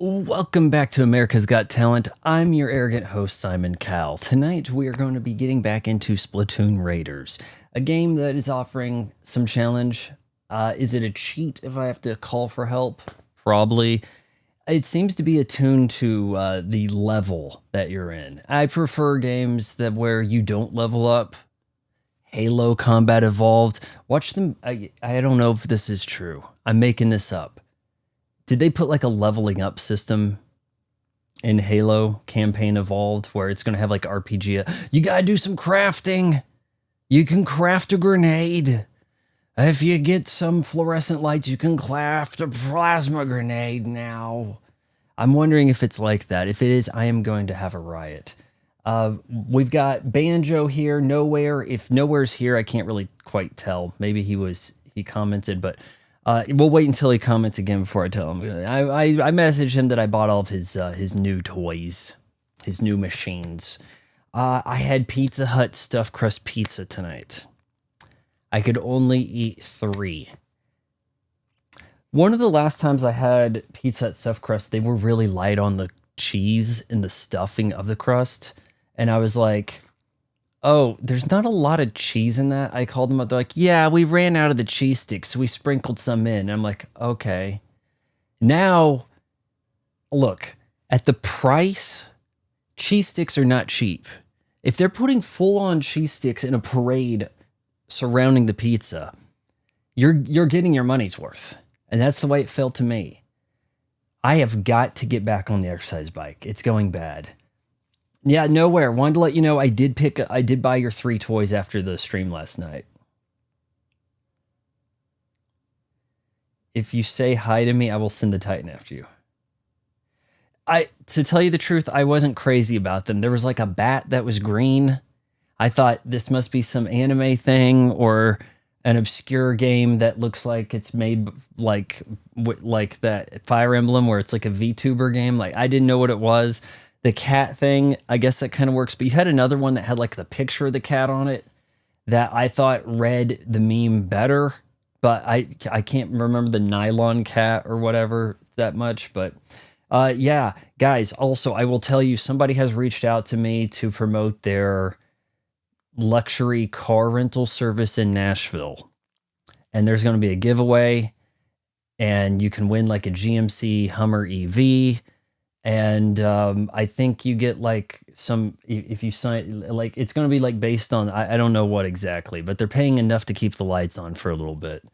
Welcome back to America's Got Talent. I'm your arrogant host, Simon Cowell. Tonight, we are going to be getting back into Splatoon Raiders, a game that is offering some challenge. Is it a cheat if I have to call for help? Probably. It seems to be attuned to the level that you're in. I prefer games that where you don't level up. Halo Combat Evolved. Watch them. I don't know if this is true. I'm making this up. Did they put like a leveling up system in Halo Campaign Evolved where it's going to have like RPG? You got to do some crafting. You can craft a grenade. If you get some fluorescent lights, you can craft a plasma grenade now. I'm wondering if it's like that. If it is, I am going to have a riot. We've got Banjo here, Nowhere. If Nowhere's here, I can't really quite tell. Maybe he commented, but we'll wait until he comments again before I tell him. I messaged him that I bought all of his new toys, his new machines. I had Pizza Hut stuffed crust pizza tonight. I could only eat 3. One of the last times I had Pizza Hut stuffed crust, they were really light on the cheese and the stuffing of the crust. And I was like, oh, there's not a lot of cheese in that. I called them up. They're like, yeah, we ran out of the cheese sticks, so we sprinkled some in. And I'm like, okay. Now, look, at the price, cheese sticks are not cheap. If they're putting full-on cheese sticks in a parade surrounding the pizza, you're getting your money's worth. And that's the way it felt to me. I have got to get back on the exercise bike. It's going bad. Yeah, Nowhere. Wanted to let you know I did buy your 3 toys after the stream last night. If you say hi to me, I will send the Titan after you. To tell you the truth, I wasn't crazy about them. There was like a bat that was green. I thought this must be some anime thing or an obscure game that looks like it's made like that Fire Emblem where it's like a VTuber game. Like I didn't know what it was. The cat thing, I guess that kind of works. But you had another one that had like the picture of the cat on it that I thought read the meme better. But I can't remember the nylon cat or whatever that much. But yeah, guys, also, I will tell you, somebody has reached out to me to promote their luxury car rental service in Nashville. And there's going to be a giveaway. And you can win like a GMC Hummer EV. And I think you get like some, if you sign, like it's going to be like based on, I don't know what exactly, but they're paying enough to keep the lights on for a little bit.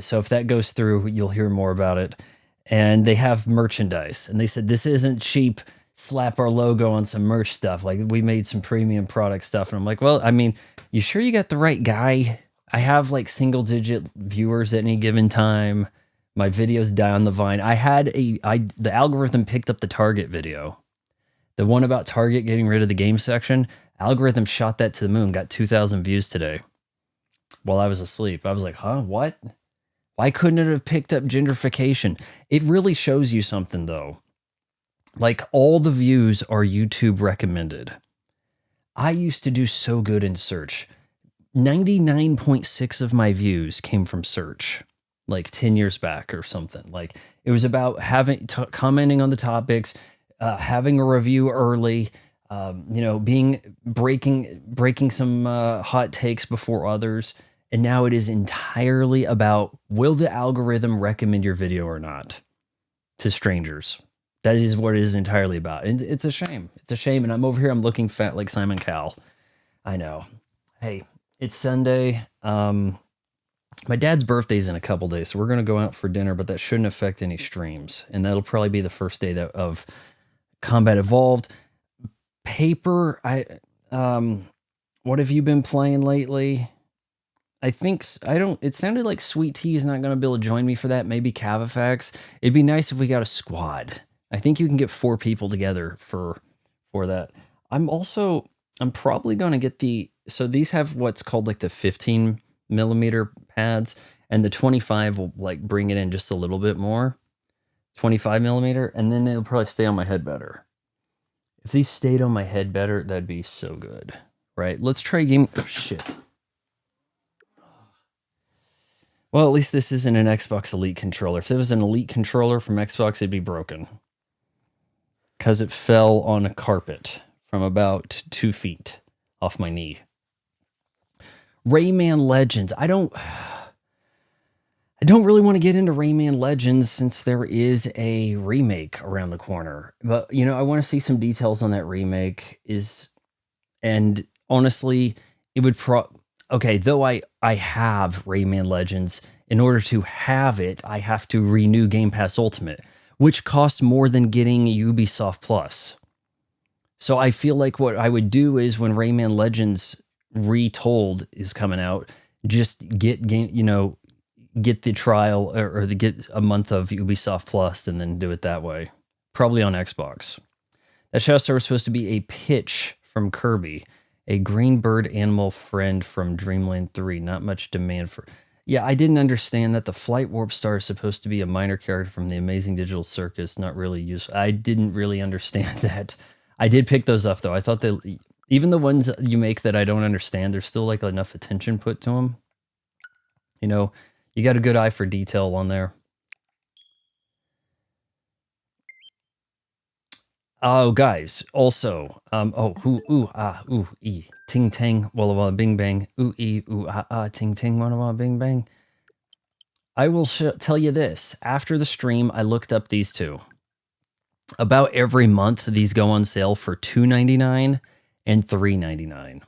So if that goes through, you'll hear more about it. And they have merchandise. And they said, this isn't cheap. Slap our logo on some merch stuff. Like we made some premium product stuff. And I'm like, well, I mean, you sure you got the right guy? I have like single digit viewers at any given time. My videos die on the vine. The algorithm picked up the Target video. The one about Target getting rid of the game section. Algorithm shot that to the moon, got 2,000 views today while I was asleep. I was like, huh, what? Why couldn't it have picked up gentrification? It really shows you something though. Like all the views are YouTube recommended. I used to do so good in search. 99.6 of my views came from search. Like 10 years back or something. Like it was about commenting on the topics, having a review early, breaking some hot takes before others. And now it is entirely about, will the algorithm recommend your video or not to strangers? That is what it is entirely about. And it's a shame. It's a shame. And I'm over here, I'm looking fat like Simon Cowell. I know. Hey, it's Sunday. My dad's birthday's in a couple days, so we're going to go out for dinner, but that shouldn't affect any streams. And that'll probably be the first day of Combat Evolved. Paper, what have you been playing lately? It sounded like Sweet Tea is not going to be able to join me for that. Maybe Cavafax. It'd be nice if we got a squad. I think you can get 4 people together for that. I'm probably going to get so these have what's called like the 15 millimeter pads, and the 25 will like bring it in just a little bit more, 25 millimeter, and then it'll probably stay on my head better. If these stayed on my head better, that'd be so good, right? Let's try game. Oh, shit. Well, at least this isn't an Xbox Elite controller. If there was an Elite controller from Xbox, it'd be broken. because it fell on a carpet from about 2 feet off my knee. Rayman Legends. I don't really want to get into Rayman Legends since there is a remake around the corner. But, you know, I want to see some details on that remake. And honestly, it would okay, though I have Rayman Legends, in order to have it, I have to renew Game Pass Ultimate, which costs more than getting Ubisoft Plus. So I feel like what I would do is when Rayman Legends Retold is coming out, just get the trial or get a month of Ubisoft Plus and then do it that way. Probably on Xbox. That shadow star was supposed to be a pitch from Kirby, a green bird animal friend from Dreamland 3. Not much demand for... Yeah, I didn't understand that the Flight Warp Star is supposed to be a minor character from the Amazing Digital Circus. Not really useful. I didn't really understand that. I did pick those up, though. I thought that even the ones you make that I don't understand, there's still like enough attention put to them. You know, you got a good eye for detail on there. Oh, guys, also, ting tang, walla walla bing bang, ting ting, walla walla bing bang. I will tell you this, after the stream, I looked up these two. About every month, these go on sale for $2.99 and $3.99.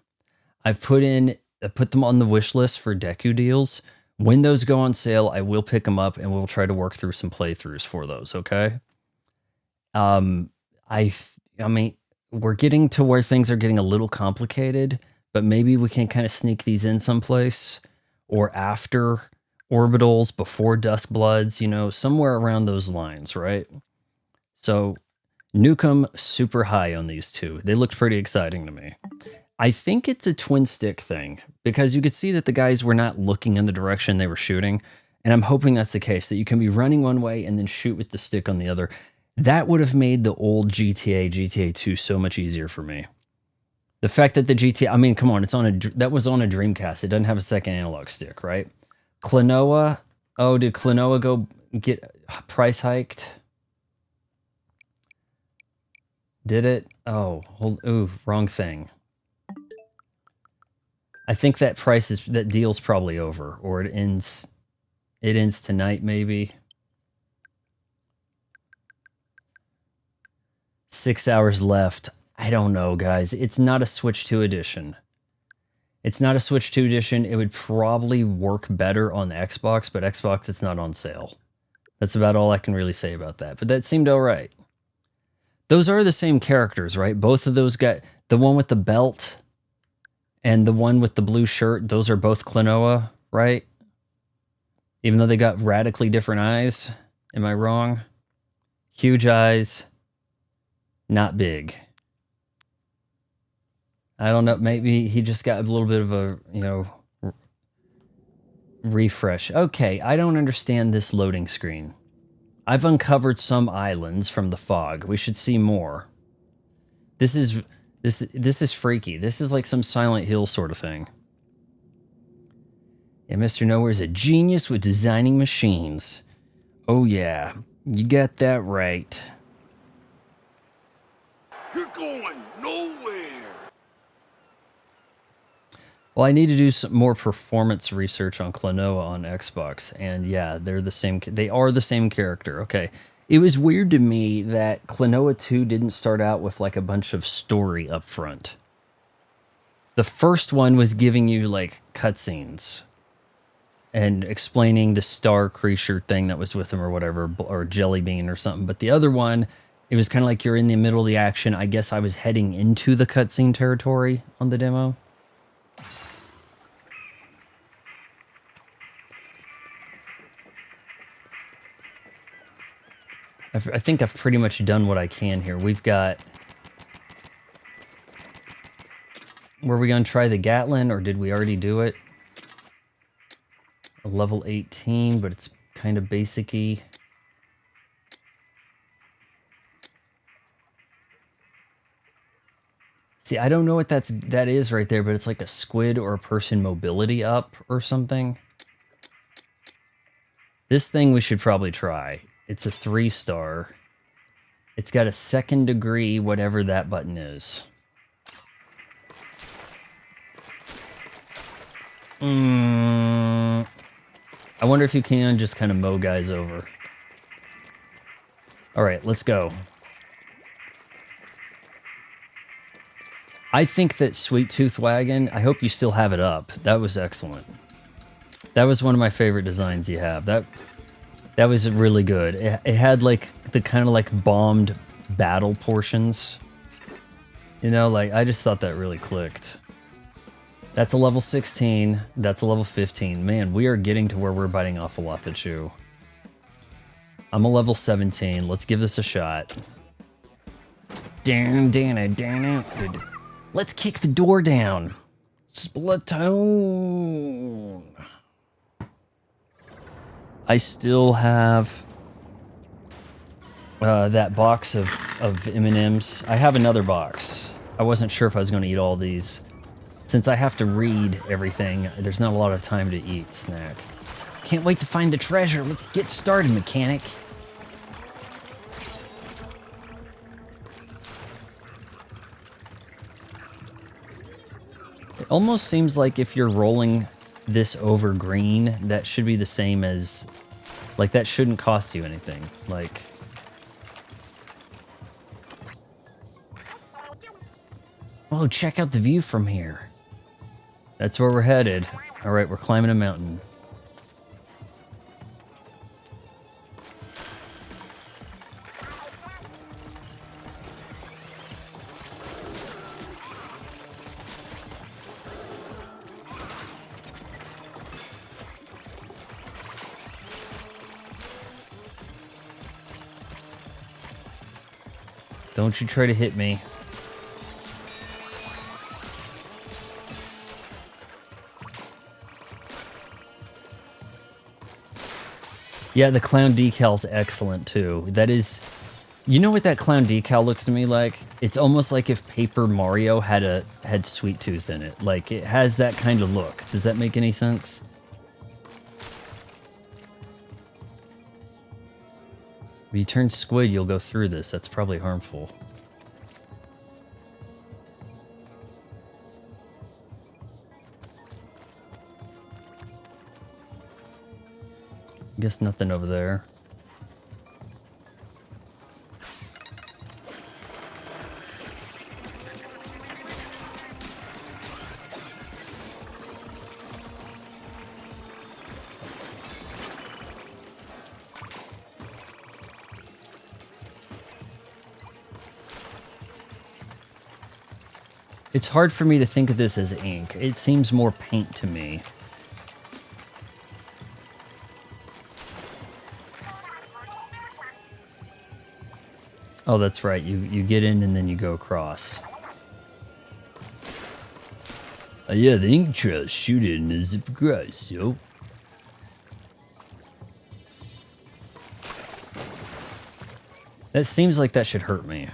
I've put them on the wish list for Deku deals. When those go on sale, I will pick them up and we'll try to work through some playthroughs for those, okay? I mean, we're getting to where things are getting a little complicated, but maybe we can kind of sneak these in someplace or after Orbitals, before Duskbloods, you know, somewhere around those lines, right? So, Nukem super high on these two. They looked pretty exciting to me. I think it's a twin stick thing because you could see that the guys were not looking in the direction they were shooting. And I'm hoping that's the case, that you can be running one way and then shoot with the stick on the other. That would have made the old GTA 2 so much easier for me. The fact that the GTA, I mean, come on, that was on a Dreamcast. It doesn't have a second analog stick, right? Klonoa, oh, did Klonoa go get price hiked? Did it? Oh, wrong thing. I think that that deal's probably over, or it ends tonight, maybe. 6 hours left. I don't know, guys. It's not a Switch 2 edition. It's not a Switch 2 edition. It would probably work better on the Xbox, but Xbox, it's not on sale. That's about all I can really say about that. But that seemed all right. Those are the same characters, right? Both of those guys, the one with the belt and the one with the blue shirt, those are both Klonoa, right? Even though they got radically different eyes. Am I wrong? Huge eyes, not big. I don't know. Maybe he just got a little bit of a, you know, refresh. Okay, I don't understand this loading screen. I've uncovered some islands from the fog. We should see more. This is freaky. This is like some Silent Hill sort of thing. Yeah, Mr. Nowhere is a genius with designing machines. Oh yeah, you got that right. You're going nowhere. Well, I need to do some more performance research on Klonoa on Xbox, and yeah, they're the same. They are the same character. Okay, it was weird to me that Klonoa 2 didn't start out with like a bunch of story up front. The first one was giving you like cutscenes and explaining the star creature thing that was with him or whatever, or jelly bean or something. But the other one, it was kind of like you're in the middle of the action. I guess I was heading into the cutscene territory on the demo. I think I've pretty much done what I can here. We've got... Were we going to try the Gatlin, or did we already do it? A level 18, but it's kind of basic-y. See, I don't know what that is right there, but it's like a squid or a person mobility up or something. This thing we should probably try. It's a 3-star. It's got a second degree, whatever that button is. I wonder if you can just kind of mow guys over. All right, let's go. I think that Sweet Tooth Wagon, I hope you still have it up. That was excellent. That was one of my favorite designs you have. That was really good. It had like the kind of like bombed battle portions. You know, like I just thought that really clicked. That's a level 16. That's a level 15. Man, we are getting to where we're biting off a lot to chew. I'm a level 17. Let's give this a shot. Let's kick the door down. Splatoon. I still have that box of M&Ms. I have another box. I wasn't sure if I was going to eat all these. Since I have to read everything, there's not a lot of time to eat snack. Can't wait to find the treasure. Let's get started, mechanic. It almost seems like if you're rolling this over green, that should be the same as... Like, that shouldn't cost you anything. Like... Oh, check out the view from here. That's where we're headed. All right, we're climbing a mountain. Don't you try to hit me. Yeah, the clown decal's excellent too. That is, you know what that clown decal looks to me like? It's almost like if Paper Mario had Sweet Tooth in it. Like it has that kind of look. Does that make any sense? If you turn squid, you'll go through this. That's probably harmful. Guess nothing over there. It's hard for me to think of this as ink. It seems more paint to me. Oh, that's right. You get in and then you go across. Yeah, the ink trail shoot it and zip across, yo. That seems like that should hurt me.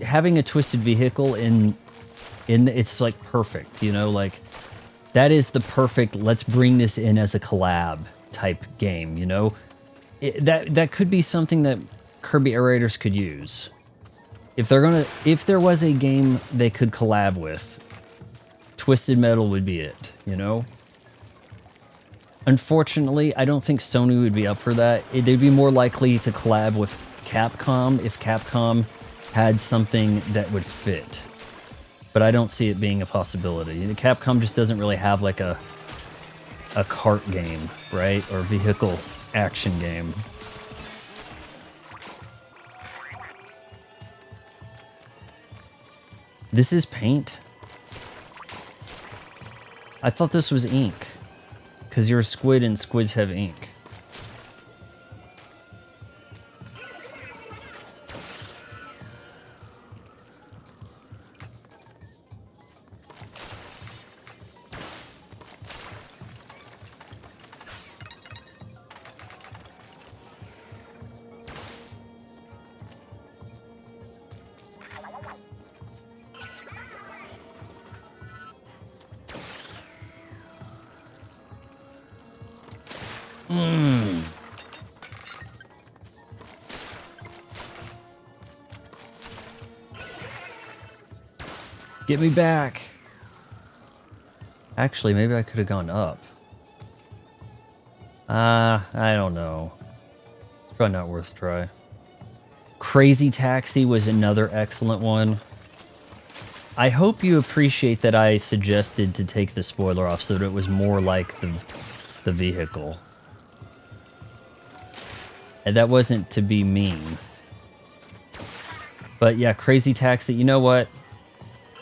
Having a twisted vehicle in it's like perfect, you know, like that is the perfect, let's bring this in as a collab type game, you know? That could be something that Kirby Air Raiders could use. If there was a game they could collab with, Twisted Metal would be it, you know? Unfortunately, I don't think Sony would be up for that. They'd be more likely to collab with Capcom if Capcom had something that would fit. But I don't see it being a possibility. Capcom just doesn't really have like a kart game, right? Or vehicle action game. This is paint? I thought this was ink. Because you're a squid and squids have ink. Get me back. Actually, maybe I could have gone up. I don't know. It's probably not worth a try. Crazy Taxi was another excellent one. I hope you appreciate that I suggested to take the spoiler off so that it was more like the vehicle. And that wasn't to be mean. But yeah, Crazy Taxi, you know what?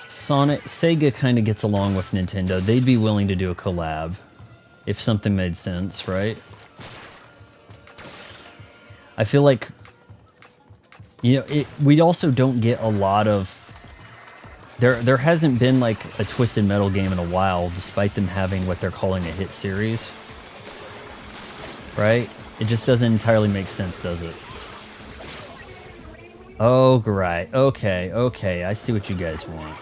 Sega kind of gets along with Nintendo. They'd be willing to do a collab if something made sense, right? I feel like, you know, we also don't get a lot of... There hasn't been like a Twisted Metal game in a while, despite them having what they're calling a hit series. Right? It just doesn't entirely make sense, does it? Oh, right. Okay, okay. I see what you guys want.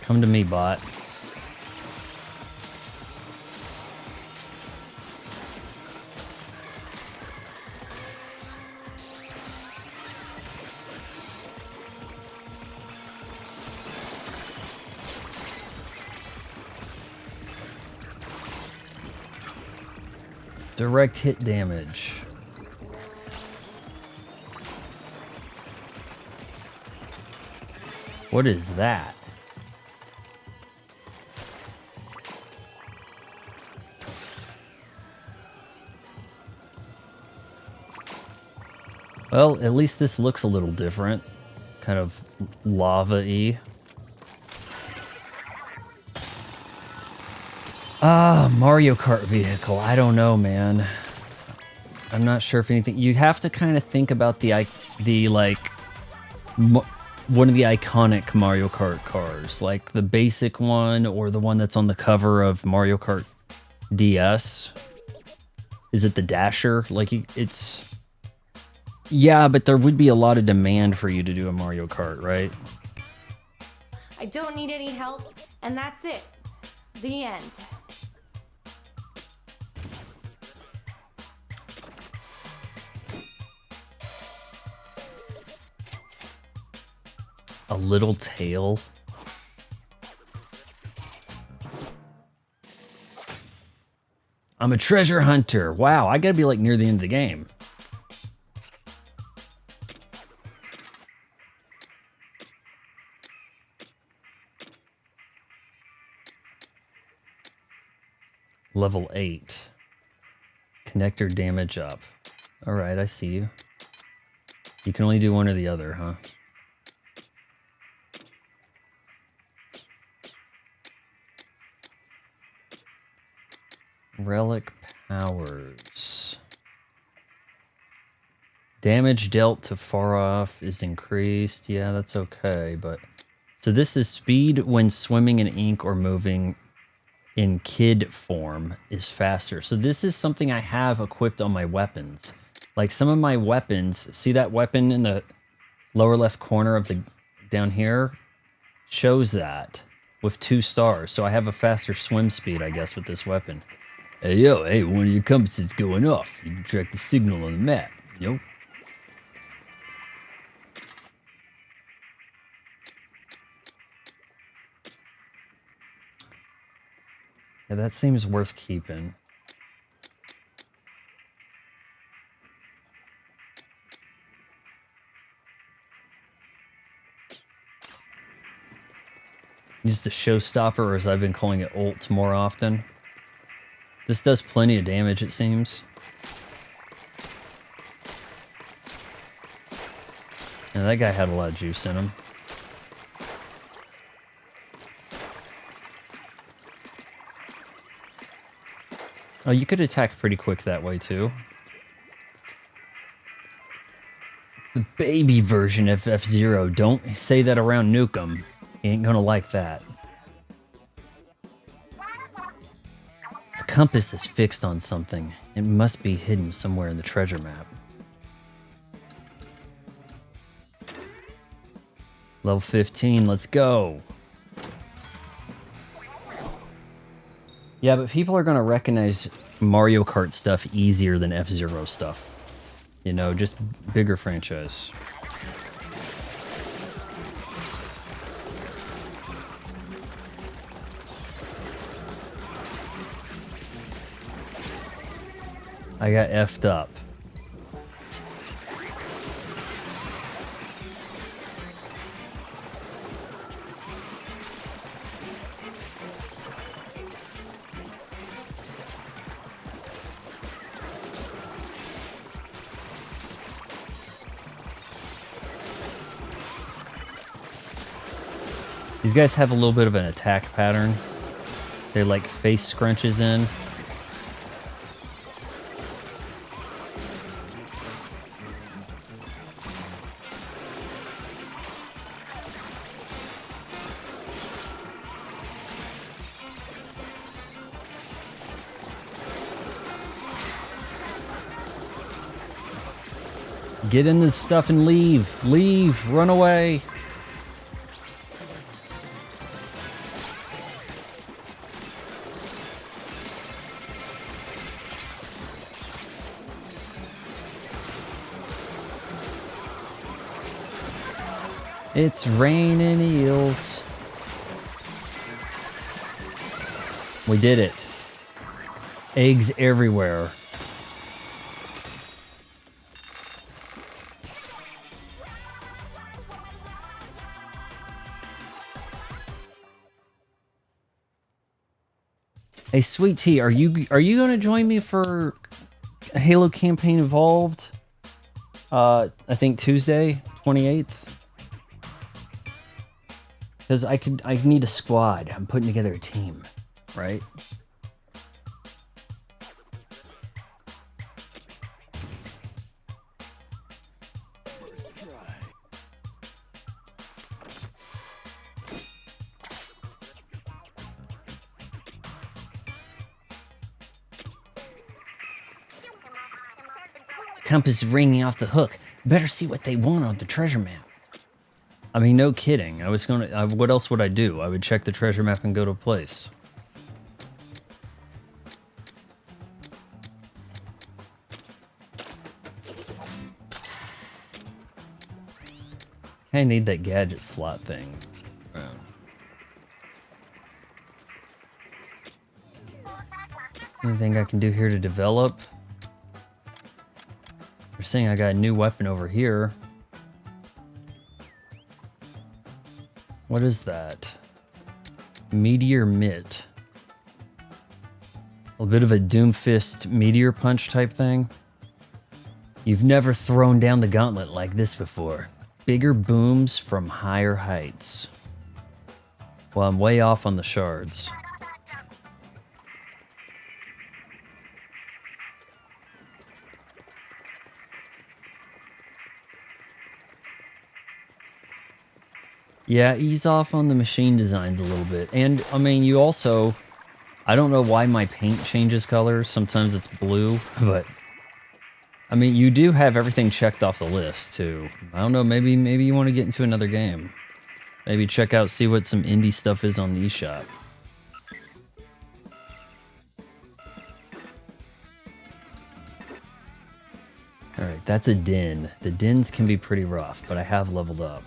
Come to me, bot. Direct hit damage. What is that? Well, at least this looks a little different. Kind of lava-y. Ah, Mario Kart vehicle. I don't know, man. I'm not sure if anything... You have to kind of think about one of the iconic Mario Kart cars. Like the basic one or the one that's on the cover of Mario Kart DS. Is it the Dasher? Like, it's... Yeah, but there would be a lot of demand for you to do a Mario Kart, right? I don't need any help, and that's it. The end. A little tail. I'm a treasure hunter. Wow, I gotta be like near the end of the game. Level 8. Connector damage up. Alright, I see you. You can only do one or the other, huh? Relic powers. Damage dealt to far off is increased. Yeah, that's okay, but... So this is speed when swimming in ink or moving in kid form is faster. So this is something I have equipped on my weapons. Like some of my weapons, see that weapon in the lower left corner of the down here? Shows that with 2 stars. So I have a faster swim speed, I guess, with this weapon. Hey, yo, hey, one of your compasses going off. You can track the signal on the map, yo. Yeah, that seems worth keeping. Use the showstopper, or as I've been calling it, ult more often. This does plenty of damage, it seems. Yeah, that guy had a lot of juice in him. Oh, you could attack pretty quick that way, too. The baby version of F-Zero. Don't say that around Nukem. He ain't gonna like that. The compass is fixed on something. It must be hidden somewhere in the treasure map. Level 15, let's go. Yeah, but people are gonna recognize Mario Kart stuff easier than F-Zero stuff. You know, just bigger franchise. I got effed up. These guys have a little bit of an attack pattern. They like face scrunches in. Get in this stuff and leave. Leave. Run away. It's raining eels. We did it. Eggs everywhere. Hey, Sweet Tea, are you going to join me for Halo Campaign Evolved? I think Tuesday, 28th. Because I need a squad. I'm putting together a team, right? Compass ringing off the hook. Better see what they want on the treasure map. I mean, no kidding. I was gonna. What else would I do? I would check the treasure map and go to a place. I need that gadget slot thing. Anything I can do here to develop? They're saying I got a new weapon over here. What is that? Meteor Mitt. A bit of a Doomfist meteor punch type thing. You've never thrown down the gauntlet like this before. Bigger booms from higher heights. Well, I'm way off on the shards. Yeah, ease off on the machine designs a little bit. And, I mean, you also... I don't know why my paint changes colors. Sometimes it's blue, but... I mean, you do have everything checked off the list, too. I don't know, maybe you want to get into another game. Maybe check out, see what some indie stuff is on the eShop. Alright, that's a den. The dens can be pretty rough, but I have leveled up.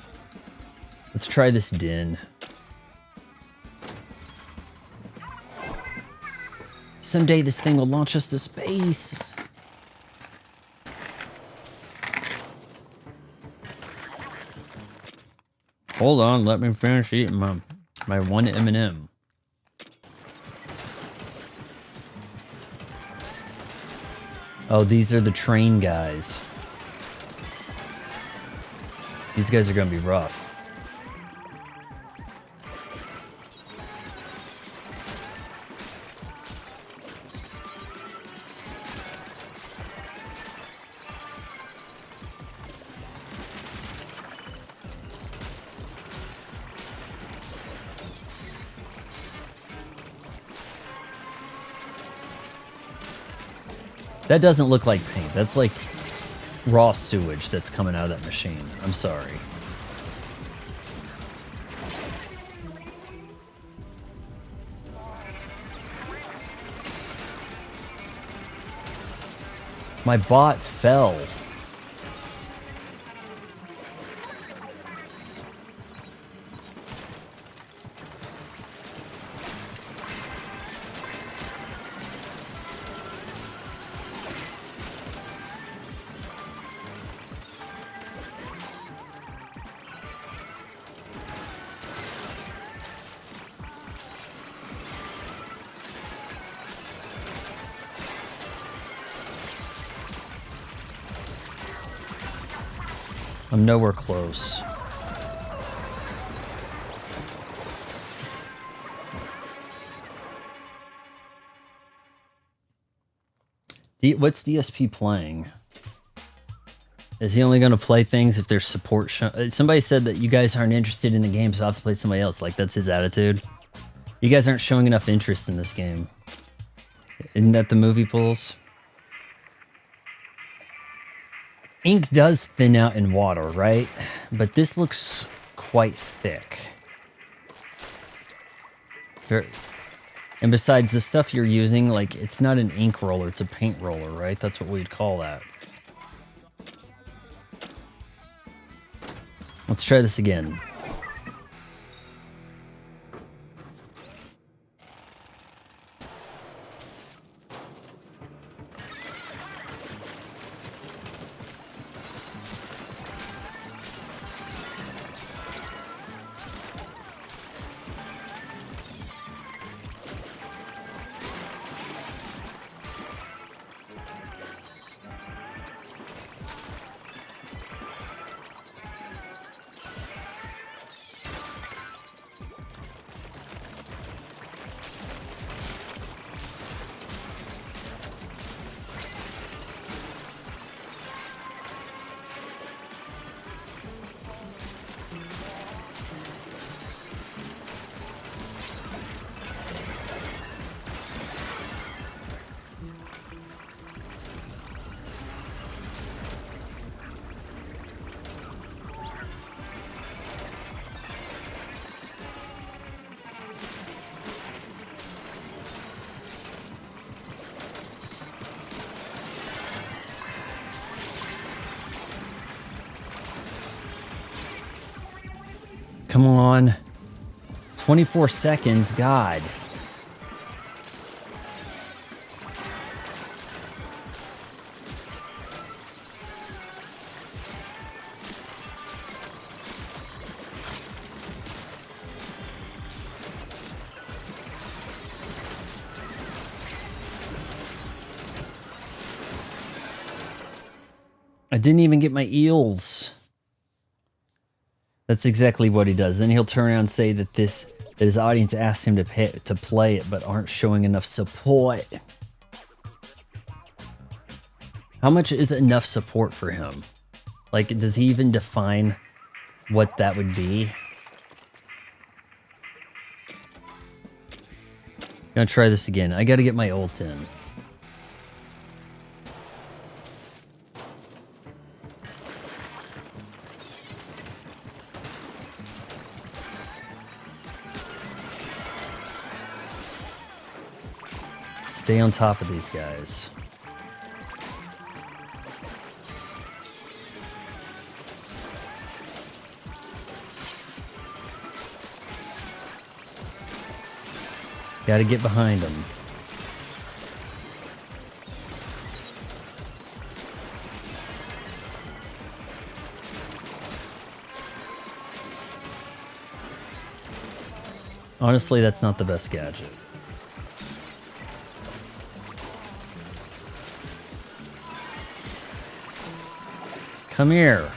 Let's try this den. Someday this thing will launch us to space. Hold on, let me finish eating my one M&M. Oh, these are the train guys. These guys are gonna be rough. That doesn't look like paint. That's like raw sewage that's coming out of that machine. I'm sorry. My bot fell. I'm nowhere close. What's DSP playing? Is he only going to play things if there's support? Somebody said that you guys aren't interested in the game, so I have to play somebody else. Like, that's his attitude. You guys aren't showing enough interest in this game. Isn't that the movie pulls? Ink does thin out in water, right? But this looks quite thick. And besides, the stuff you're using, like, it's not an ink roller, it's a paint roller, right? That's what we'd call that. Let's try this again. Come on. 24 seconds, God. I didn't even get my eels. That's exactly what he does. Then he'll turn around and say that his audience asked him to play it, but aren't showing enough support. How much is enough support for him? Like, does he even define what that would be? Gonna try this again. I gotta get my ult in. Stay on top of these guys. Gotta get behind them. Honestly, that's not the best gadget. Come here.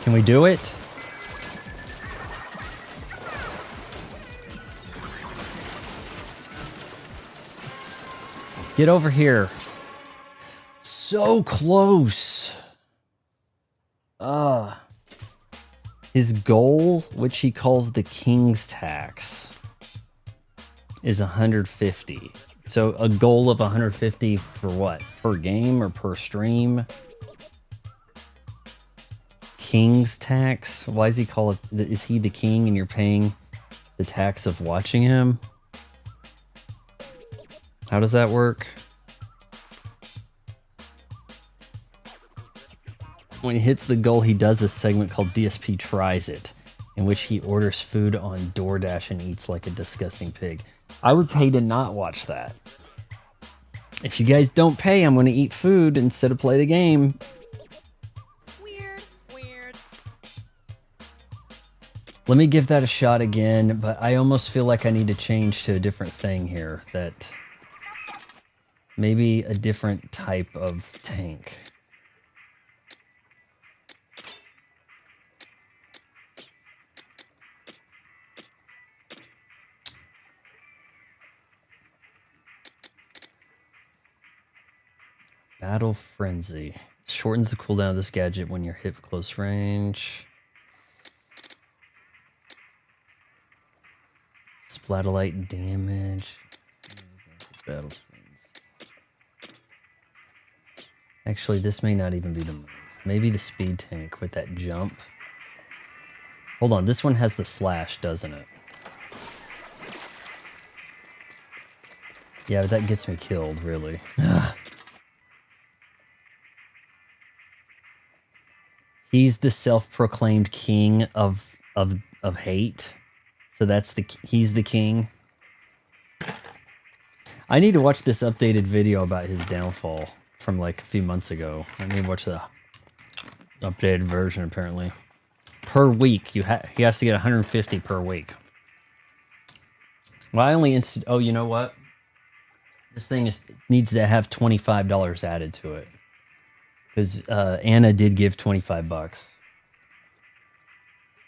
Can we do it? Get over here. So close. His goal, which he calls the King's Tax, is 150. So a goal of 150 for what? Per game or per stream? King's Tax? Why does he call it? Is he the king and you're paying the tax of watching him? How does that work? When he hits the goal, he does a segment called DSP Tries It, in which he orders food on DoorDash and eats like a disgusting pig. I would pay to not watch that. If you guys don't pay, I'm going to eat food instead of play the game. Weird. Let me give that a shot again, but I almost feel like I need to change to a different thing here. That maybe a different type of tank. Battle Frenzy. Shortens the cooldown of this gadget when you're hit close range. Splatolite damage. Battle Frenzy. Actually, this may not even be the move. Maybe the speed tank with that jump. Hold on, this one has the slash, doesn't it? Yeah, but that gets me killed, really. He's the self-proclaimed king of hate. So he's the king. I need to watch this updated video about his downfall from like a few months ago. I need to watch the updated version apparently. Per week, he has to get 150 per week. Well, I only oh, you know what? This thing needs to have $25 added to it. Because Anna did give 25 bucks.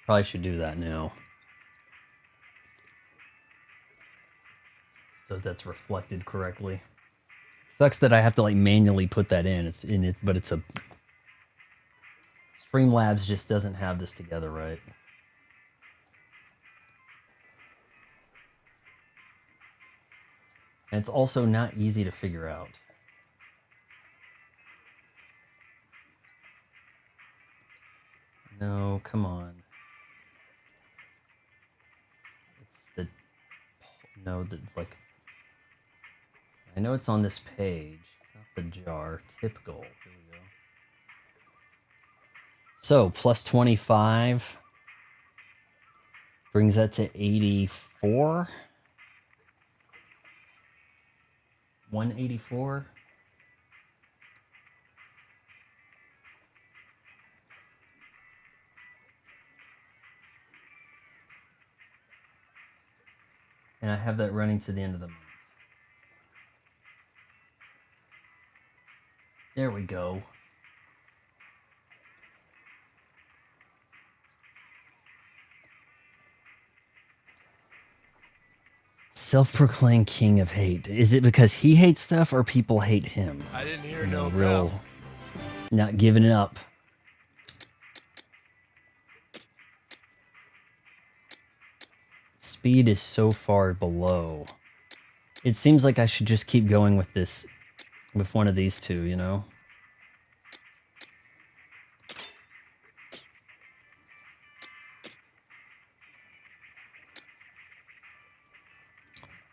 Probably should do that now. So that's reflected correctly. Sucks that I have to like manually put that in. It's in it, but it's a Streamlabs just doesn't have this together right. And it's also not easy to figure out. No, come on. It's the... No, like... I know it's on this page. It's not the jar. Typical. Here we go. So, plus 25. Brings that to 84. 184. And I have that running to the end of the month. There we go. Self-proclaimed king of hate. Is it because he hates stuff or people hate him? I didn't hear You know, no real, bell. not giving it up. Speed is so far below. It seems like I should just keep going with this, with one of these two, you know?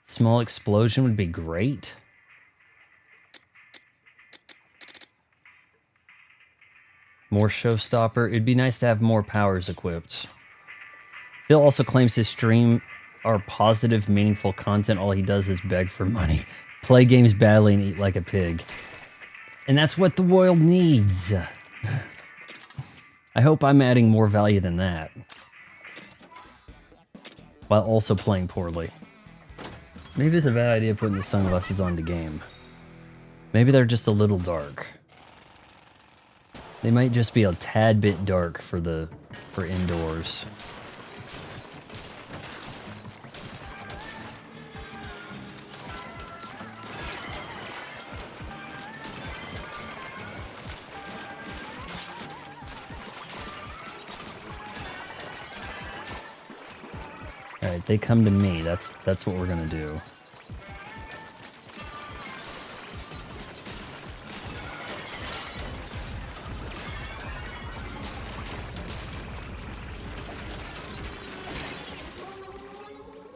Small explosion would be great. More showstopper. It'd be nice to have more powers equipped. Phil also claims his stream are positive, meaningful content. All he does is beg for money, play games badly, and eat like a pig. And that's what the world needs. I hope I'm adding more value than that. While also playing poorly. Maybe it's a bad idea putting the sunglasses on the game. Maybe they're just a little dark. They might just be a tad bit dark for indoors. Alright, they come to me. That's what we're gonna do.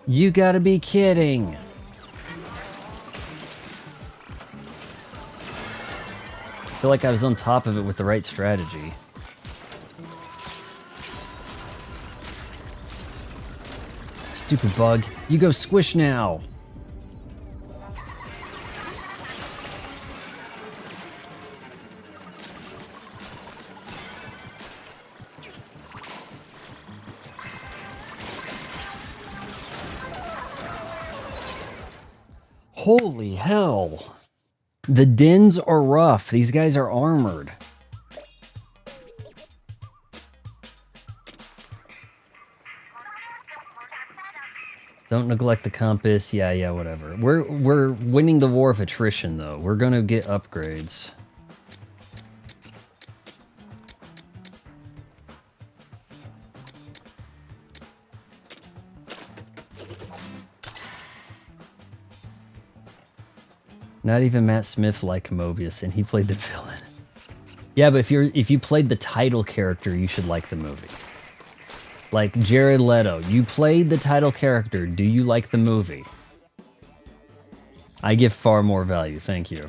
You gotta be kidding! I feel like I was on top of it with the right strategy. Stupid bug. You go squish now! Holy hell! The dens are rough. These guys are armored. Don't neglect the compass. Yeah, whatever. We're winning the war of attrition, though. We're gonna get upgrades. Not even Matt Smith liked Mobius, and he played the villain. Yeah, but if you played the title character, you should like the movie. Like Jared Leto, you played the title character. Do you like the movie? I give far more value. Thank you.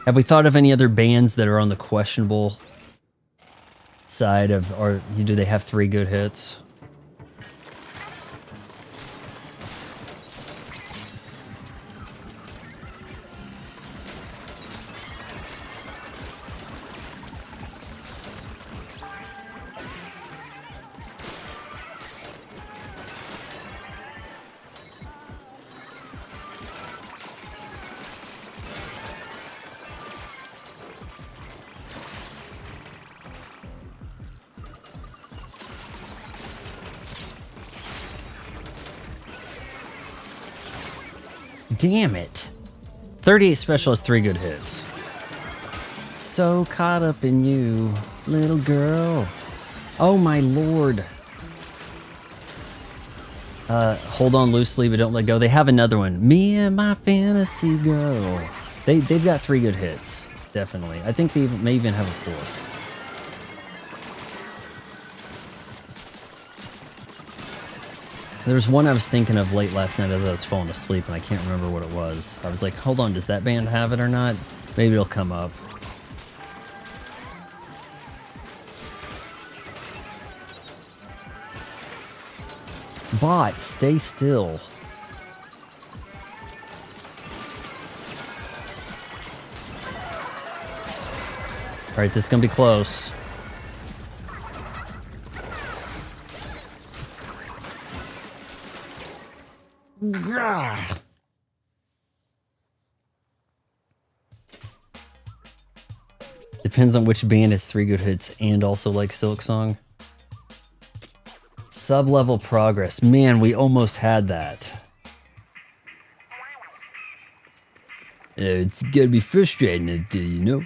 Have we thought of any other bands that are on the questionable side of, or do they have 3 good hits? Damn it. 38 special has 3 good hits. So caught up in you, little girl. Oh my lord. Hold on loosely, but don't let go. They have another one. Me and my fantasy girl. They've got 3 good hits. Definitely. I think they may even have a 4th. There was one I was thinking of late last night as I was falling asleep, and I can't remember what it was. I was like, hold on, does that band have it or not? Maybe it'll come up. Bot, stay still. Alright, this is gonna be close. Depends on which band has 3 good hits and also like Silk Song. Sub-level progress. Man, we almost had that. It's gonna be frustrating, you know?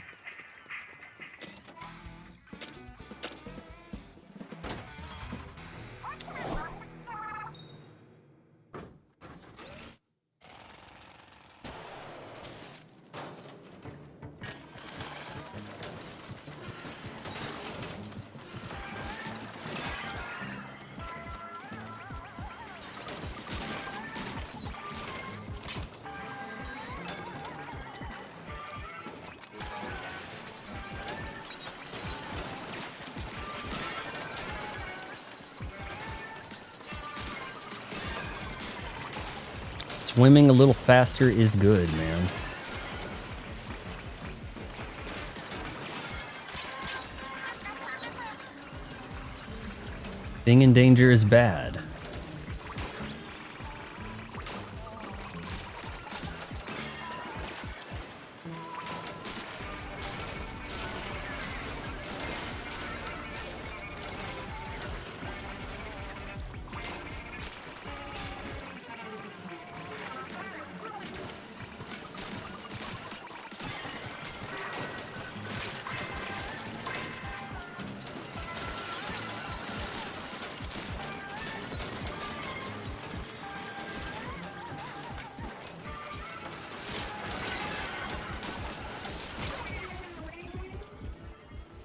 Swimming a little faster is good, man. Being in danger is bad.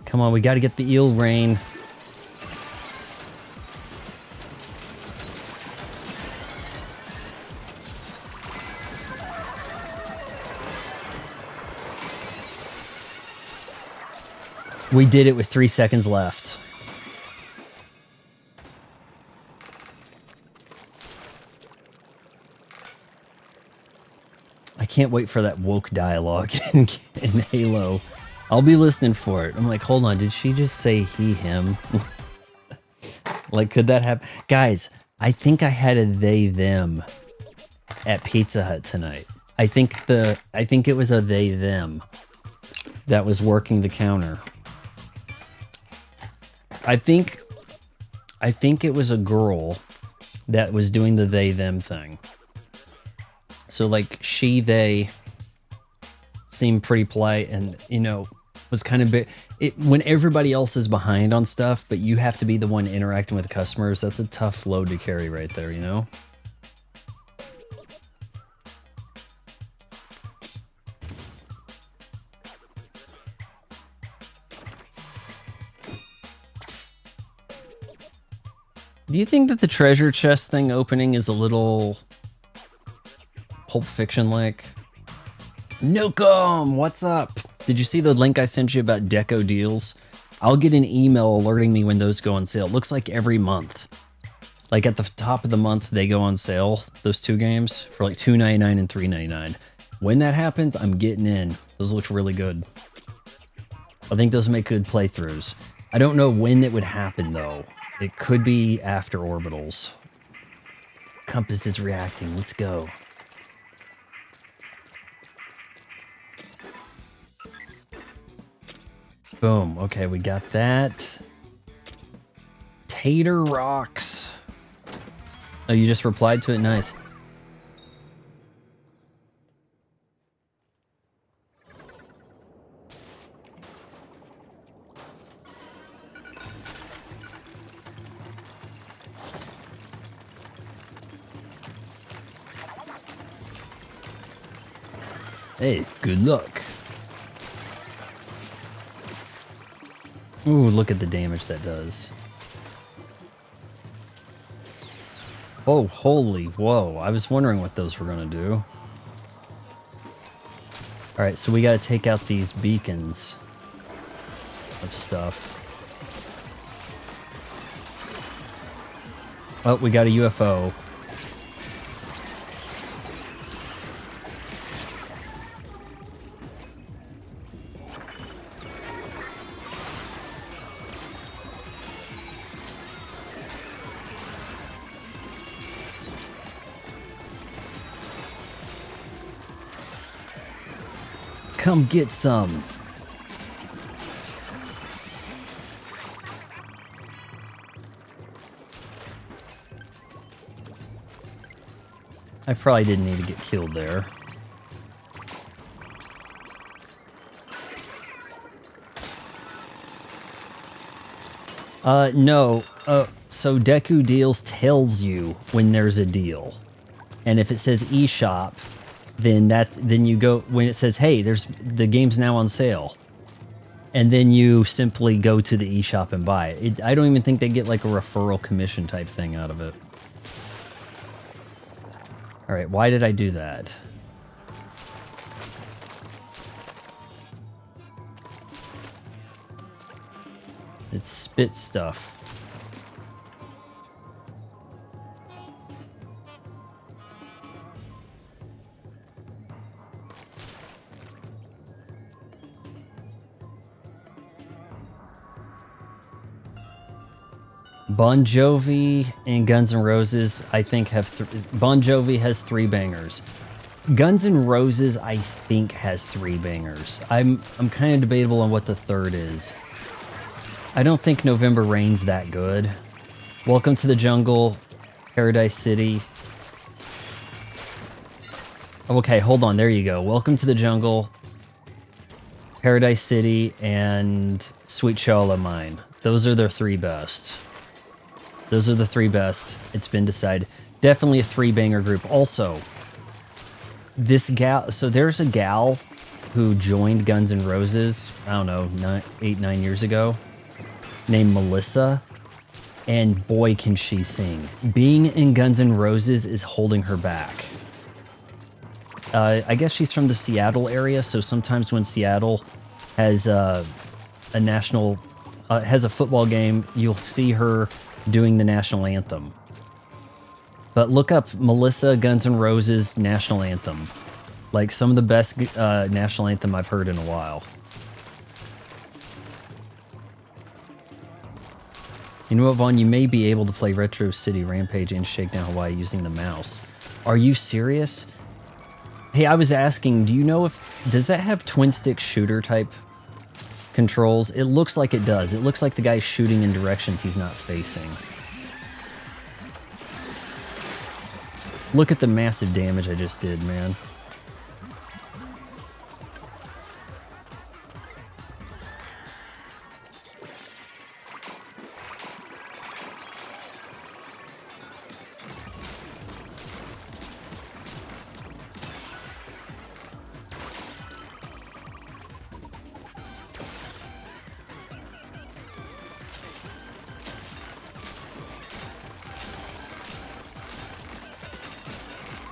Come on, we got to get the eel rain. We did it with 3 seconds left. I can't wait for that woke dialogue in Halo. I'll be listening for it. I'm like, hold on, did she just say he, him? Like, could that happen? Guys, I think I had a they, them at Pizza Hut tonight. I think it was a they, them that was working the counter. I think it was a girl that was doing the they, them thing. So like she, they seemed pretty polite and, you know, was kind of bit when everybody else is behind on stuff, but you have to be the one interacting with the customers. That's a tough load to carry right there, you know? Do you think that the treasure chest thing opening is a little Pulp Fiction-like? Nukem, what's up? Did you see the link I sent you about Deco deals? I'll get an email alerting me when those go on sale. It looks like every month. Like at the top of the month, they go on sale, those two games, for like $2.99 and $3.99. When that happens, I'm getting in. Those look really good. I think those make good playthroughs. I don't know when it would happen, though. It could be after Orbitals. Compass is reacting. Let's go. Boom. Okay, we got that. Tater rocks. Oh, you just replied to it? Nice. Hey, good luck. Ooh, look at the damage that does. Oh, holy, whoa. I was wondering what those were going to do. Alright, so we got to take out these beacons of stuff. Oh, we got a UFO. Come get some. I probably didn't need to get killed there. No. So Deku Deals tells you when there's a deal. And if it says eShop, then you go when it says, hey, the game's now on sale. And then you simply go to the eShop and buy it. I don't even think they get like a referral commission type thing out of it. All right, why did I do that? It's spit stuff. Bon Jovi and Guns N' Roses, I think, have... Bon Jovi has 3 bangers. Guns N' Roses, I think, has 3 bangers. I'm kind of debatable on what the third is. I don't think November Rain's that good. Welcome to the Jungle, Paradise City. Okay, hold on, there you go. Welcome to the Jungle, Paradise City, and Sweet Child Mine. Those are their 3 best. Those are the 3 best. It's been decided. Definitely a 3-banger group. Also, this gal... So there's a gal who joined Guns N' Roses, I don't know, 8, 9 years ago, named Melissa. And boy, can she sing. Being in Guns N' Roses is holding her back. I guess she's from the Seattle area, so sometimes when Seattle has a national, has a football game, you'll see her doing the national anthem. But look up Melissa Guns N' Roses national anthem. Like some of the best national anthem I've heard in a while. You know what, Vaughn? You may be able to play Retro City Rampage and Shakedown Hawaii using the mouse. Are you serious? Hey, I was asking, do you know if... Does that have twin-stick shooter type controls? It looks like it does. It looks like the guy's shooting in directions he's not facing. Look at the massive damage I just did, man.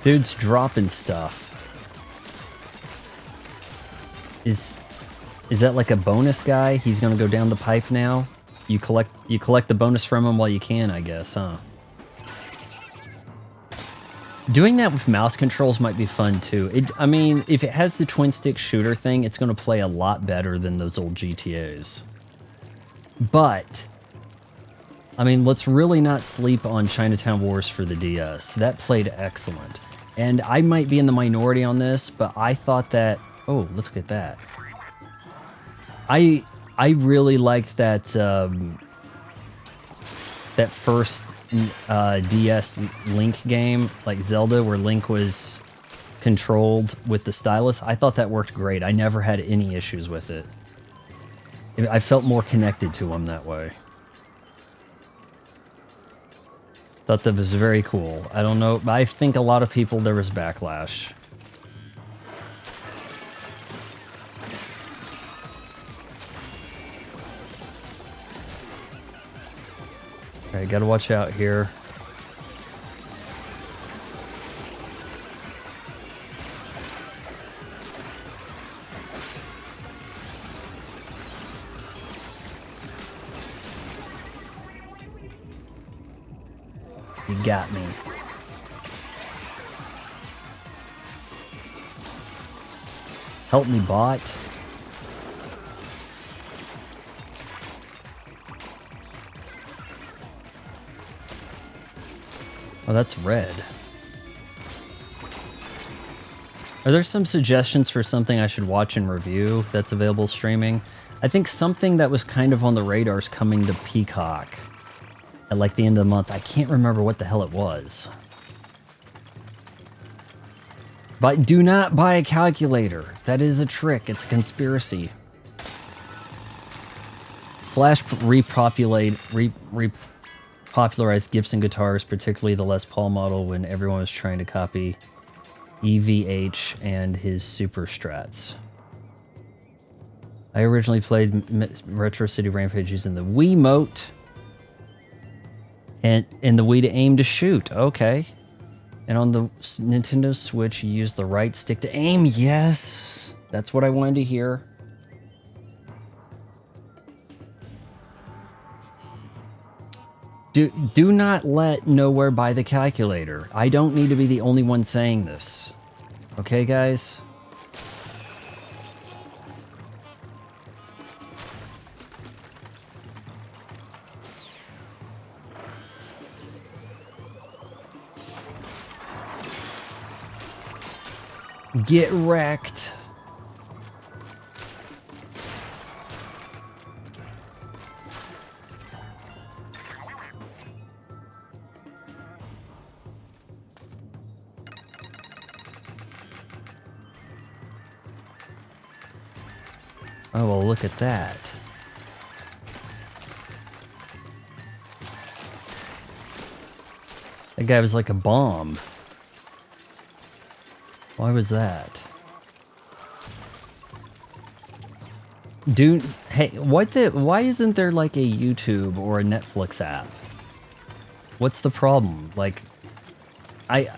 Dude's dropping stuff. Is that like a bonus guy? He's gonna go down the pipe now? You collect the bonus from him while you can, I guess, huh? Doing that with mouse controls might be fun too. I mean, if it has the twin stick shooter thing, it's gonna play a lot better than those old GTAs. But I mean, let's really not sleep on Chinatown Wars for the DS. That played excellent. And I might be in the minority on this, but I thought that... Oh, let's look at that. I really liked that that first DS Link game, like Zelda, where Link was controlled with the stylus. I thought that worked great. I never had any issues with it. I felt more connected to him that way. Thought that was very cool. I don't know, I think a lot of people, there was backlash. Alright, gotta watch out here. You got me. Help me, bot. Oh, that's red. Are there some suggestions for something I should watch and review that's available streaming? I think something that was kind of on the radar is coming to Peacock at like the end of the month. I can't remember what the hell it was. But do not buy a calculator. That is a trick. It's a conspiracy. Slash repopularized Gibson guitars, particularly the Les Paul model, when everyone was trying to copy EVH and his Super Strats. I originally played Retro City Rampage using the Wiimote and the Wii to aim to shoot. Okay. And on the Nintendo Switch, you use the right stick to aim. Yes, that's what I wanted to hear. Do not let Nowhere buy the calculator. I don't need to be the only one saying this. Okay, guys? Get wrecked. Oh, well, look at that. That guy was like a bomb. Why was that? Dude, hey, why isn't there like a YouTube or a Netflix app? What's the problem? Like, I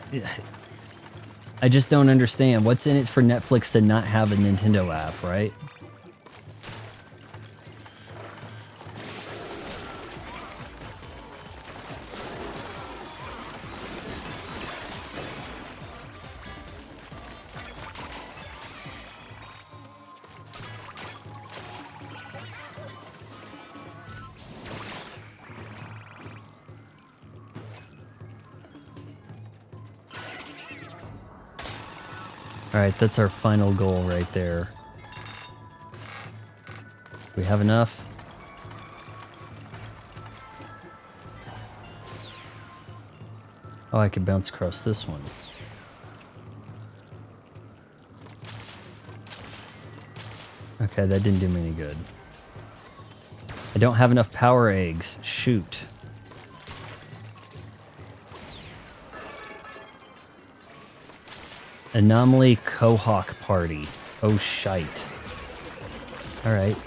just don't understand. What's in it for Netflix to not have a Nintendo app, right? Alright, that's our final goal right there. We have enough? Oh, I could bounce across this one. Okay, that didn't do me any good. I don't have enough power eggs. Shoot. Anomaly Cohawk Party. Oh, shite. Alright.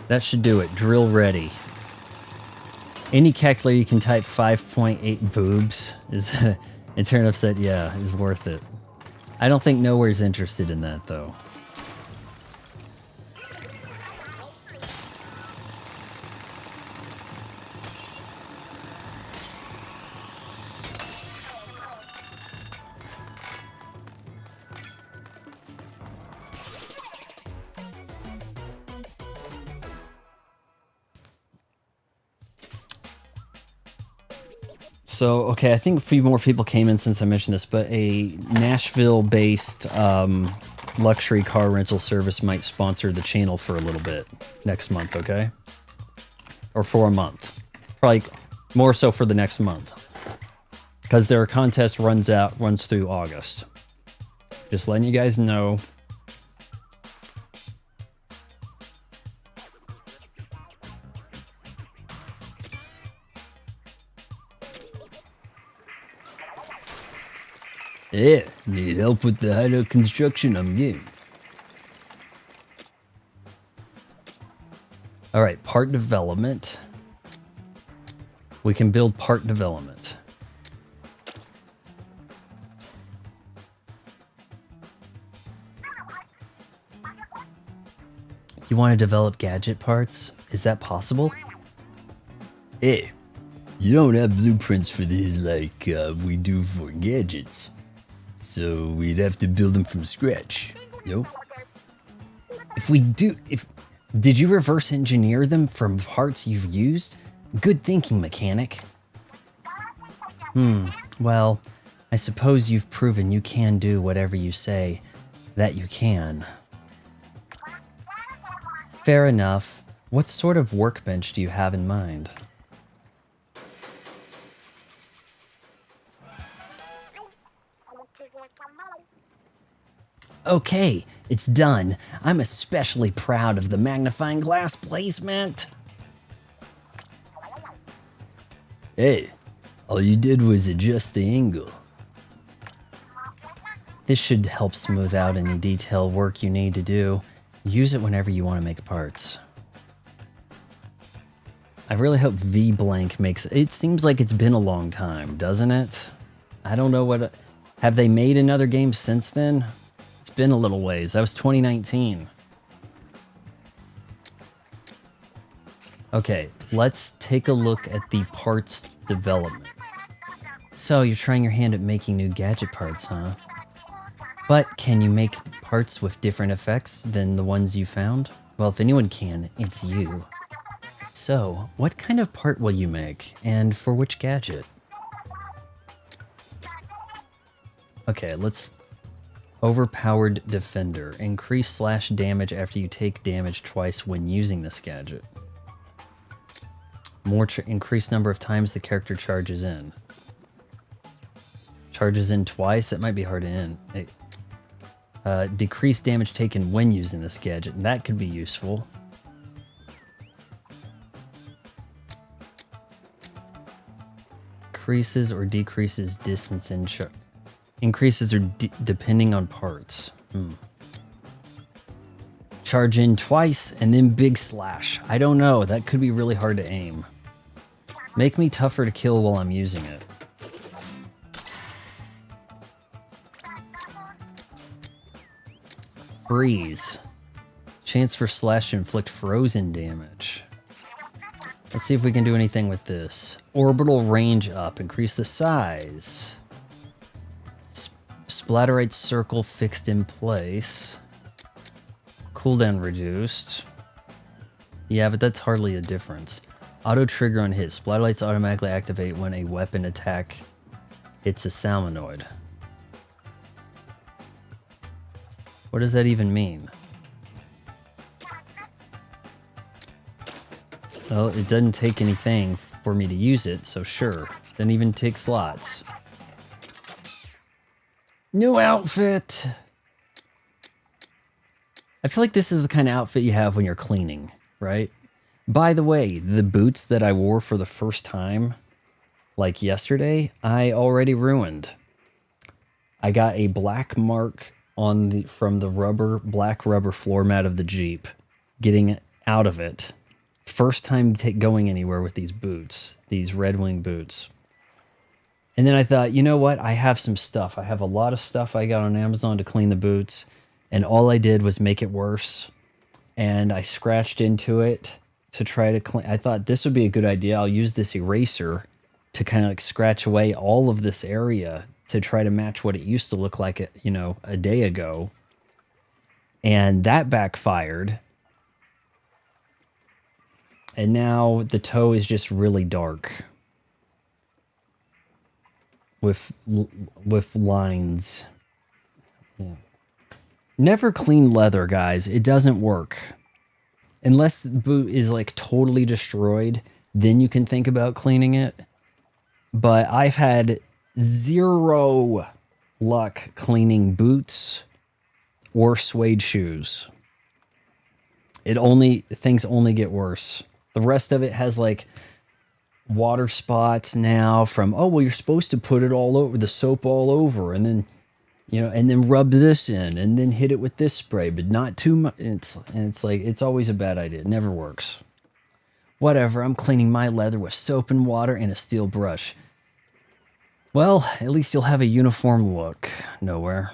That should do it. Drill ready. Any calculator you can type 5.8 boobs is and turn upset, yeah, is worth it. I don't think Nowhere's interested in that though. So, okay, I think a few more people came in since I mentioned this, but a Nashville-based luxury car rental service might sponsor the channel for a little bit next month, okay? Or for a month. Probably more so for the next month. Because their contest runs through August. Just letting you guys know. Yeah, need help with the hideout construction? I'm game. Alright, part development. We can build part development. You want to develop gadget parts? Is that possible? Hey, you don't have blueprints for these like we do for gadgets. So we'd have to build them from scratch. Nope. Did you reverse engineer them from parts you've used? Good thinking, mechanic. Well, I suppose you've proven you can do whatever you say that you can. Fair enough. What sort of workbench do you have in mind? Okay, it's done. I'm especially proud of the magnifying glass placement. Hey, all you did was adjust the angle. This should help smooth out any detail work you need to do. Use it whenever you want to make parts. I really hope V-Blank makes... It seems like it's been a long time, doesn't it? I don't know what... Have they made another game since then? It's been a little ways. That was 2019. Okay, let's take a look at the parts development. So, you're trying your hand at making new gadget parts, huh? But can you make parts with different effects than the ones you found? Well, if anyone can, it's you. So, what kind of part will you make, and for which gadget? Okay, let's... Overpowered Defender. Increase / damage after you take damage twice when using this gadget. More increased number of times the character charges in. Charges in twice. That might be hard to end. Decrease damage taken when using this gadget. That could be useful. Increases or decreases distance in increases or depending on parts. Charge in twice and then big slash. I don't know. That could be really hard to aim. Make me tougher to kill while I'm using it. Freeze. Chance for slash to inflict frozen damage. Let's see if we can do anything with this. Orbital range up. Increase the size. Splatterite circle fixed in place. Cooldown reduced. Yeah, but that's hardly a difference. Auto trigger on hit. Splatterlights automatically activate when a weapon attack hits a salmanoid. What does that even mean? Well, it doesn't take anything for me to use it, so sure. Doesn't even take slots. New outfit! I feel like this is the kind of outfit you have when you're cleaning, right? By the way, the boots that I wore for the first time, like yesterday, I already ruined. I got a black mark on from the black rubber floor mat of the Jeep, getting out of it. First time going anywhere with these boots, these Red Wing boots. And then I thought, you know what? I have some stuff. I have a lot of stuff I got on Amazon to clean the boots. And all I did was make it worse. And I scratched into it to try to clean. I thought this would be a good idea. I'll use this eraser to kind of like scratch away all of this area to try to match what it used to look like, you know, a day ago. And that backfired. And now the toe is just really dark with lines. Yeah. Never clean leather, guys. It doesn't work. Unless the boot is like totally destroyed, then you can think about cleaning it. But I've had zero luck cleaning boots or suede shoes. Things only get worse. The rest of it has like water spots now from, oh, well, you're supposed to put it all over, the soap all over, and then, you know, and then rub this in and then hit it with this spray, but not too much. It's like, it's always a bad idea. It never works. Whatever. I'm cleaning my leather with soap and water and a steel brush. Well, at least you'll have a uniform look. Nowhere.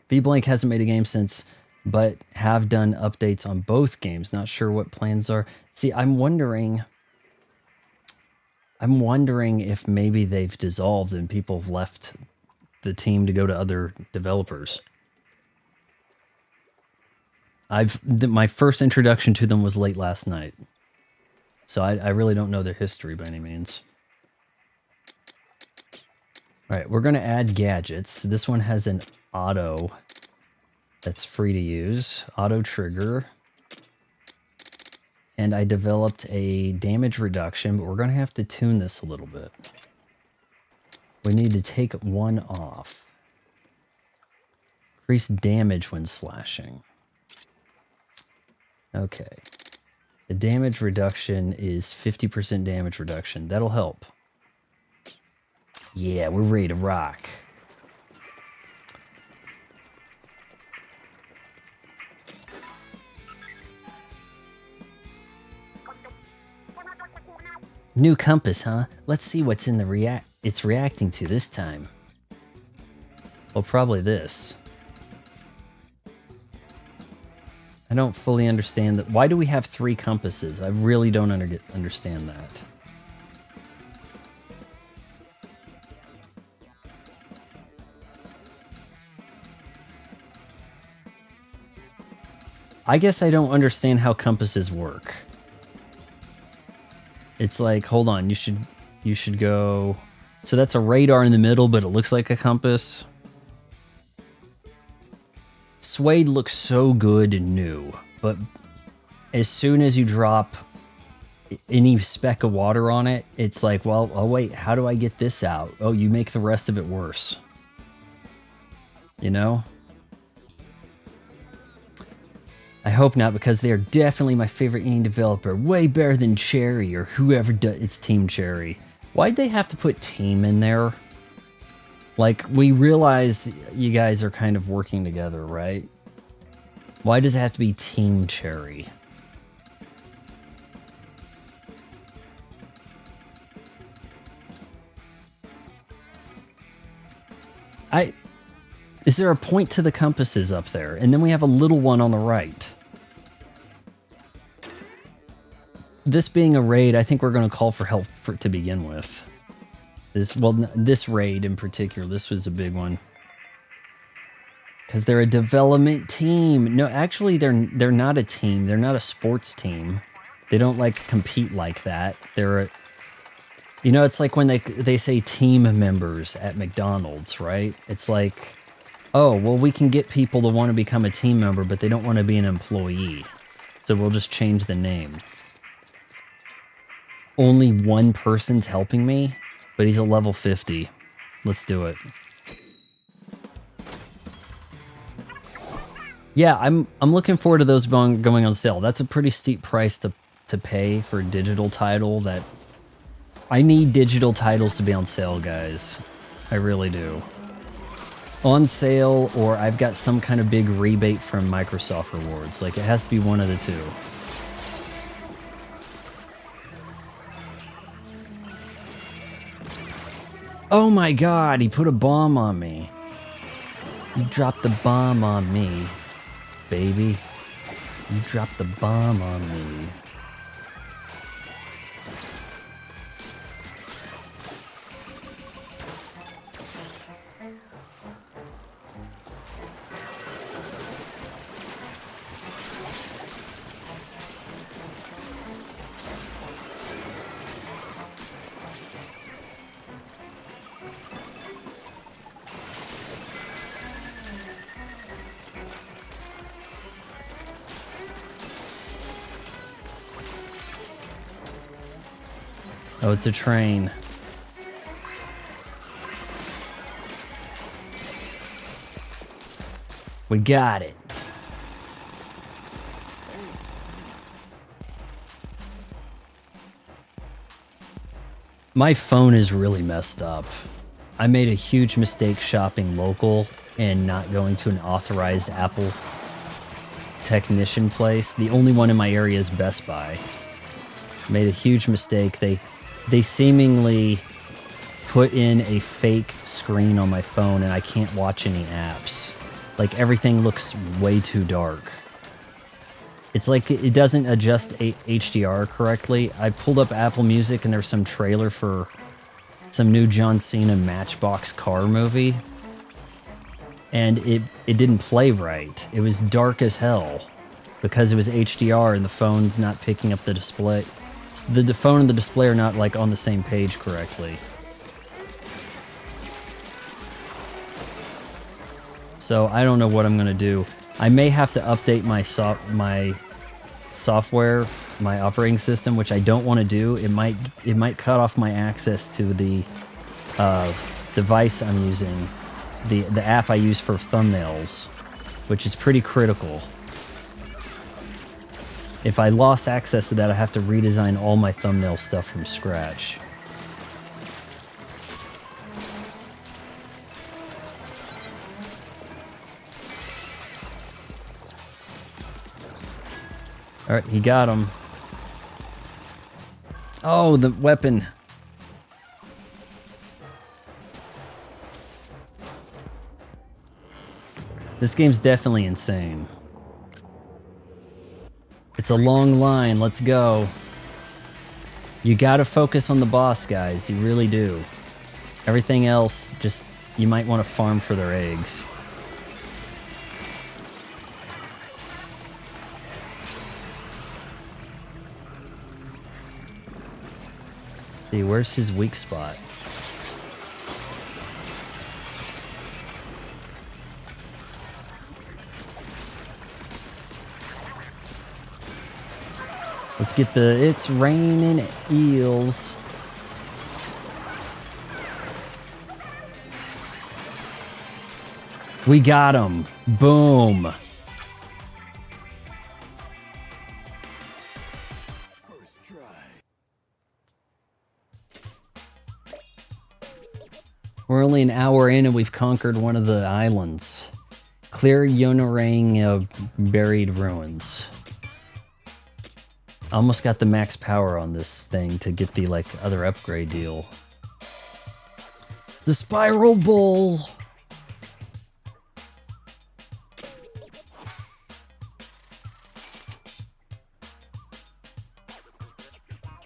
V-Blank hasn't made a game since, but have done updates on both games. Not sure what plans are. See, I'm wondering if maybe they've dissolved and people have left the team to go to other developers. My first introduction to them was late last night. So I really don't know their history by any means. All right, we're going to add gadgets. This one has an auto that's free to use. Auto trigger. And I developed a damage reduction, but we're going to have to tune this a little bit. We need to take one off. Increase damage when slashing. Okay. The damage reduction is 50% damage reduction. That'll help. Yeah, we're ready to rock. New compass, huh? Let's see what's in the it's reacting to this time. Well, probably this. I don't fully understand that. Why do we have 3 compasses? I really don't understand that. I guess I don't understand how compasses work. It's like, hold on, you should go. So that's a radar in the middle, but it looks like a compass. Suede looks so good and new, but as soon as you drop any speck of water on it, it's like, well, oh wait, how do I get this out? Oh, you make the rest of it worse. You know? I hope not, because they are definitely my favorite indie developer. Way better than Cherry or whoever does. It's Team Cherry. Why'd they have to put team in there? Like, we realize you guys are kind of working together, right? Why does it have to be Team Cherry? Is there a point to the compasses up there? And then we have a little one on the right. This being a raid, I think we're going to call for help to begin with. This raid in particular, this was a big one. Because they're a development team. No, actually, they're not a team. They're not a sports team. They don't, like, compete like that. They're a... You know, it's like when they say team members at McDonald's, right? It's like, oh, well, we can get people to want to become a team member, but they don't want to be an employee. So we'll just change the name. Only one person's helping me, but he's a level 50. Let's do it. Yeah, I'm looking forward to those going on sale. That's a pretty steep price to pay for a digital title that... I need digital titles to be on sale, guys. I really do. On sale, or I've got some kind of big rebate from Microsoft Rewards. Like, it has to be one of the two. Oh my god, he put a bomb on me. You dropped the bomb on me, baby. You dropped the bomb on me. Oh, it's a train. We got it. My phone is really messed up. I made a huge mistake shopping local and not going to an authorized Apple technician place. The only one in my area is Best Buy. Made a huge mistake. They seemingly put in a fake screen on my phone and I can't watch any apps. Like, everything looks way too dark. It's like it doesn't adjust HDR correctly. I pulled up Apple Music and there's some trailer for some new John Cena Matchbox car movie. And it didn't play right. It was dark as hell because it was HDR and the phone's not picking up the display. The phone and the display are not, like, on the same page correctly. So I don't know what I'm gonna do. I may have to update my software, my operating system, which I don't want to do. It might cut off my access to the device I'm using, the app I use for thumbnails, which is pretty critical. If I lost access to that, I have to redesign all my thumbnail stuff from scratch. Alright, he got him. Oh, the weapon. This game's definitely insane. It's a long line, let's go. You gotta focus on the boss, guys, you really do. Everything else, just, you might want to farm for their eggs. See, where's his weak spot? Let's get the It's Raining Eels. We got him. Boom. We're only an hour in and we've conquered one of the islands. Clear Yonorang buried ruins. Almost got the max power on this thing to get the like other upgrade deal. The Spiral Bowl.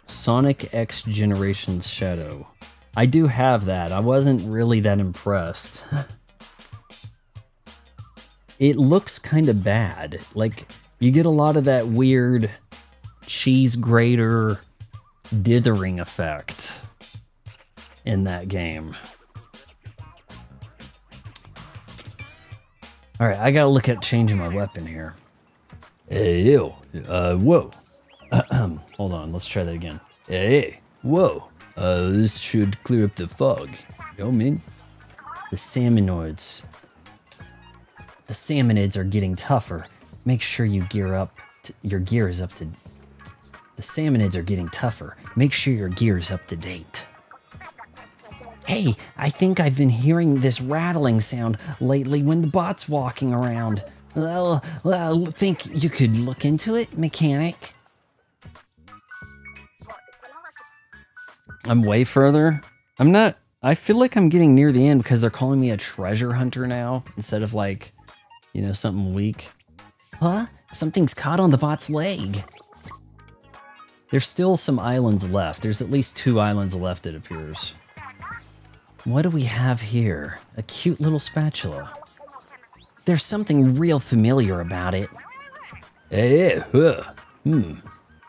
Sonic X Generations Shadow. I do have that. I wasn't really that impressed. It looks kind of bad. Like, you get a lot of that weird cheese grater dithering effect in that game. Alright, I gotta look at changing my weapon here. Hey, ew. Whoa. Hold on, let's try that again. Hey, whoa. This should clear up the fog. You know what I mean? The salmonids. The salmonids are getting tougher. Make sure you gear up. Your gear is up to... The salmonids are getting tougher. Make sure your gear is up to date. Hey, I think I've been hearing this rattling sound lately when the bot's walking around. Well, think you could look into it, mechanic? I'm way further. I'm not... I feel like I'm getting near the end because they're calling me a treasure hunter now instead of like, you know, something weak. Huh? Something's caught on the bot's leg. There's still some islands left. There's at least 2 islands left, it appears. What do we have here? A cute little spatula. There's something real familiar about it. Hey,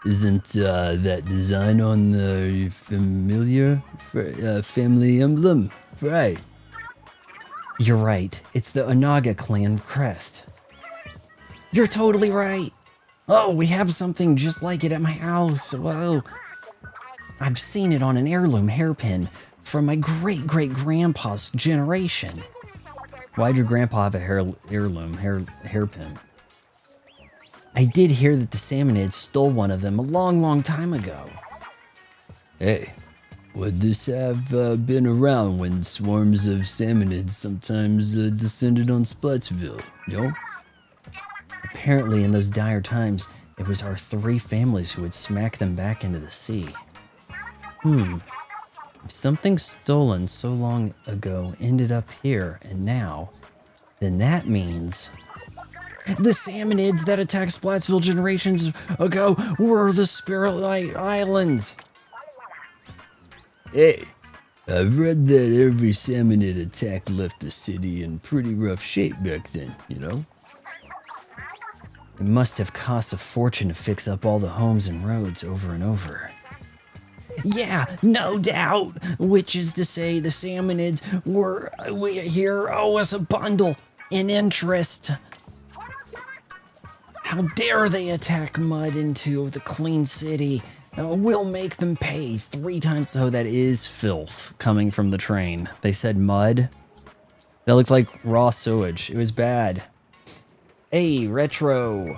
Isn't that design on the familiar family emblem? Right. You're right. It's the Onaga clan crest. You're totally right. Oh, we have something just like it at my house. Whoa. I've seen it on an heirloom hairpin from my great-great-grandpa's generation. Why'd your grandpa have a heirloom hairpin? I did hear that the salmonids stole one of them a long time ago. Hey, would this have been around when swarms of salmonids sometimes descended on Splitsville, yo? Apparently in those dire times, it was our 3 families who would smack them back into the sea. If something stolen so long ago ended up here and now, then that means... The salmonids that attacked Splatsville generations ago were the Spirit Light Islands. Hey, I've read that every salmonid attack left the city in pretty rough shape back then, you know? It must have cost a fortune to fix up all the homes and roads over and over. Yeah, no doubt. Which is to say the salmonids we here owe us a bundle in interest. How dare they attack mud into the clean city? We'll make them pay 3 times. So that is filth coming from the train. They said mud. That looked like raw sewage. It was bad. Hey, Retro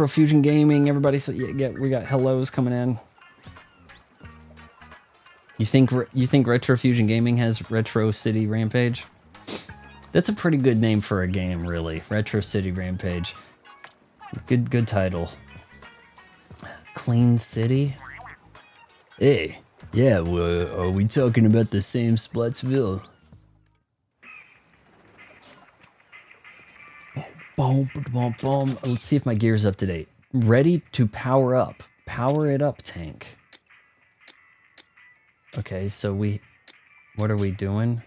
Fusion Gaming. Everybody, we got hellos coming in. You think Retro Fusion Gaming has Retro City Rampage? That's a pretty good name for a game, really. Retro City Rampage. Good title. Clean City? Hey, yeah, are we talking about the same Splitsville? Boom, boom, boom. Let's see if my gear's up to date. Ready to power up. Power it up, tank. Okay, so what are we doing?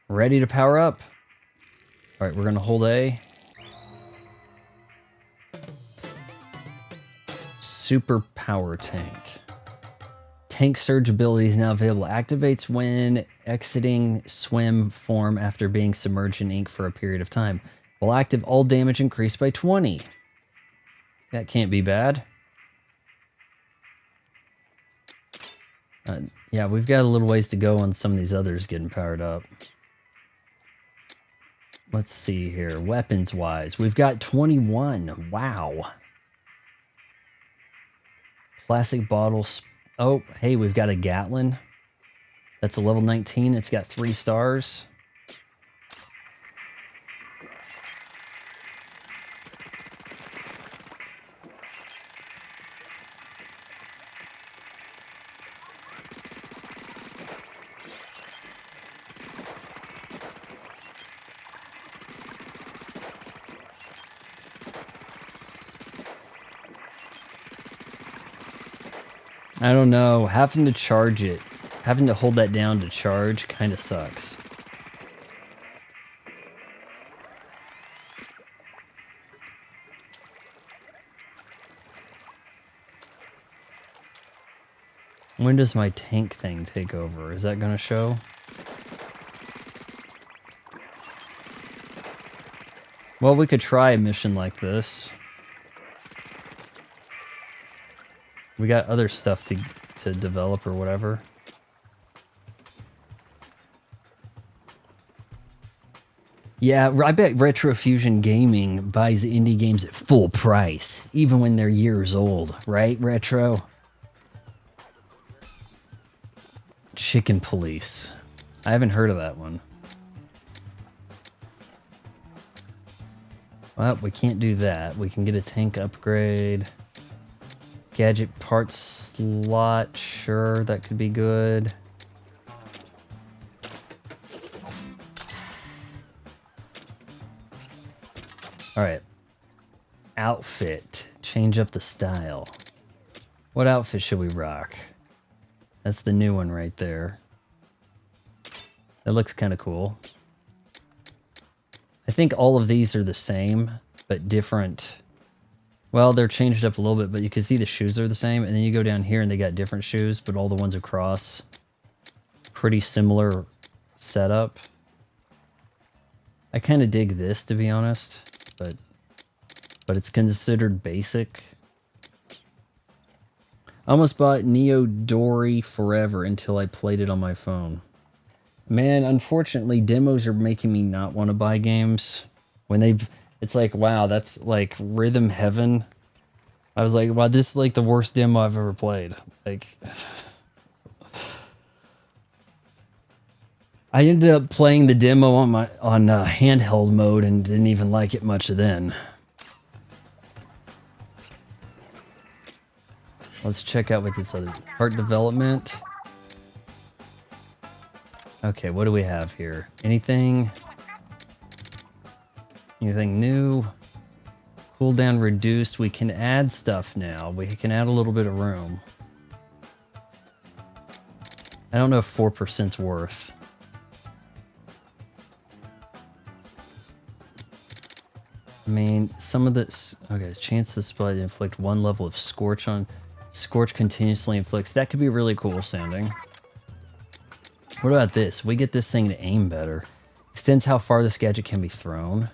Ready to power up. All right, we're gonna hold A. Super power tank. Tank surge ability is now available. Activates when exiting swim form after being submerged in ink for a period of time. While active, all damage increased by 20. That can't be bad. Yeah, we've got a little ways to go on some of these others getting powered up. Let's see here. Weapons-wise, we've got 21. Wow. Plastic bottles. Oh, hey, we've got a Gatlin. That's a level 19. It's got 3 stars. I don't know. Having to charge it, having to hold that down to charge kind of sucks. When does my tank thing take over? Is that going to show? Well, we could try a mission like this. We got other stuff to develop or whatever. Yeah, I bet Retrofusion Gaming buys indie games at full price, even when they're years old, right, Retro? Chicken Police. I haven't heard of that one. Well, we can't do that. We can get a tank upgrade. Gadget parts slot, sure, that could be good. Alright. Outfit. Change up the style. What outfit should we rock? That's the new one right there. That looks kind of cool. I think all of these are the same, but different. Well, they're changed up a little bit, but you can see the shoes are the same. And then you go down here and they got different shoes, but all the ones across. Pretty similar setup. I kind of dig this, to be honest, but it's considered basic. I almost bought Neo Dory Forever until I played it on my phone. Man, unfortunately, demos are making me not want to buy games. When it's like, wow, that's like rhythm heaven. I was like, wow, this is like the worst demo I've ever played. Like, I ended up playing the demo on handheld mode and didn't even like it much then. Let's check out what this other art development. Okay, what do we have here? Anything new? Cooldown reduced. We can add stuff now. We can add a little bit of room. I don't know if 4%'s worth. I mean, some of this... Okay, chance the spell to inflict 1 level of Scorch on... Scorch continuously inflicts. That could be really cool sounding. What about this? We get this thing to aim better. Extends how far this gadget can be thrown.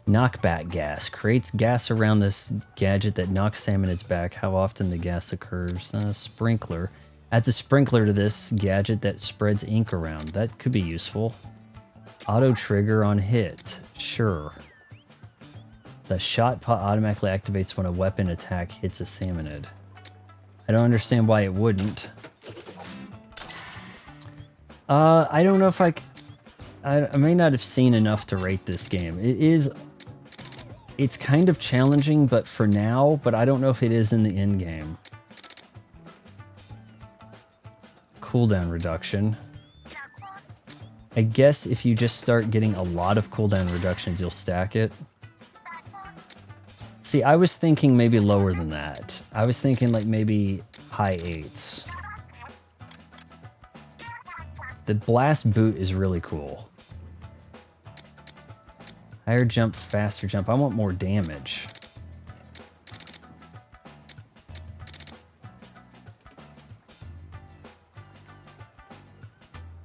Knockback gas. Creates gas around this gadget that knocks Sam in its back. How often the gas occurs. Sprinkler. Adds a sprinkler to this gadget that spreads ink around. That could be useful. Auto trigger on hit. Sure. The shot pot automatically activates when a weapon attack hits a salmonid. I don't understand why it wouldn't. I don't know if I may not have seen enough to rate this game. It's kind of challenging, but for now, but I don't know if it is in the end game. Cooldown reduction. I guess if you just start getting a lot of cooldown reductions, you'll stack it. See, I was thinking maybe lower than that. I was thinking like maybe high 8s. The blast boot is really cool. Higher jump, faster jump. I want more damage.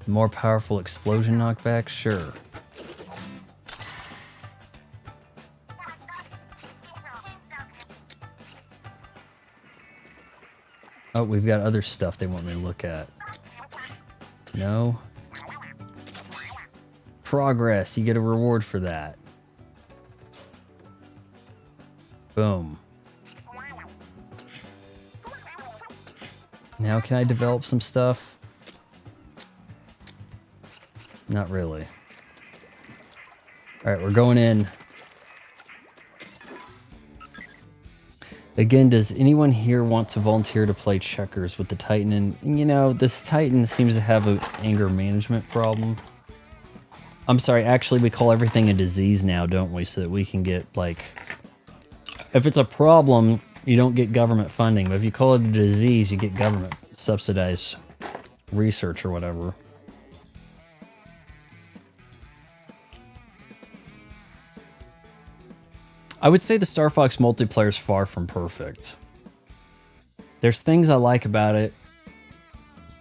More powerful explosion knockback? Sure. Oh, we've got other stuff they want me to look at. No. Progress. You get a reward for that. Boom. Now can I develop some stuff? Not really. Alright, we're going in. Again, does anyone here want to volunteer to play checkers with the Titan? And, you know, this Titan seems to have an anger management problem. I'm sorry, actually we call everything a disease now, don't we? So that we can get, like... If it's a problem, you don't get government funding. But if you call it a disease, you get government subsidized research or whatever. I would say the Star Fox multiplayer is far from perfect. There's things I like about it.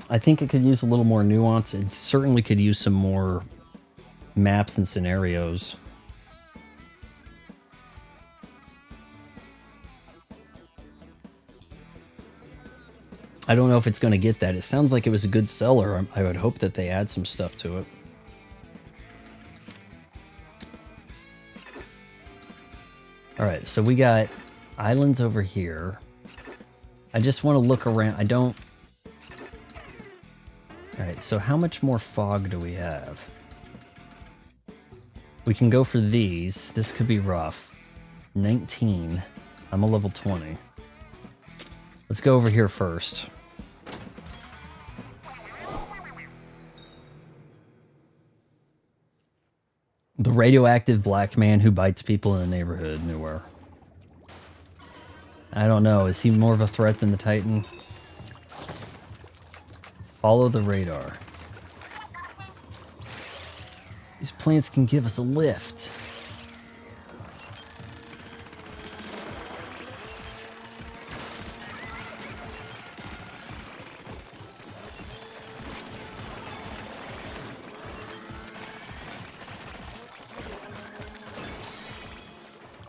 I think it could use a little more nuance. It certainly could use some more maps and scenarios. I don't know if it's going to get that. It sounds like it was a good seller. I would hope that they add some stuff to it. Alright, so we got islands over here. I just want to look around. I don't... Alright, so how much more fog do we have? We can go for these. This could be rough. 19. I'm a level 20. Let's go over here first. The radioactive black man who bites people in the neighborhood. Nowhere. I don't know. Is he more of a threat than the Titan? Follow the radar. These plants can give us a lift.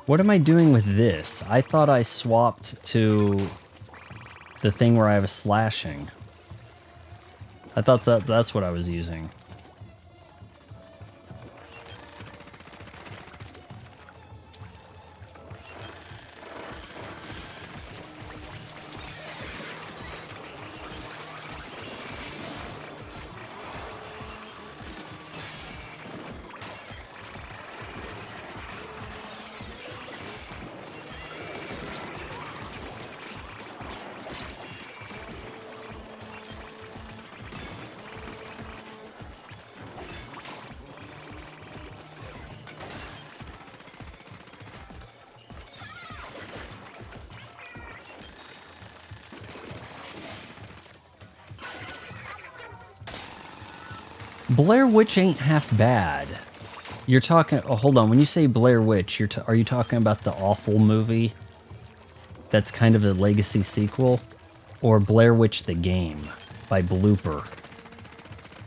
What am I doing with this? I thought I swapped to the thing where I have a slashing. I thought that's what I was using. Blair Witch ain't half bad. You're talking... Oh, hold on. When you say Blair Witch, are you talking about the awful movie that's kind of a legacy sequel? Or Blair Witch the Game by Blooper?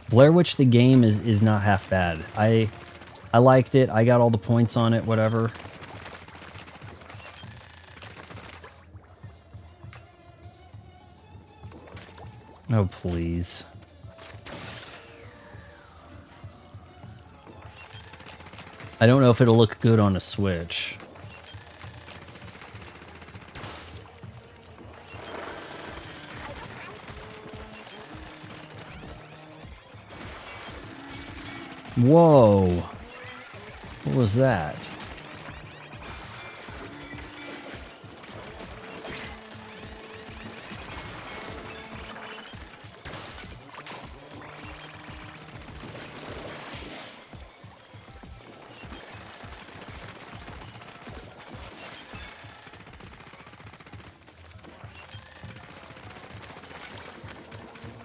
Blair Witch the Game is not half bad. I liked it. I got all the points on it, whatever. Oh, please. I don't know if it'll look good on a Switch. Whoa. What was that?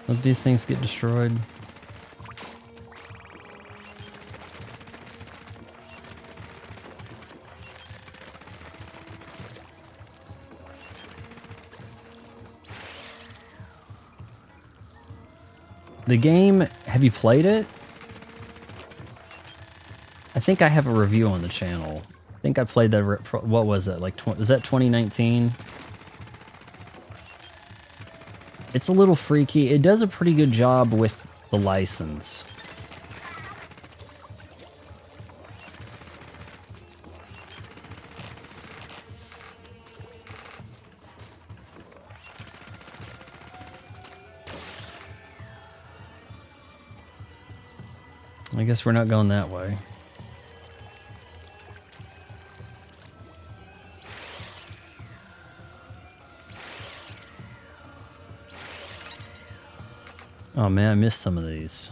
Let these things get destroyed. The game, have you played it? I think I have a review on the channel. I think I played that, what was that, like, was that 2019? It's a little freaky. It does a pretty good job with the license. I guess we're not going that way. Oh man, I missed some of these.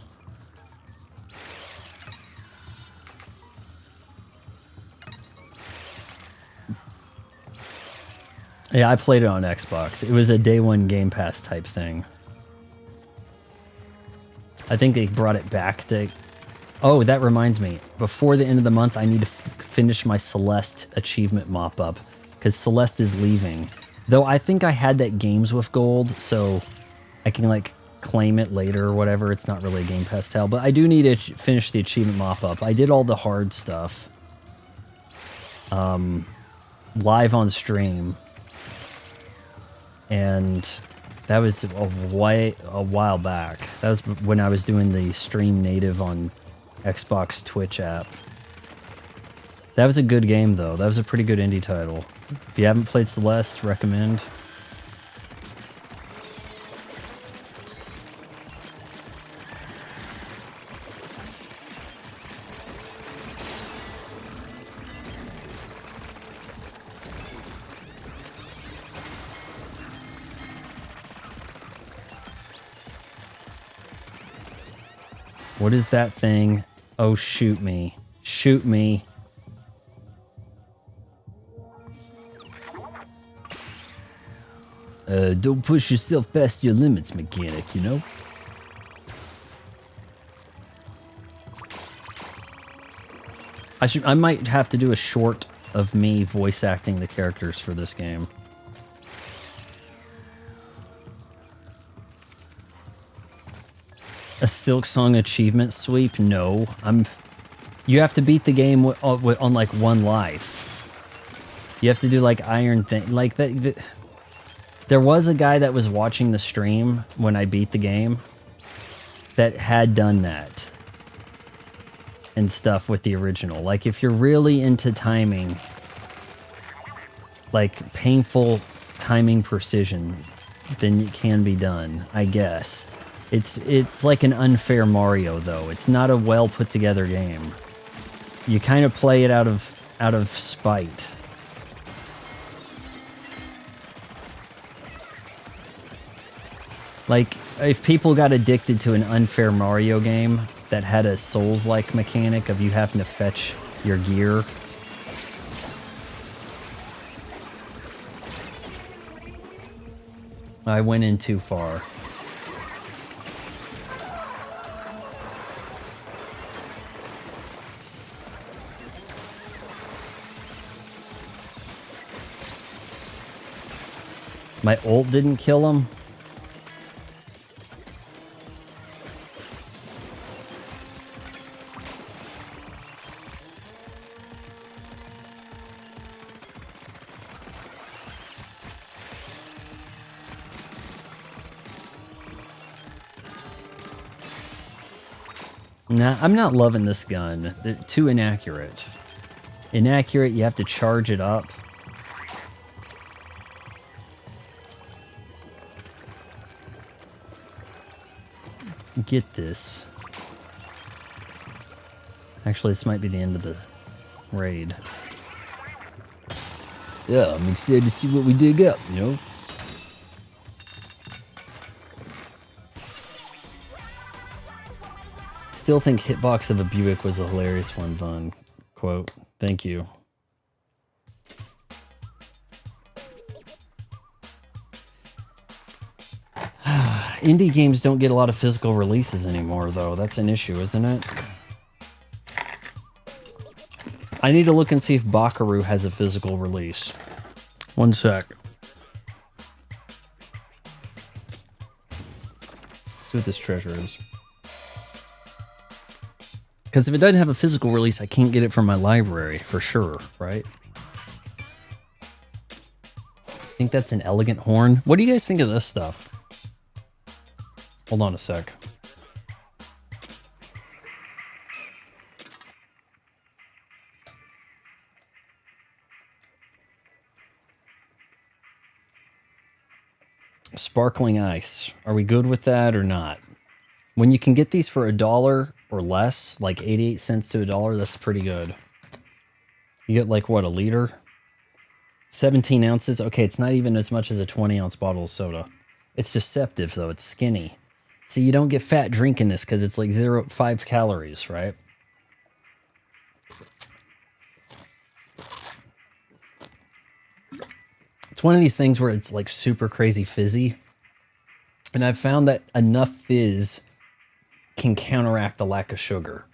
Yeah, I played it on Xbox. It was a day one Game Pass type thing. I think they brought it back to... Oh, that reminds me. Before the end of the month, I need to finish my Celeste achievement mop-up, because Celeste is leaving. Though I think I had that Games with Gold, so I can, like, claim it later or whatever. It's not really a Game Pass tell, but I do need to finish the achievement mop-up. I did all the hard stuff. Live on stream. And that was a while back. That was when I was doing the stream native on Xbox Twitch app. That was a good game, though. That was a pretty good indie title. If you haven't played Celeste, recommend. What is that thing? Oh, shoot me. Shoot me. Don't push yourself past your limits, mechanic, you know? I might have to do a short of me voice acting the characters for this game. A Silk Song achievement sweep? No. You have to beat the game on like one life. You have to do like iron thing, like that. There was a guy that was watching the stream when I beat the game that had done that and stuff with the original. Like if you're really into timing, like painful timing precision, then it can be done, I guess. It's like an unfair Mario though. It's not a well put together game. You kind of play it out of spite. Like if people got addicted to an unfair Mario game that had a Souls-like mechanic of you having to fetch your gear. I went in too far. My ult didn't kill him? Nah, I'm not loving this gun. They're too inaccurate. Inaccurate, you have to charge it up. Get this. Actually, this might be the end of the raid. Yeah, I'm excited to see what we dig up, you know? Still think Hitbox of a Buick was a hilarious one, Vaughn. Quote. Thank you. Indie games don't get a lot of physical releases anymore, though. That's an issue, isn't it? I need to look and see if Bakaru has a physical release. One sec. See what this treasure is. Because if it doesn't have a physical release, I can't get it from my library, for sure, right? I think that's an elegant horn. What do you guys think of this stuff? Hold on a sec. Sparkling ice. Are we good with that or not? When you can get these for $1 or less, like 88 cents to $1, that's pretty good. You get like what, a liter? 17 ounces. Okay, it's not even as much as a 20-ounce bottle of soda. It's deceptive though. It's skinny. See, you don't get fat drinking this because it's like 5 calories, right? It's one of these things where it's like super crazy fizzy. And I've found that enough fizz can counteract the lack of sugar.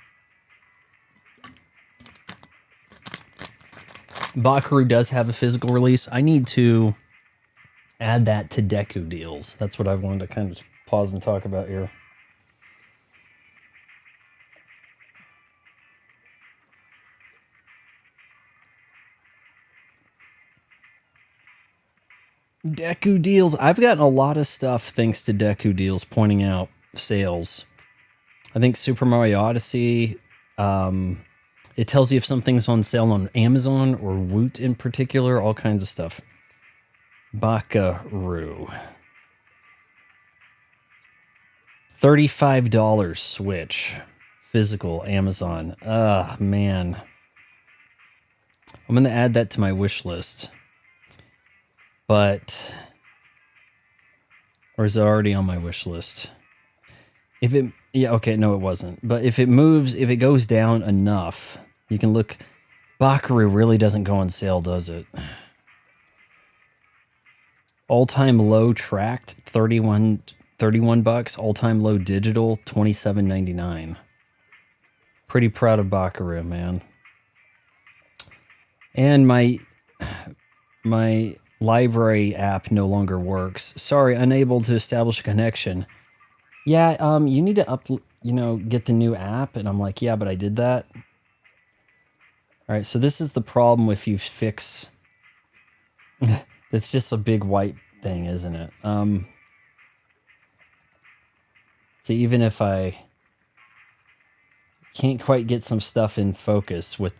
Bakaru does have a physical release. I need to add that to Deku deals. That's what I wanted to kind of pause and talk about here. Deku deals. I've gotten a lot of stuff thanks to Deku deals pointing out sales. I think Super Mario Odyssey, it tells you if something's on sale on Amazon or Woot in particular, all kinds of stuff. Bakaru. $35 Switch. Physical Amazon. Man. I'm going to add that to my wish list. But, or is it already on my wish list? If it, yeah, okay, no, it wasn't. But if it moves, if it goes down enough, you can look. Bakaru really doesn't go on sale, does it? All-time low tracked, 31 bucks. All-time low digital, $27.99. Pretty proud of Bakaru, man. And my library app no longer works. Sorry, unable to establish a connection. Yeah, you need to get the new app. And I'm like, yeah, but I did that. All right, so this is the problem if you fix. It's just a big white thing, isn't it? So even if I can't quite get some stuff in focus with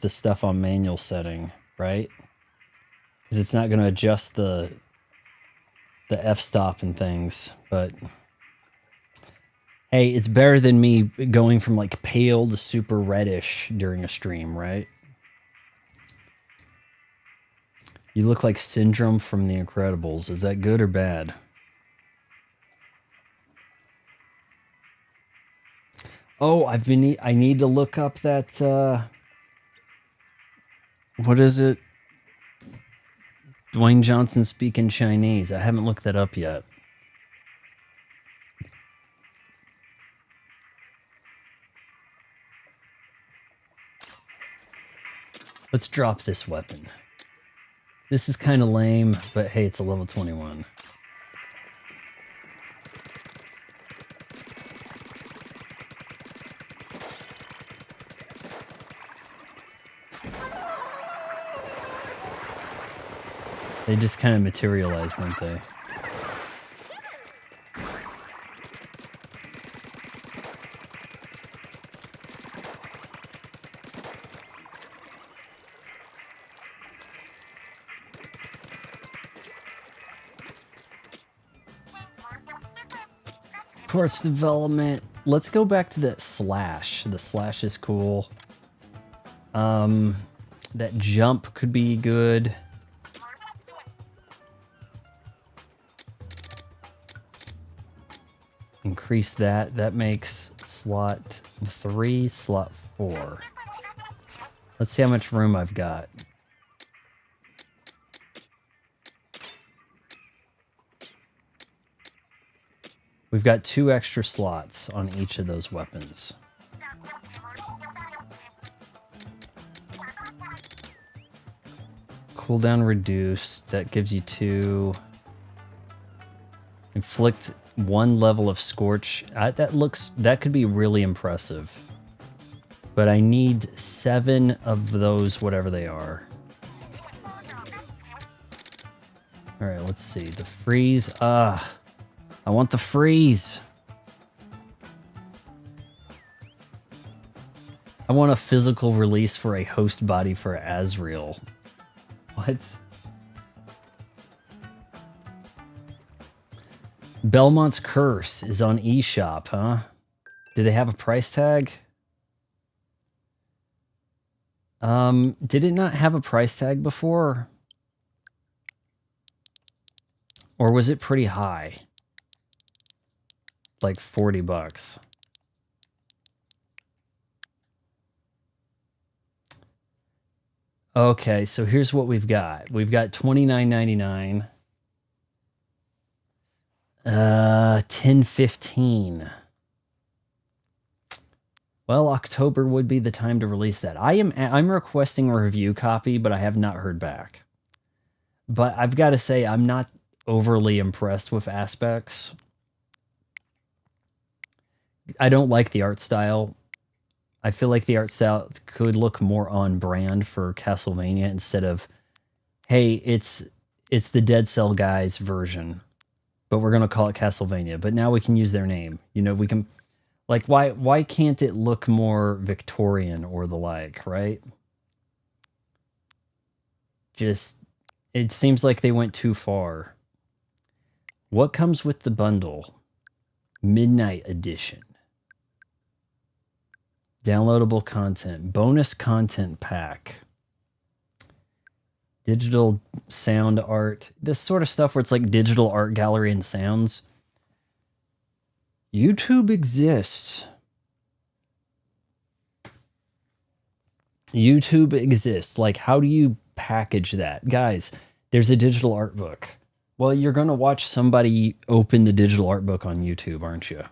the stuff on manual setting, right? Because it's not going to adjust the f-stop and things, but hey, it's better than me going from like pale to super reddish during a stream, right? You look like Syndrome from The Incredibles. Is that good or bad? Oh, I need to look up that, what is it? Dwayne Johnson speaking Chinese. I haven't looked that up yet. Let's drop this weapon. This is kind of lame, but hey, it's a level 21. They just kind of materialize, don't they? Parts development. Let's go back to that slash. The slash is cool. That jump could be good. Increase that. That makes slot 3, slot 4. Let's see how much room I've got. We've got 2 extra slots on each of those weapons. Cooldown reduced. That gives you 2. Inflict 1 level of scorch. That could be really impressive. But I need 7 of those, whatever they are. All right, let's see. The freeze. I want the freeze. I want a physical release for a host body for Azrael. What? Belmont's Curse is on eShop, huh? Do they have a price tag? Did it not have a price tag before? Or was it pretty high? Like 40 bucks. Okay, so here's what we've got. We've got $29.99. 10.15. Well, October would be the time to release that. I'm requesting a review copy, but I have not heard back. But I've got to say, I'm not overly impressed with aspects. I don't like the art style. I feel like the art style could look more on brand for Castlevania instead of, hey, it's the Dead Cell guys version, but we're going to call it Castlevania. But now we can use their name. You know, we can, like, why can't it look more Victorian or the like, right? Just, it seems like they went too far. What comes with the bundle? Midnight Edition. Downloadable content. Bonus content pack. Digital sound art. This sort of stuff where it's like digital art gallery and sounds. YouTube exists. YouTube exists. Like, how do you package that? Guys, there's a digital art book. Well, you're going to watch somebody open the digital art book on YouTube, aren't you?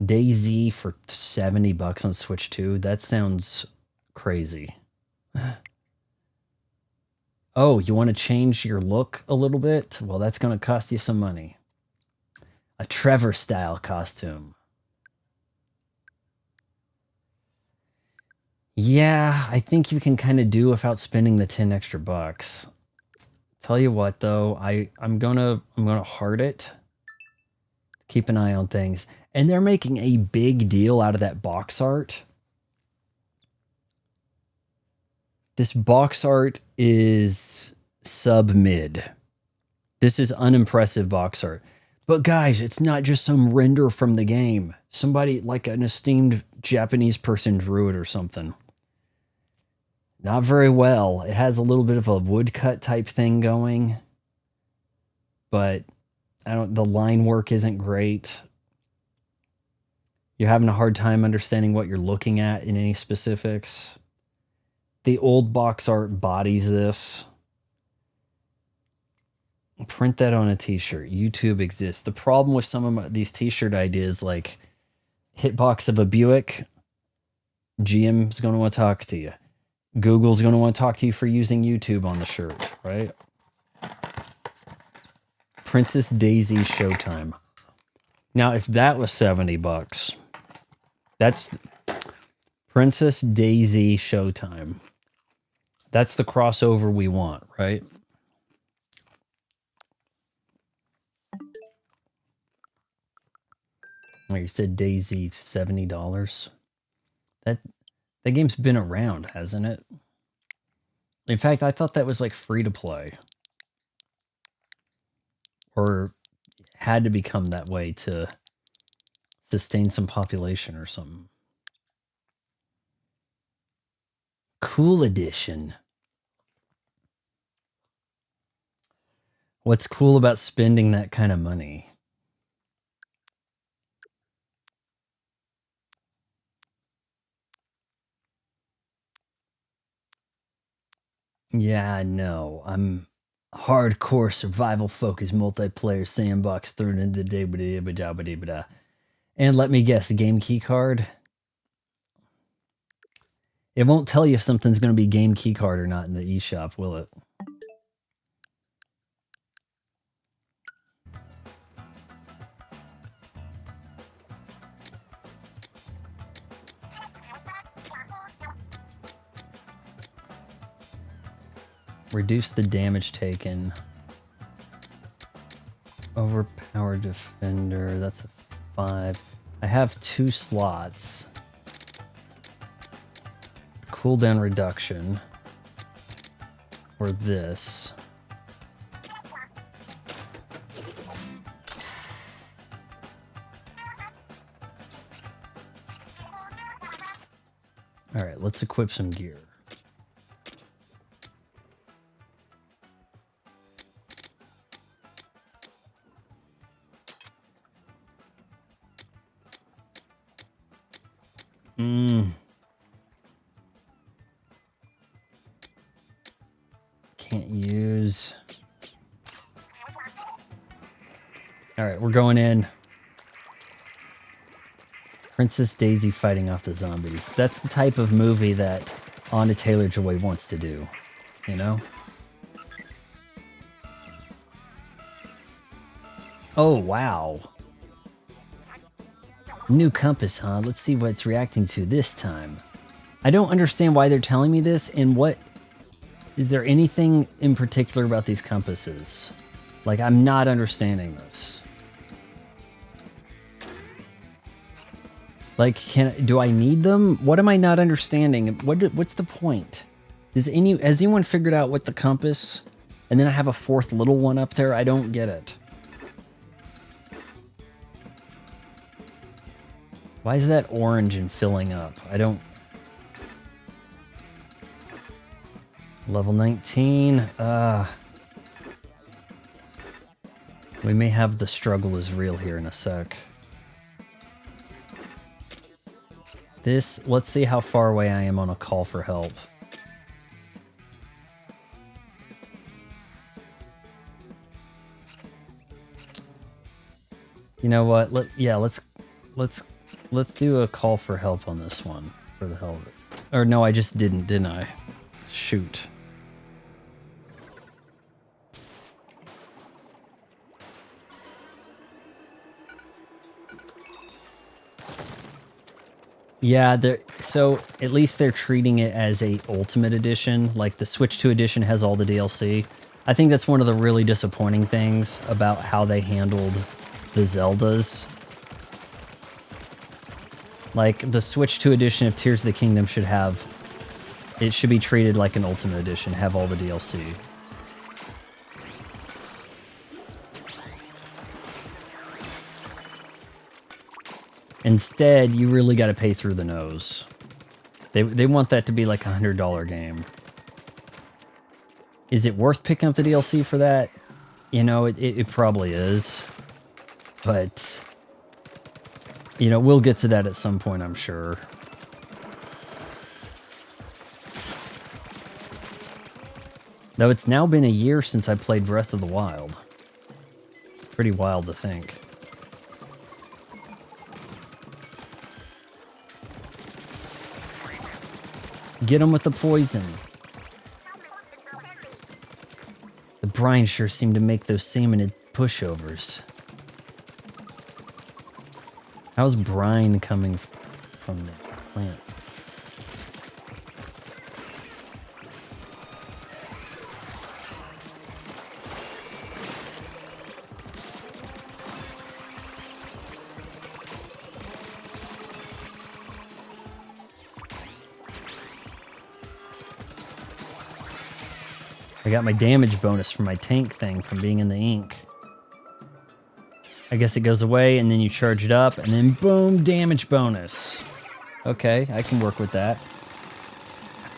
DayZ for 70 bucks on Switch 2. That sounds crazy. Oh, you want to change your look a little bit? Well, that's going to cost you some money. A Trevor style costume. Yeah, I think you can kind of do without spending the 10 extra bucks. Tell you what though, I'm gonna heart it. Keep an eye on things. And they're making a big deal out of that box art. This box art is sub-mid. This is unimpressive box art. But guys, it's not just some render from the game. Somebody, like an esteemed Japanese person, drew it or something. Not very well. It has a little bit of a woodcut type thing going. But the line work isn't great. You're having a hard time understanding what you're looking at in any specifics. The old box art bodies this. Print that on a t-shirt. YouTube exists. The problem with some of these t-shirt ideas, like hitbox of a Buick, GM's going to want to talk to you. Google's going to want to talk to you for using YouTube on the shirt, right? Princess Daisy Showtime. Now, if that was 70 bucks, that's Princess Daisy Showtime. That's the crossover we want, right? Like you said, Daisy, $70. That game's been around, hasn't it? In fact, I thought that was like free to play. Or had to become that way to sustain some population or something. Cool edition. What's cool about spending that kind of money? Yeah, no. I'm hardcore survival focused multiplayer sandbox thrown into the. And let me guess, game key card. It won't tell you if something's going to be game key card or not in the eShop, will it? Reduce the damage taken. Overpowered defender, that's a 5. I have 2 slots. cooldown reduction. Or this. Alright, let's equip some gear. Can't use. Alright, we're going in. Princess Daisy fighting off the zombies. That's the type of movie that Anna Taylor-Joy wants to do, you know? Oh, wow. New compass, huh? Let's see what it's reacting to this time. I don't understand why they're telling me this, and what... Is there anything in particular about these compasses? Like, I'm not understanding this. Like, do I need them? What am I not understanding? What's the point? Has anyone figured out what the compass? And then I have a fourth little one up there? I don't get it. Why is that orange and filling up? I don't... Level 19. We may have the struggle is real here in a sec. Let's see how far away I am on a call for help. You know what? Let's do a call for help on this one for the hell of it. Or no, I just didn't I? Shoot. Yeah, so at least they're treating it as a Ultimate Edition. Like the Switch 2 edition has all the DLC. I think that's one of the really disappointing things about how they handled the Zeldas. Like the Switch 2 edition of Tears of the Kingdom should be treated like an Ultimate Edition, have all the DLC. Instead, you really got to pay through the nose. They want that to be like $100 game. Is it worth picking up the DLC for that? You know, it probably is. But, you know, we'll get to that at some point, I'm sure. Though it's now been a year since I played Breath of the Wild. Pretty wild to think. Get him with the poison. The brine sure seemed to make those salmonid pushovers. How's brine coming from the plant? I got my damage bonus from my tank thing from being in the ink. I guess it goes away and then you charge it up and then boom, damage bonus. Okay, I can work with that.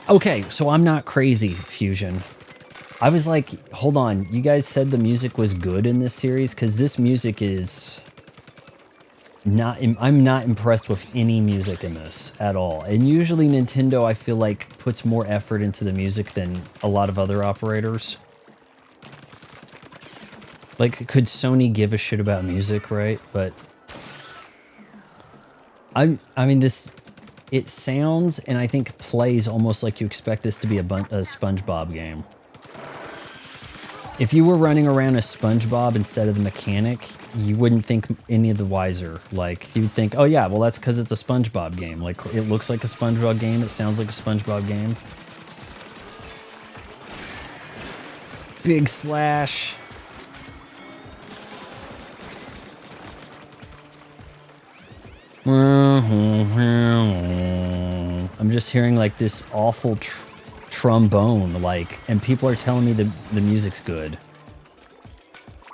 Okay, so I'm not crazy, Fusion. I was like, hold on, you guys said the music was good in this series? Because this music is... I'm not impressed with any music in this at all. And usually Nintendo, I feel like, puts more effort into the music than a lot of other operators. Like, could Sony give a shit about music, right? But I mean, it sounds and I think plays almost like you expect this to be a SpongeBob game. If you were running around as SpongeBob instead of the mechanic, you wouldn't think any of the wiser. Like, you'd think, oh yeah, well that's because it's a SpongeBob game. Like, it looks like a SpongeBob game, it sounds like a SpongeBob game. Big slash. I'm just hearing like this awful trombone, like, and people are telling me the music's good.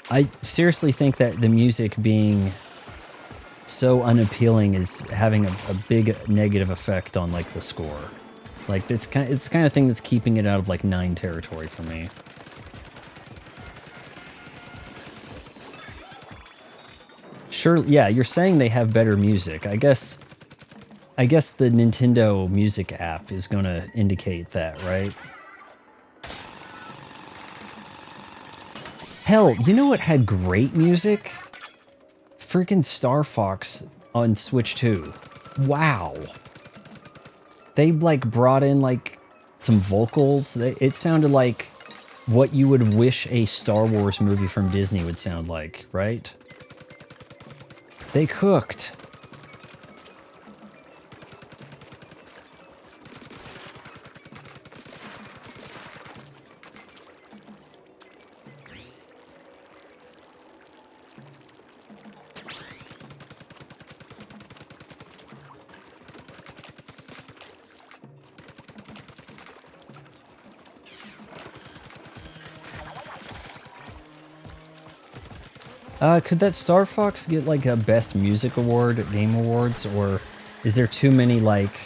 I seriously think that the music being so unappealing is having a big negative effect on like the score. Like it's kind of thing that's keeping it out of like 9 territory for me. Sure, yeah, you're saying they have better music. I guess the Nintendo Music app is going to indicate that, right? Hell, you know what had great music? Freaking Star Fox on Switch 2. Wow. They like brought in like some vocals. It sounded like what you would wish a Star Wars movie from Disney would sound like, right? They cooked. Could that Star Fox get like a Best Music Award at Game Awards, or is there too many like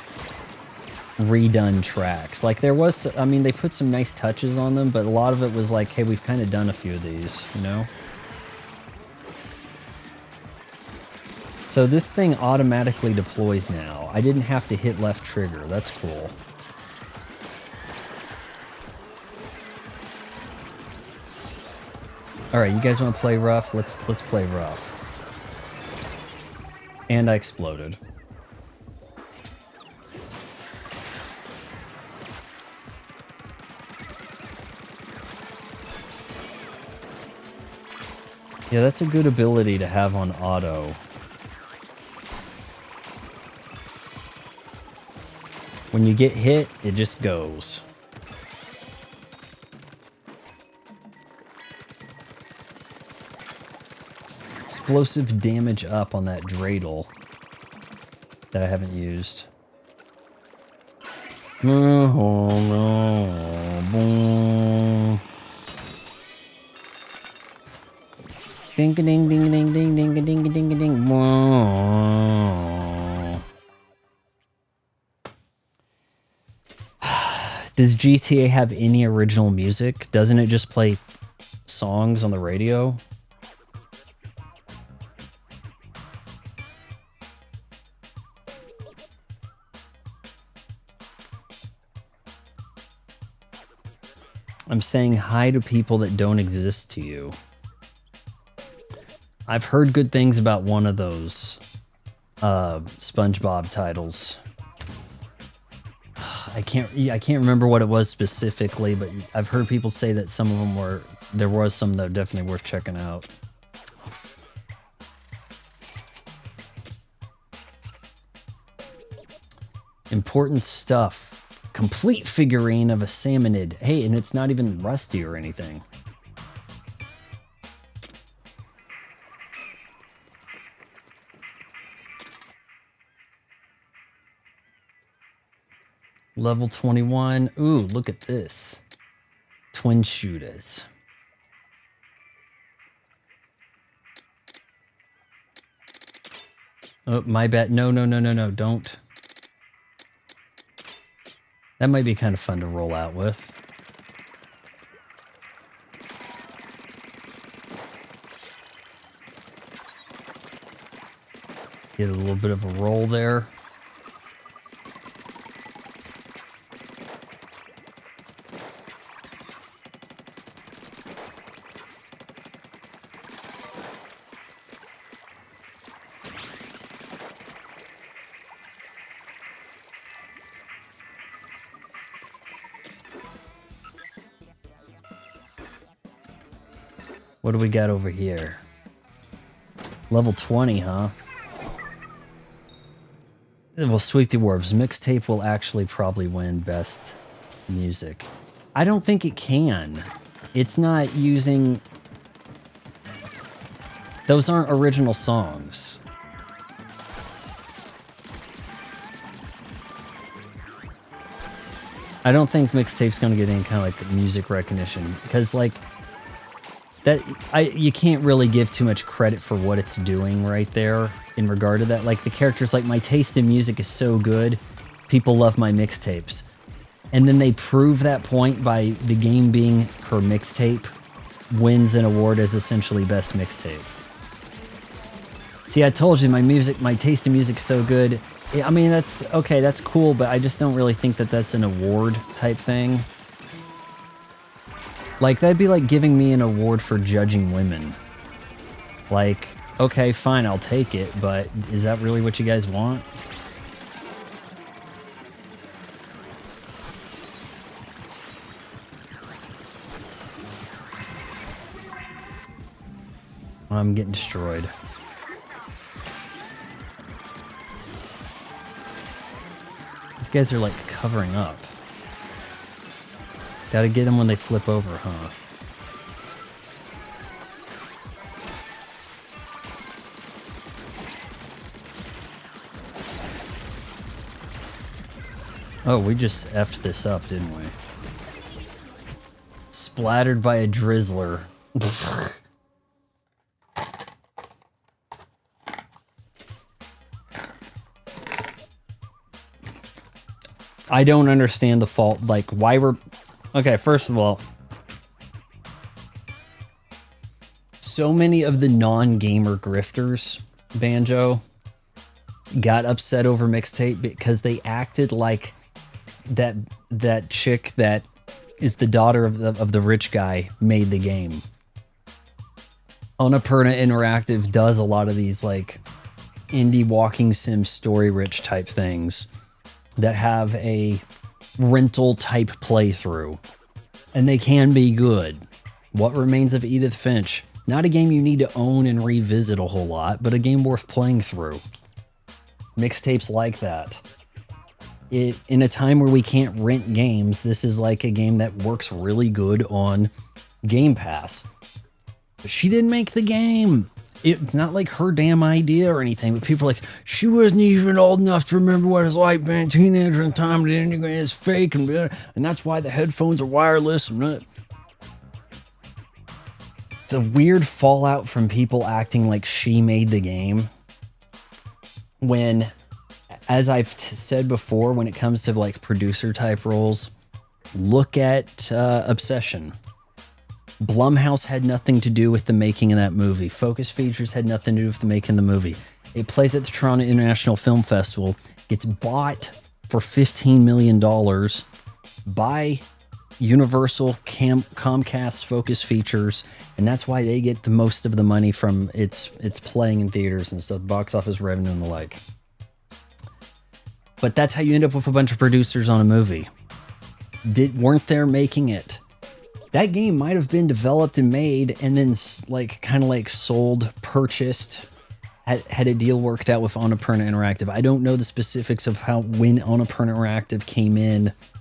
redone tracks? Like there was, I mean, they put some nice touches on them, but a lot of it was like, hey, we've kind of done a few of these, you know? So this thing automatically deploys now. I didn't have to hit left trigger. That's cool. All right, you guys want to play rough? Let's play rough. And I exploded. Yeah, that's a good ability to have on auto. When you get hit, it just goes. Explosive damage up on that dreidel that I haven't used. Ding ding ding ding ding ding ding ding ding. Does GTA have any original music? Doesn't it just play songs on the radio? I'm saying hi to people that don't exist to you. I've heard good things about one of those SpongeBob titles. I can't remember what it was specifically, but I've heard people say that some of them were, there was some that are definitely worth checking out. Important stuff. Complete figurine of a salmonid. Hey, and it's not even rusty or anything. Level 21. Ooh, look at this. Twin shooters. Oh, my bad. No, don't. That might be kind of fun to roll out with. Get a little bit of a roll there. What do we got over here? Level 20, huh? Well, Sweep the Orbs. Mixtape will actually probably win best music. I don't think it can. It's not using... Those aren't original songs. I don't think mixtape's gonna get any kind of like music recognition because like that you can't really give too much credit for what it's doing right there in regard to that. Like the characters, like my taste in music is so good, people love my mixtapes, and then they prove that point by the game being her mixtape wins an award as essentially best mixtape. See, I told you my taste in music is so good. I mean, that's okay, that's cool, but I just don't really think that that's an award type thing. Like, that'd be like giving me an award for judging women. Like, okay, fine, I'll take it, but is that really what you guys want? I'm getting destroyed. These guys are like covering up. Gotta get them when they flip over, huh? Oh, we just effed this up, didn't we? Splattered by a drizzler. I don't understand the fault. Like, why we're... Okay, first of all, so many of the non-gamer grifters, Banjo, got upset over mixtape because they acted like that chick that is the daughter of the rich guy made the game. Annapurna Interactive does a lot of these like indie walking sim story rich type things that have a rental type playthrough, and they can be good. What Remains of Edith Finch? Not a game you need to own and revisit a whole lot, but a game worth playing through. Mixtapes like that. In a time where we can't rent games, this is like a game that works really good on Game Pass. But she didn't make the game. It's not like her damn idea or anything, but people are like, she wasn't even old enough to remember what it's like being a teenager in time, but anyway, it's fake, and that's why the headphones are wireless. It's a weird fallout from people acting like she made the game. When, as I've said before, when it comes to like producer type roles, look at Obsession. Blumhouse had nothing to do with the making of that movie. Focus Features had nothing to do with the making of the movie. It plays at the Toronto International Film Festival, gets bought for $15 million by Universal, Comcast, Focus Features, and that's why they get the most of the money from its playing in theaters and stuff, box office revenue and the like. But that's how you end up with a bunch of producers on a movie. Weren't there making it. That game might have been developed and made and then like kind of like sold, purchased, had a deal worked out with Annapurna Interactive. I don't know the specifics of how when Annapurna Interactive came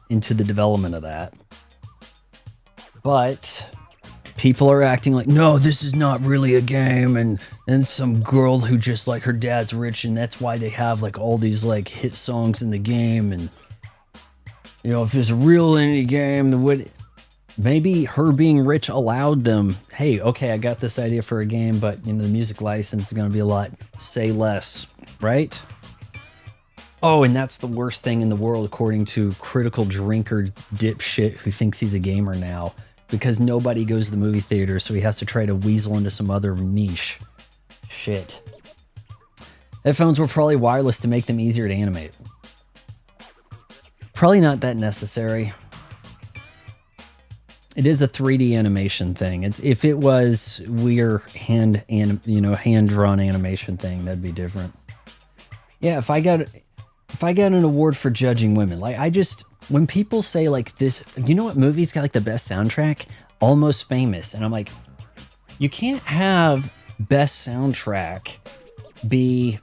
into the development of that. But people are acting like, no, this is not really a game, and some girl who just like her dad's rich and that's why they have like all these like hit songs in the game, and you know, if it's a real indie game, then would maybe her being rich allowed them, hey, okay, I got this idea for a game, but you know, the music license is going to be a lot, say less, right? Oh, and that's the worst thing in the world, according to critical drinker dipshit who thinks he's a gamer now, because nobody goes to the movie theater, so he has to try to weasel into some other niche. Shit. Headphones were probably wireless to make them easier to animate. Probably not that necessary. It is a 3D animation thing. If it was weird hand-drawn animation thing, that'd be different. Yeah, if I got an award for judging women, like when people say like this, you know what movie's got like the best soundtrack? Almost Famous. And I'm like, you can't have best soundtrack be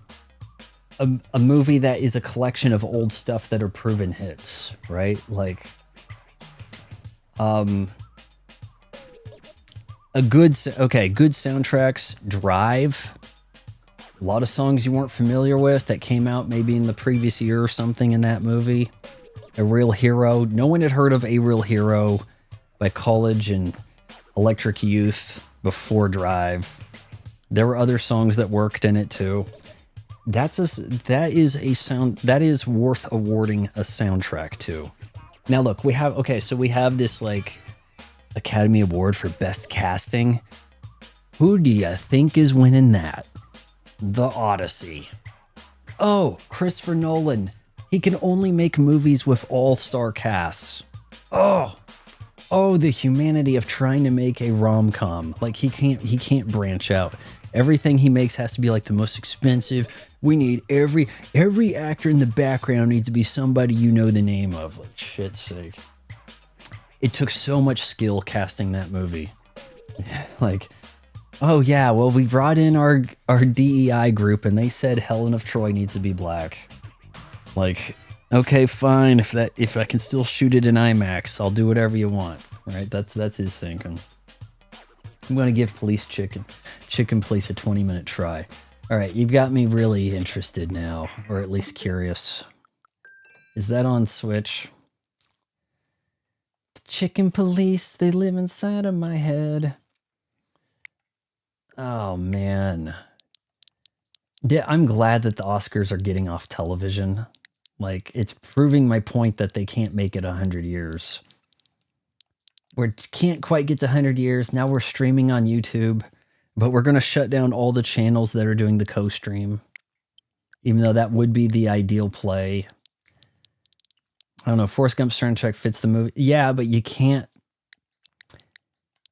a movie that is a collection of old stuff that are proven hits, right? Like, good soundtracks, Drive, a lot of songs you weren't familiar with that came out maybe in the previous year or something in that movie. A Real Hero. No one had heard of A Real Hero by College and Electric Youth before Drive. There were other songs that worked in it too. That is worth awarding a soundtrack to. Now look, we have this like Academy Award for Best Casting. Who do you think is winning that? The Odyssey. Oh, Christopher Nolan. He can only make movies with all-star casts. Oh, the humanity of trying to make a rom-com. Like he can't branch out. Everything he makes has to be like the most expensive. We need every actor in the background needs to be somebody you know the name of. Like shit's sake. It took so much skill casting that movie. Like, oh yeah, well we brought in our DEI group and they said Helen of Troy needs to be black. Like, okay, fine. If I can still shoot it in IMAX, I'll do whatever you want. Right? That's his thinking. I'm gonna give Chicken Police a 20-minute try. All right, you've got me really interested now, or at least curious. Is that on Switch? The Chicken Police, they live inside of my head. Oh man. Yeah, I'm glad that the Oscars are getting off television. Like, it's proving my point that they can't make it 100 years. We can't quite get to 100 years. Now we're streaming on YouTube, but we're going to shut down all the channels that are doing the co-stream, even though that would be the ideal play. I don't know. Forrest Gump's soundtrack fits the movie. Yeah, but you can't.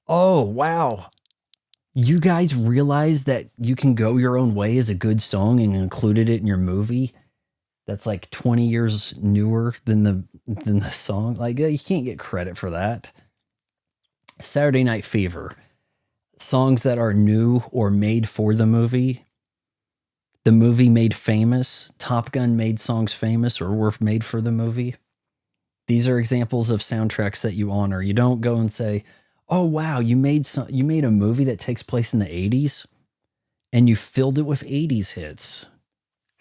Oh, wow. You guys realize that You Can Go Your Own Way is a good song and included it in your movie? That's like 20 years newer than the song. Like, you can't get credit for that. Saturday Night Fever. Songs that are new or made for the movie. The movie made famous. Top Gun made songs famous or were made for the movie. These are examples of soundtracks that you honor. You don't go and say, oh wow, you made a movie that takes place in the 80s and you filled it with 80s hits.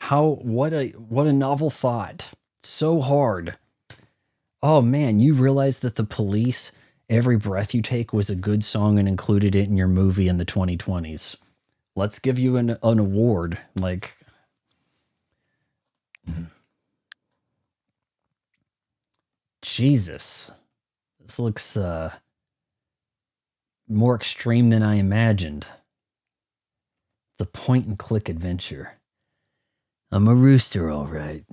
What a novel thought. So hard. Oh man, you realize that The Police, Every Breath You Take was a good song and included it in your movie in the 2020s. Let's give you an award. Like, Jesus. This looks more extreme than I imagined. It's a point and click adventure. I'm a rooster, all right.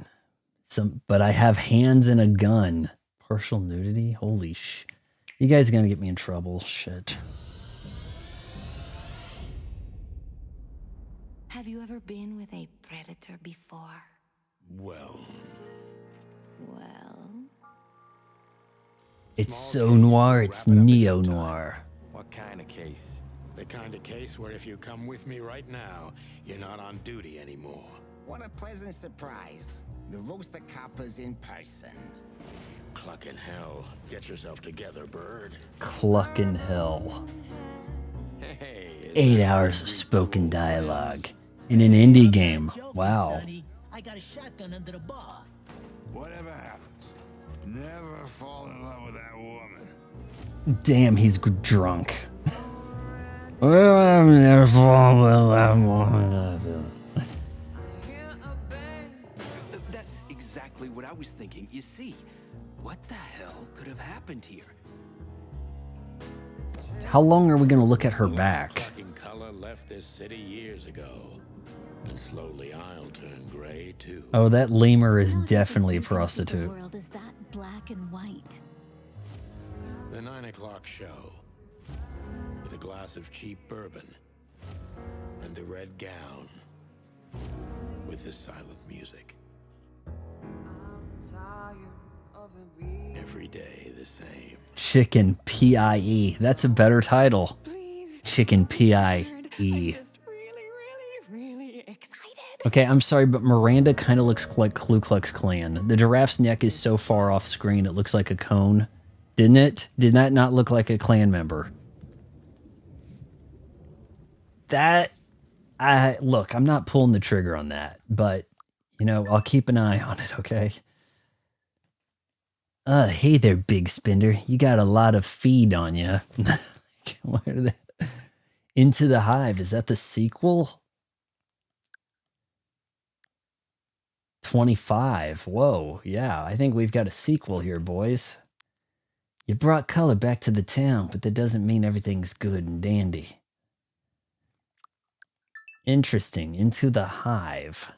But I have hands and a gun. Partial nudity? Holy sh... You guys are gonna get me in trouble. Shit. Have you ever been with a predator before? Well, It's so noir, it's neo-noir. What kind of case? the kind of case where if you come with me right now, you're not on duty anymore. What a pleasant surprise. The roaster copper's in person. Clucking hell. Get yourself together, bird. Cluckin' hell. Hey, 8 hours of spoken dialogue in an indie game. Wow. I got a shotgun under the bar. Whatever happens, never fall in love with that woman. Damn, he's drunk. Well, I'm never falling in love with That's exactly what I was thinking. You see, what the hell could have happened here? How long are we gonna look at her back? Clucking color left this city years ago. And slowly I'll turn gray too. Oh, that lemur is definitely a prostitute. The world is that black and white. The 9 o'clock show. With a glass of cheap bourbon. And the red gown. With the silent music. Every day the same. Chicken P.I.E. That's a better title. Chicken P.I.E. Really excited. Okay, I'm sorry, but Miranda kind of looks like Ku Klux Klan. The giraffe's neck is so far off screen, it looks like a cone. Didn't it? Did that not look like a Klan member? Look, I'm not pulling the trigger on that, but, you know, I'll keep an eye on it, okay? Hey there, big spender. You got a lot of feed on you. What are they? Into the Hive, is that the sequel? 25. Whoa, yeah, I think we've got a sequel here, boys. You brought color back to the town, but that doesn't mean everything's good and dandy. Interesting. Into the Hive.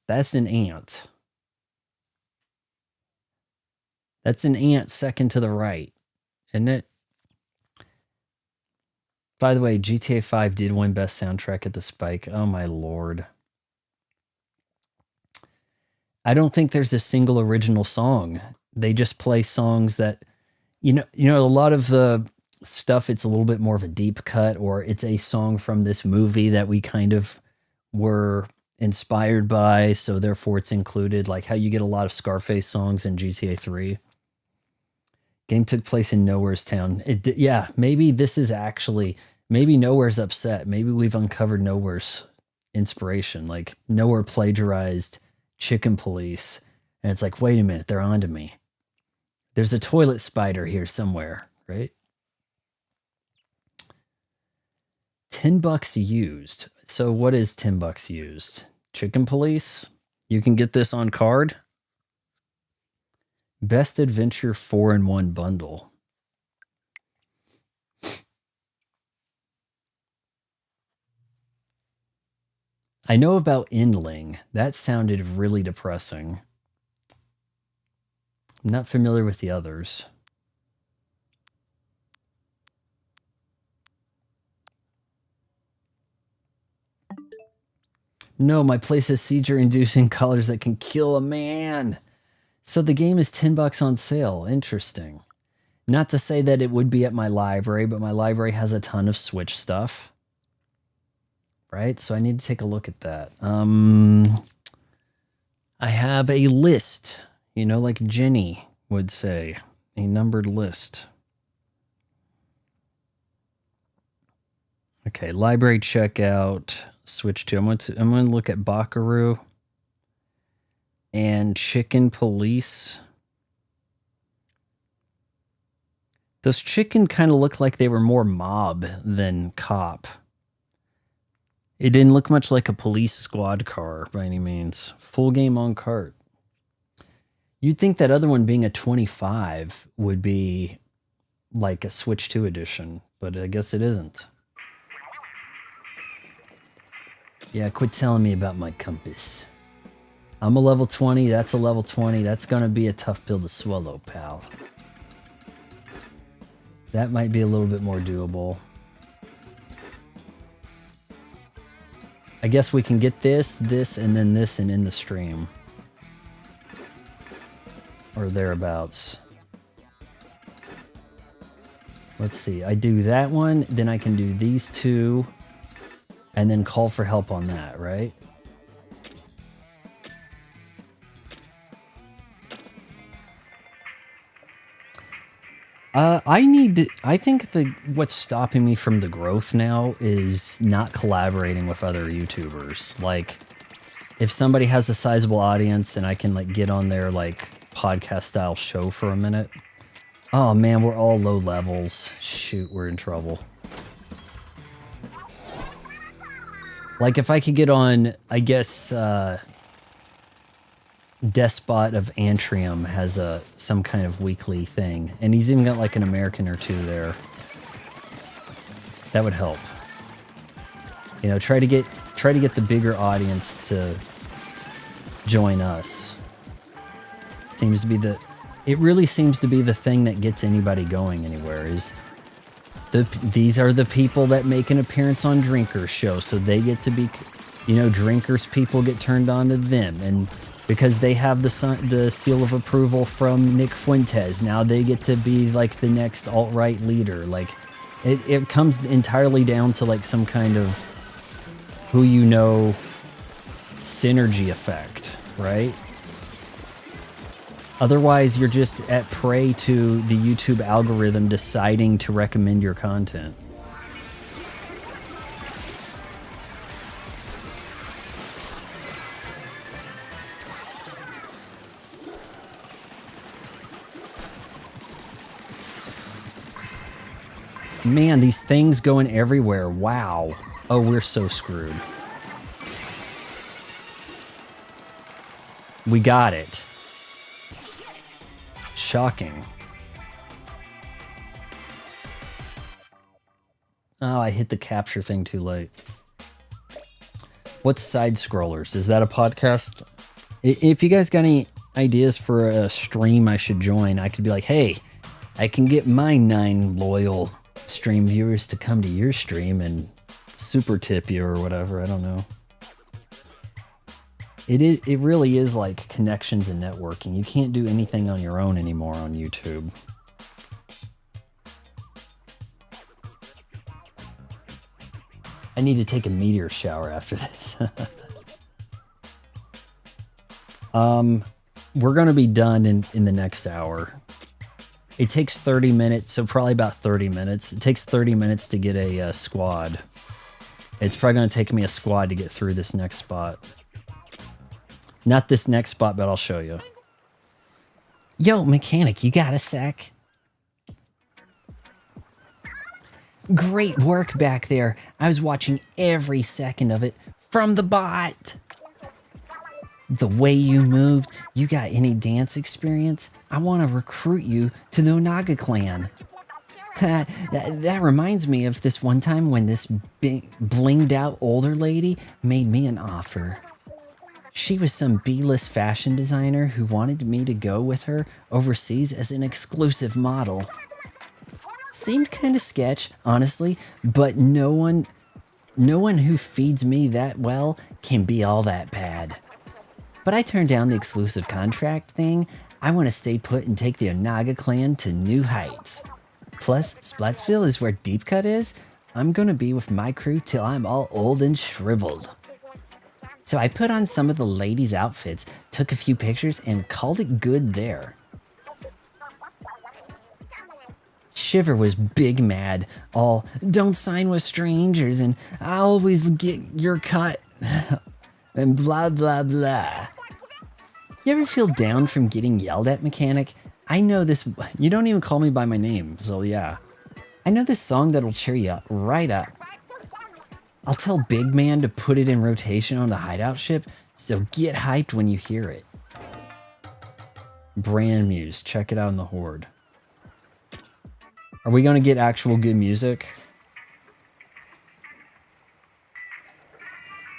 That's an ant. That's an ant second to the right, isn't it? By the way, GTA 5 did win Best Soundtrack at the Spike. Oh my lord. I don't think there's a single original song. They just play songs that, you know, a lot of the stuff, it's a little bit more of a deep cut, or it's a song from this movie that we kind of were inspired by, so therefore it's included, like how you get a lot of Scarface songs in GTA 3. Game took place in Nowhere's Town. Yeah, maybe this is actually, maybe Nowhere's upset. Maybe we've uncovered Nowhere's inspiration. Like Nowhere plagiarized Chicken Police, and it's like, wait a minute, they're onto me. There's a toilet spider here somewhere, right? $10 used. So what is $10 used? Chicken Police? You can get this on card. Best Adventure 4-in-1 bundle. I know about Endling. That sounded really depressing. I'm not familiar with the others. No, my place has seizure-inducing colors that can kill a man. So the game is $10 on sale. Interesting. Not to say that it would be at my library, but my library has a ton of Switch stuff. Right? So I need to take a look at that. I have a list, you know, like Jenny would say, a numbered list. Okay, library checkout, Switch 2. I'm going to look at Bakaru and Chicken Police. Those chicken kind of looked like they were more mob than cop. It didn't look much like a police squad car by any means. Full game on cart. You'd think that other one being a 25 would be like a Switch 2 edition, but I guess it isn't. Yeah, quit telling me about my compass. I'm a level 20, that's a level 20. That's going to be a tough pill to swallow, pal. That might be a little bit more doable. I guess we can get this, and then this, and in the stream. Or thereabouts. Let's see. I do that one, then I can do these two, and then call for help on that, right? I think what's stopping me from the growth now is not collaborating with other YouTubers. Like, if somebody has a sizable audience and I can like get on their like podcast style show for a minute. Oh man, we're all low levels. Shoot, we're in trouble. Like if I could get on, I guess, Despot of Antrium has some kind of weekly thing, and he's even got like an American or two there. That would help. You know, try to get the bigger audience to join us. It really seems to be the thing that gets anybody going anywhere. Is these are the people that make an appearance on Drinker's show, so they get to be, you know, Drinker's people get turned on to them, and because they have the seal of approval from Nick Fuentes, now they get to be like the next alt-right leader. Like, it comes entirely down to like some kind of who you know synergy effect, right? Otherwise, you're just at prey to the YouTube algorithm deciding to recommend your content. Man, these things going everywhere. Wow. Oh, we're so screwed. We got it. Shocking. Oh, I hit the capture thing too late. What's Side Scrollers? Is that a podcast? If you guys got any ideas for a stream I should join, I could be like, hey, I can get my 9 loyal stream viewers to come to your stream and super tip you or whatever. I don't know. It really is like connections and networking. You can't do anything on your own anymore on YouTube. I need to take a meteor shower after this. We're gonna be done in the next hour. It takes 30 minutes, so probably about 30 minutes. It takes 30 minutes to get a squad. It's probably gonna take me a squad to get through this next spot. Not this next spot, but I'll show you. Yo, mechanic, you got a sec? Great work back there. I was watching every second of it from the bot. The way you moved, you got any dance experience? I want to recruit you to the Onaga clan. That reminds me of this one time when this big blinged out older lady made me an offer. She was some B-list fashion designer who wanted me to go with her overseas as an exclusive model. Seemed kind of sketch, honestly, but no one who feeds me that well can be all that bad. But I turned down the exclusive contract thing. I want to stay put and take the Onaga clan to new heights. Plus, Splatsville is where Deep Cut is. I'm gonna be with my crew till I'm all old and shriveled. So I put on some of the ladies' outfits, took a few pictures, and called it good there. Shiver was big mad, all, don't sign with strangers, and I always get your cut, and blah blah blah. You ever feel down from getting yelled at, mechanic? I know this, you don't even call me by my name, so yeah. I know this song that'll cheer you up, right up. I'll tell Big Man to put it in rotation on the hideout ship, so get hyped when you hear it. Brand Muse, check it out in the Horde. Are we gonna get actual good music?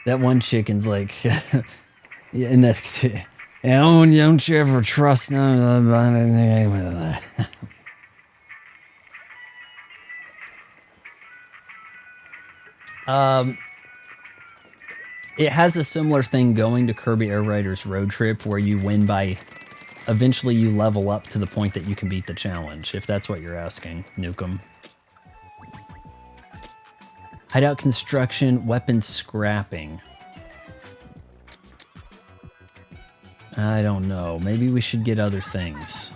That one chicken's like, and that, don't you ever trust none. It has a similar thing going to Kirby Air Riders Road Trip where you win by, eventually you level up to the point that you can beat the challenge, if that's what you're asking, Nukem. Hideout construction, weapons scrapping. I don't know, maybe we should get other things.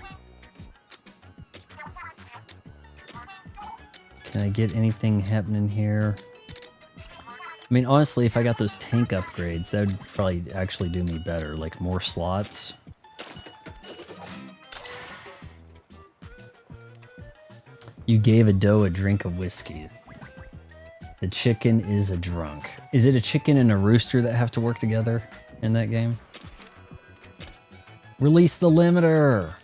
Can I get anything happening here? I mean, honestly, if I got those tank upgrades, that would probably actually do me better, like more slots. You gave a doe a drink of whiskey. The chicken is a drunk. Is it a chicken and a rooster that have to work together in that game? Release the limiter!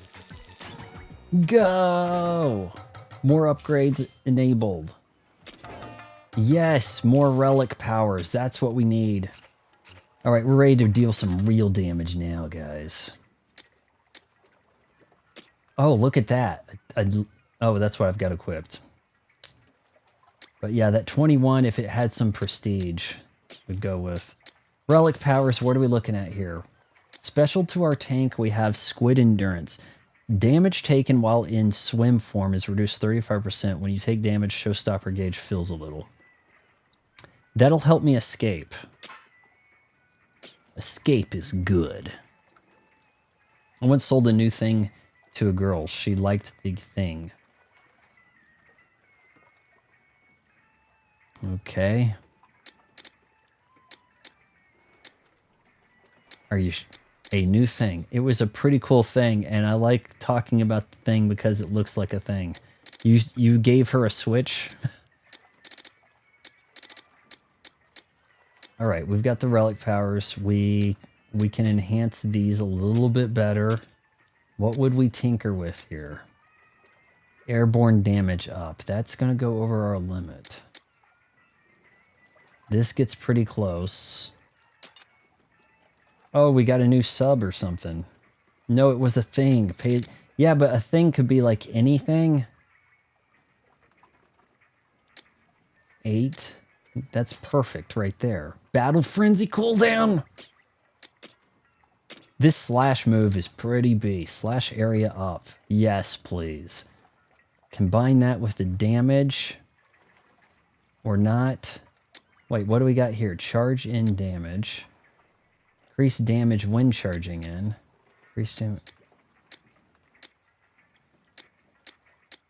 Go! More upgrades enabled. Yes, more relic powers. That's what we need. All right, we're ready to deal some real damage now, guys. Oh, look at that. Oh, that's what I've got equipped. But yeah, that 21, if it had some prestige, would go with. Relic powers, what are we looking at here? Special to our tank, we have Squid Endurance. Damage taken while in swim form is reduced 35%. When you take damage, showstopper gauge fills a little. That'll help me escape. Escape is good. I once sold a new thing to a girl. She liked the thing. Okay. Are you... A new thing. It was a pretty cool thing, and I like talking about the thing because it looks like a thing. You gave her a switch? All right, we've got the relic powers. We can enhance these a little bit better. What would we tinker with here? Airborne damage up. That's going to go over our limit. This gets pretty close. Oh, we got a new sub or something. No, it was a thing. Yeah, but a thing could be like anything. 8. That's perfect right there. Battle Frenzy cooldown. This slash move is pretty beast. Slash area up. Yes, please. Combine that with the damage. Or not. Wait, what do we got here? Charge in damage. Increase damage when charging in. Increase damage.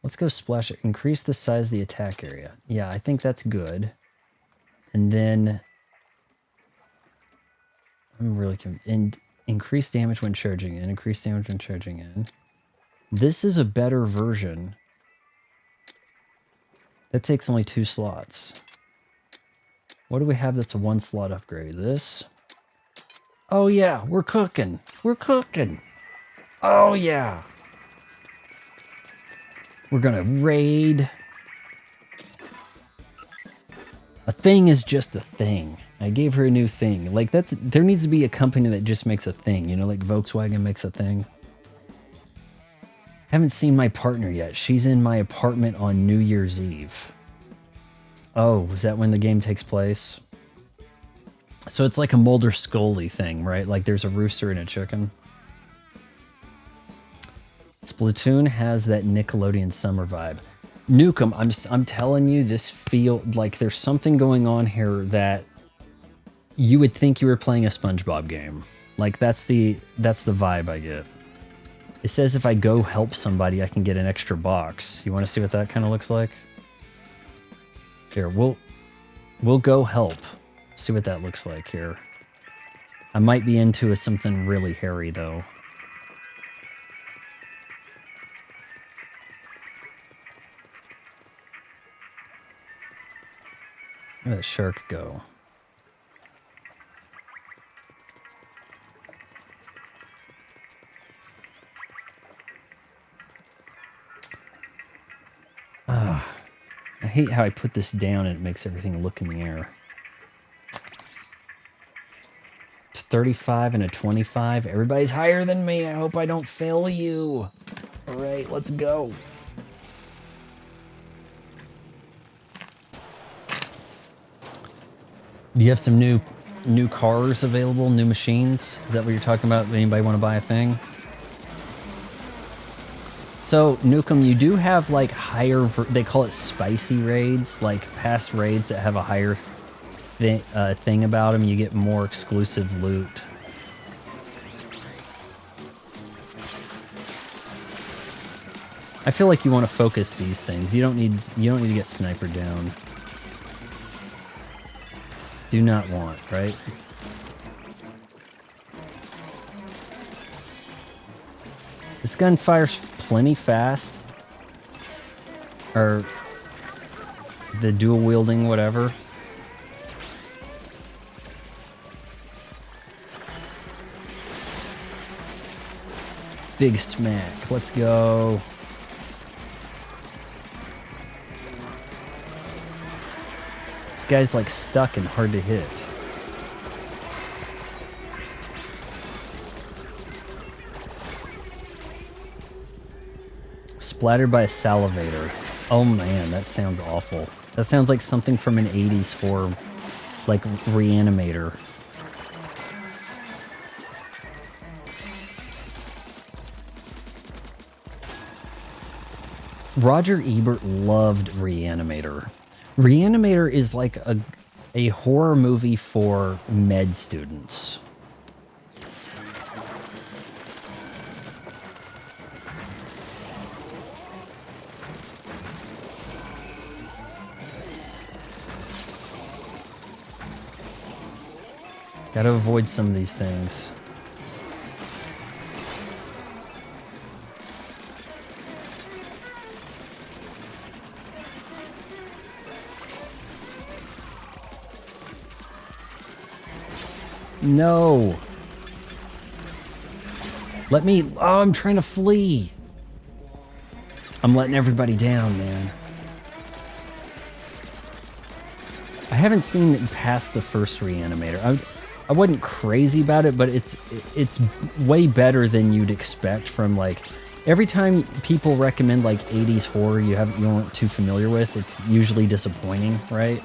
Let's go splash. Increase the size of the attack area. Yeah, I think that's good. And then I'm really and increase damage when charging in. Increase damage when charging in. This is a better version. That takes only 2 slots. What do we have that's a 1 slot upgrade? This? Oh yeah, we're cooking. We're cooking. Oh yeah. We're gonna raid. A thing is just a thing. I gave her a new thing. Like there needs to be a company that just makes a thing, you know, like Volkswagen makes a thing. Haven't seen my partner yet. She's in my apartment on New Year's Eve. Oh, is that when the game takes place? So it's like a Mulder Scully thing, right? Like there's a rooster and a chicken. Splatoon has that Nickelodeon summer vibe. Nukem, I'm telling you, this feel like there's something going on here that you would think you were playing a SpongeBob game. Like that's the vibe I get. It says if I go help somebody, I can get an extra box. You want to see what that kind of looks like? Here, we'll go help. See what that looks like here. I might be into something really hairy though. Where'd that shark go? I hate how I put this down and it makes everything look in the air. It's 35 and a 25. Everybody's higher than me. I hope I don't fail you. All right, let's go. Do you have some new cars available, new machines? Is that what you're talking about? Anybody want to buy a thing? So, Nukem, you do have like higher, they call it spicy raids, like past raids that have a higher thing about them. You get more exclusive loot. I feel like you want to focus these things. You don't need to get snipered down. Do not want, right? This gun fires plenty fast. Or the dual wielding, whatever. Big smack. Let's go. This guy's like stuck and hard to hit. Splattered by a salivator. Oh man, that sounds awful. That sounds like something from an 80s horror, like Reanimator. Roger Ebert loved Reanimator. Reanimator is like a horror movie for med students. Gotta avoid some of these things. No. Let me... Oh, I'm trying to flee. I'm letting everybody down, man. I haven't seen past the first Reanimator. I wasn't crazy about it, but it's way better than you'd expect from, like... Every time people recommend, like, 80s horror you aren't too familiar with, it's usually disappointing, right?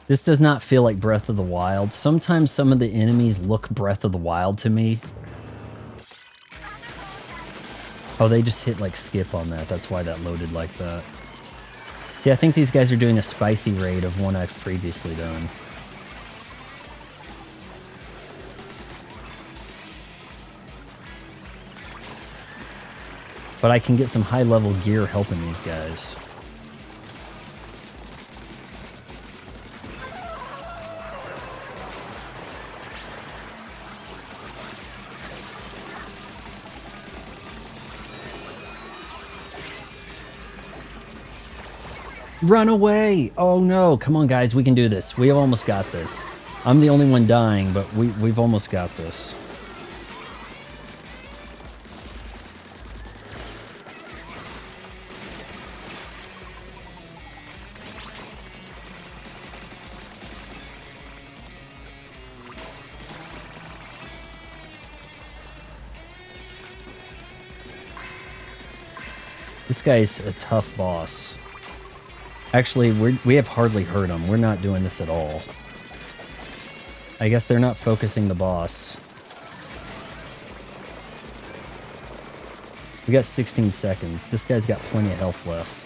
This does not feel like Breath of the Wild. Sometimes some of the enemies look Breath of the Wild to me. Oh, they just hit like skip on that. That's why that loaded like that. See, I think these guys are doing a spicy raid of one I've previously done. But I can get some high-level gear helping these guys. Run away! Oh no, come on guys, we can do this. We have almost got this. I'm the only one dying, but we've almost got this. This guy's a tough boss. Actually, we have hardly hurt him. We're not doing this at all. I guess they're not focusing the boss. We got 16 seconds. This guy's got plenty of health left.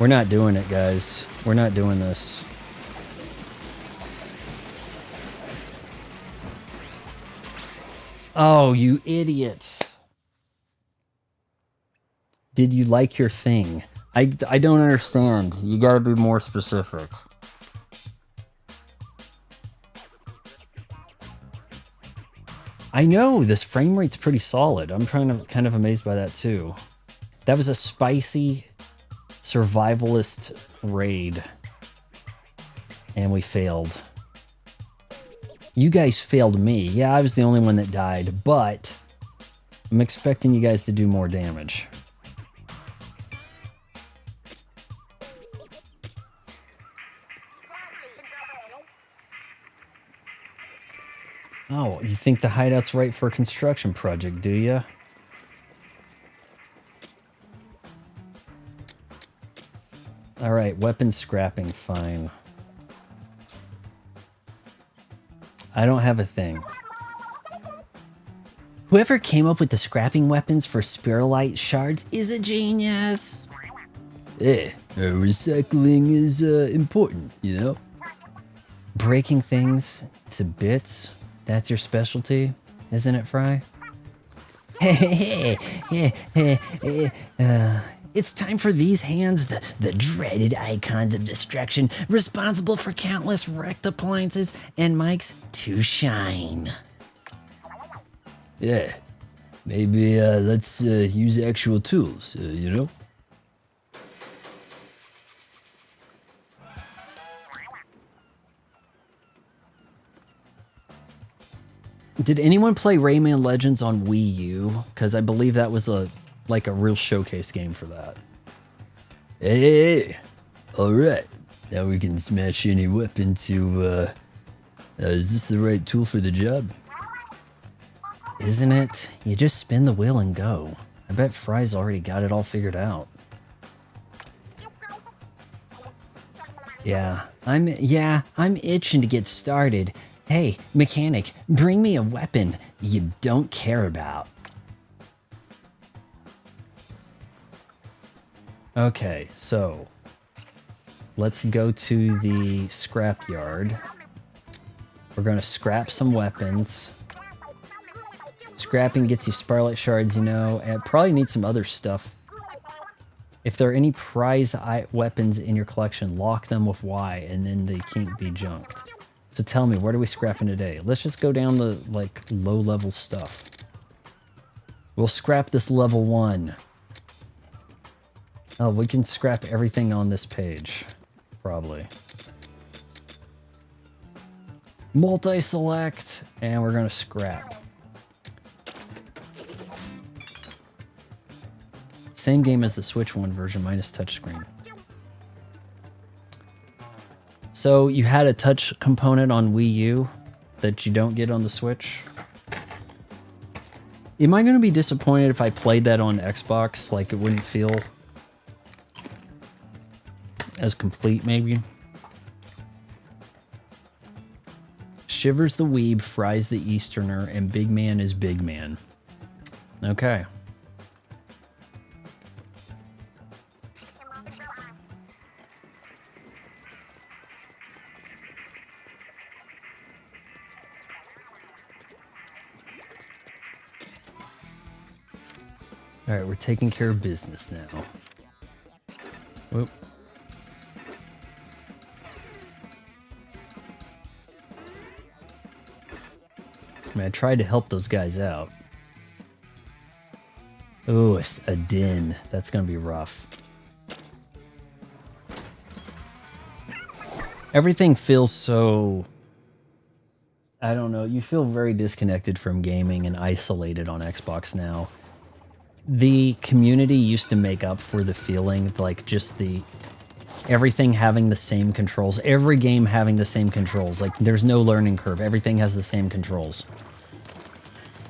We're not doing it, guys. We're not doing this. Oh, you idiots. Did you like your thing? I don't understand. You gotta be more specific. I know, this frame rate's pretty solid. I'm kind of amazed by that too. That was a spicy survivalist raid. And we failed. You guys failed me. Yeah, I was the only one that died, but I'm expecting you guys to do more damage. Oh, you think the hideout's right for a construction project, do you? Alright, weapon scrapping, fine. I don't have a thing. Whoever came up with the scrapping weapons for spiralite shards is a genius. Recycling is important, you know? Breaking things to bits, that's your specialty, isn't it, Fry? It's time for these hands, the dreaded icons of destruction, responsible for countless wrecked appliances and mics, to shine. Yeah, maybe let's use actual tools, you know? Did anyone play Rayman Legends on Wii U? Because I believe that was like a real showcase game for that. Hey, all right. Now we can smash any weapon to, is this the right tool for the job? Isn't it? You just spin the wheel and go. I bet Fry's already got it all figured out. Yeah, I'm itching to get started. Hey, mechanic, bring me a weapon you don't care about. Okay, so let's go to the scrapyard. We're going to scrap some weapons. Scrapping gets you Sparlight Shards, you know, and probably need some other stuff. If there are any prize weapons in your collection, lock them with Y, and then they can't be junked. So tell me, what are we scrapping today? Let's just go down the, like, low-level stuff. We'll scrap this level 1. Oh, we can scrap everything on this page. Probably. Multi-select, and we're going to scrap. Same game as the Switch 1 version, minus touchscreen. So you had a touch component on Wii U that you don't get on the Switch? Am I going to be disappointed if I played that on Xbox? Like, it wouldn't feel as complete, maybe? Shivers the weeb, fries the Easterner, and big man is big man. Okay. All right, we're taking care of business now. Whoop. I mean, I tried to help those guys out. Ooh, it's a din. That's gonna be rough. Everything feels so... I don't know. You feel very disconnected from gaming and isolated on Xbox now. The community used to make up for the feeling, like just the everything having the same controls, every game having the same controls. Like there's no learning curve. Everything has the same controls.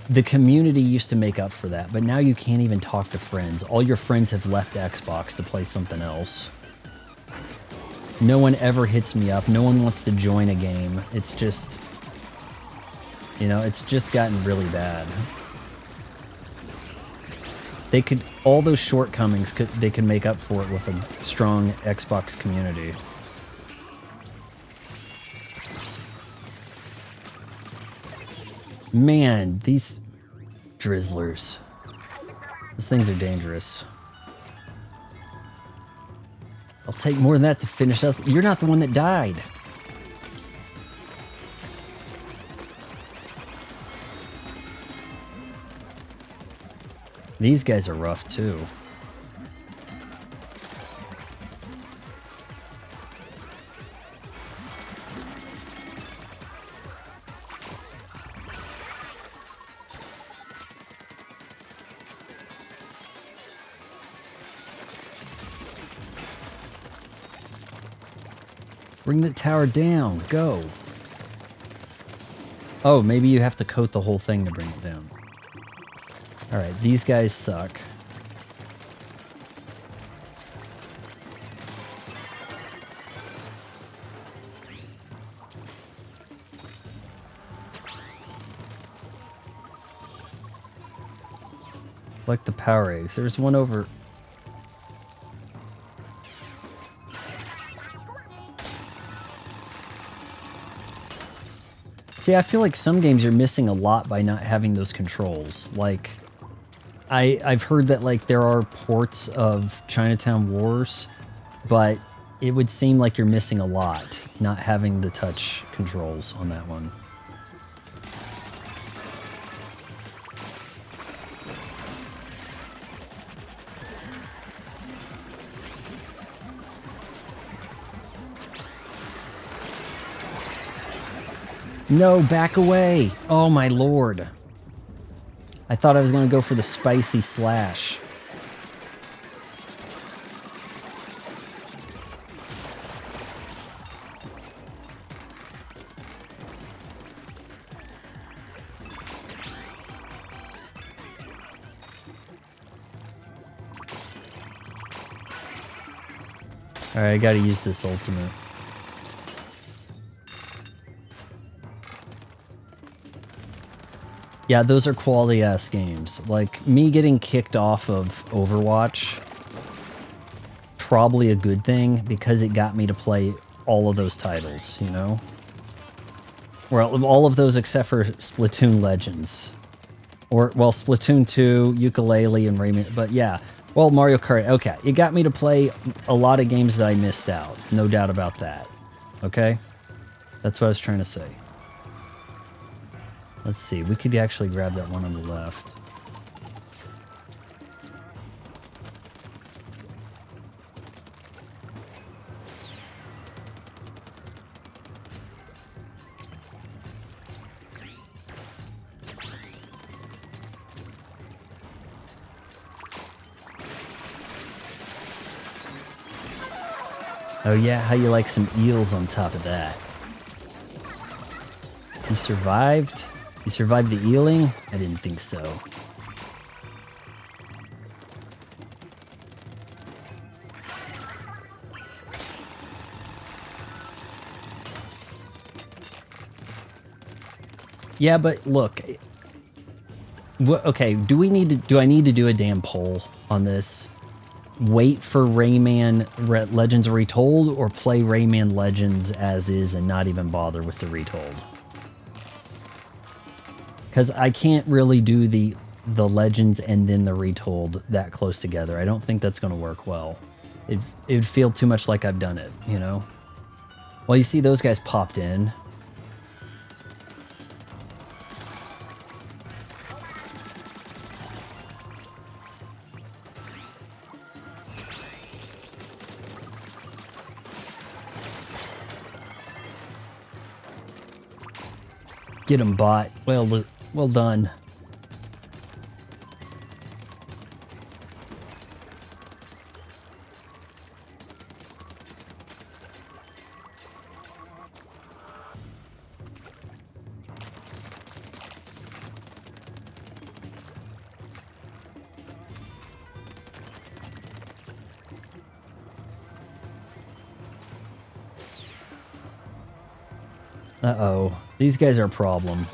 The community used to make up for that, but now you can't even talk to friends. All your friends have left Xbox to play something else. No one ever hits me up. No one wants to join a game. It's just, you know, it's just gotten really bad. They could, all those shortcomings, they could make up for it with a strong Xbox community. Man, these drizzlers. Those things are dangerous. I'll take more than that to finish us. You're not the one that died. These guys are rough too. Bring the tower down. Go. Oh, maybe you have to coat the whole thing to bring it down. Alright, these guys suck. Like the power eggs. There's one over... See, I feel like some games are missing a lot by not having those controls. Like... I've heard that like there are ports of Chinatown Wars, but it would seem like you're missing a lot not having the touch controls on that one. No, back away! Oh my lord. I thought I was going to go for the spicy slash. Alright, I gotta use this ultimate. Yeah, those are quality-ass games. Like, me getting kicked off of Overwatch, probably a good thing, because it got me to play all of those titles, you know? Well, all of those except for Splatoon Legends. Or, well, Splatoon 2, Ukulele, and Rayman. But yeah, well, Mario Kart. Okay, it got me to play a lot of games that I missed out. No doubt about that. Okay? That's what I was trying to say. Let's see. We could actually grab that one on the left. Oh yeah, how you like some eels on top of that? You survived? You survived the eeling? I didn't think so. Yeah, but look. Okay, do I need to do a damn poll on this? Wait for Rayman Legends Retold, or play Rayman Legends as is and not even bother with the Retold? Because I can't really do the Legends and then the Retold that close together. I don't think that's going to work well. It would feel too much like I've done it, you know? Well, you see those guys popped in. Get him, bot. Well done. Uh-oh. These guys are a problem.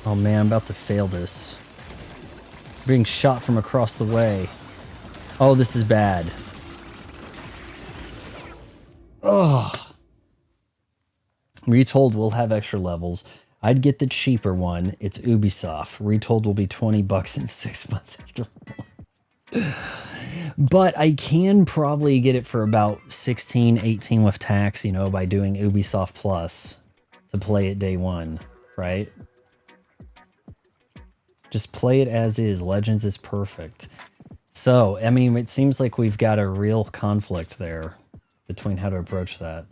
Oh man, I'm about to fail this. Being shot from across the way. Oh, this is bad. Ugh. Retold will have extra levels. I'd get the cheaper one. It's Ubisoft. Retold will be 20 bucks in 6 months after launch. But I can probably get it for about 16, 18 with tax, you know, by doing Ubisoft Plus to play it day one, right? Just play it as is. Legends is perfect. So, I mean, it seems like we've got a real conflict there between how to approach that.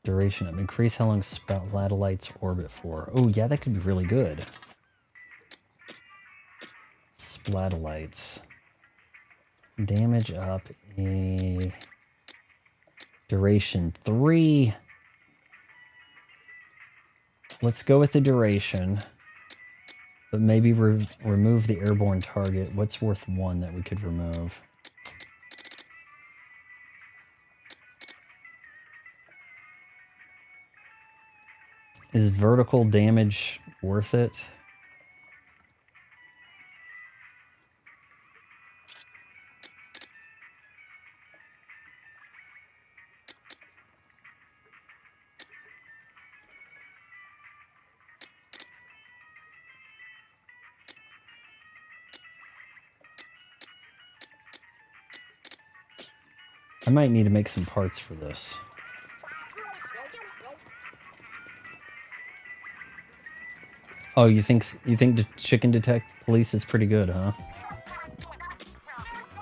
Duration of increase how long satellites orbit for. Oh, yeah, that could be really good. Splatellites. Damage up a duration 3. Let's go with the duration. But maybe remove the airborne target. What's worth 1 that we could remove? Is vertical damage worth it? I might need to make some parts for this. Oh, you think the chicken detect police is pretty good, huh?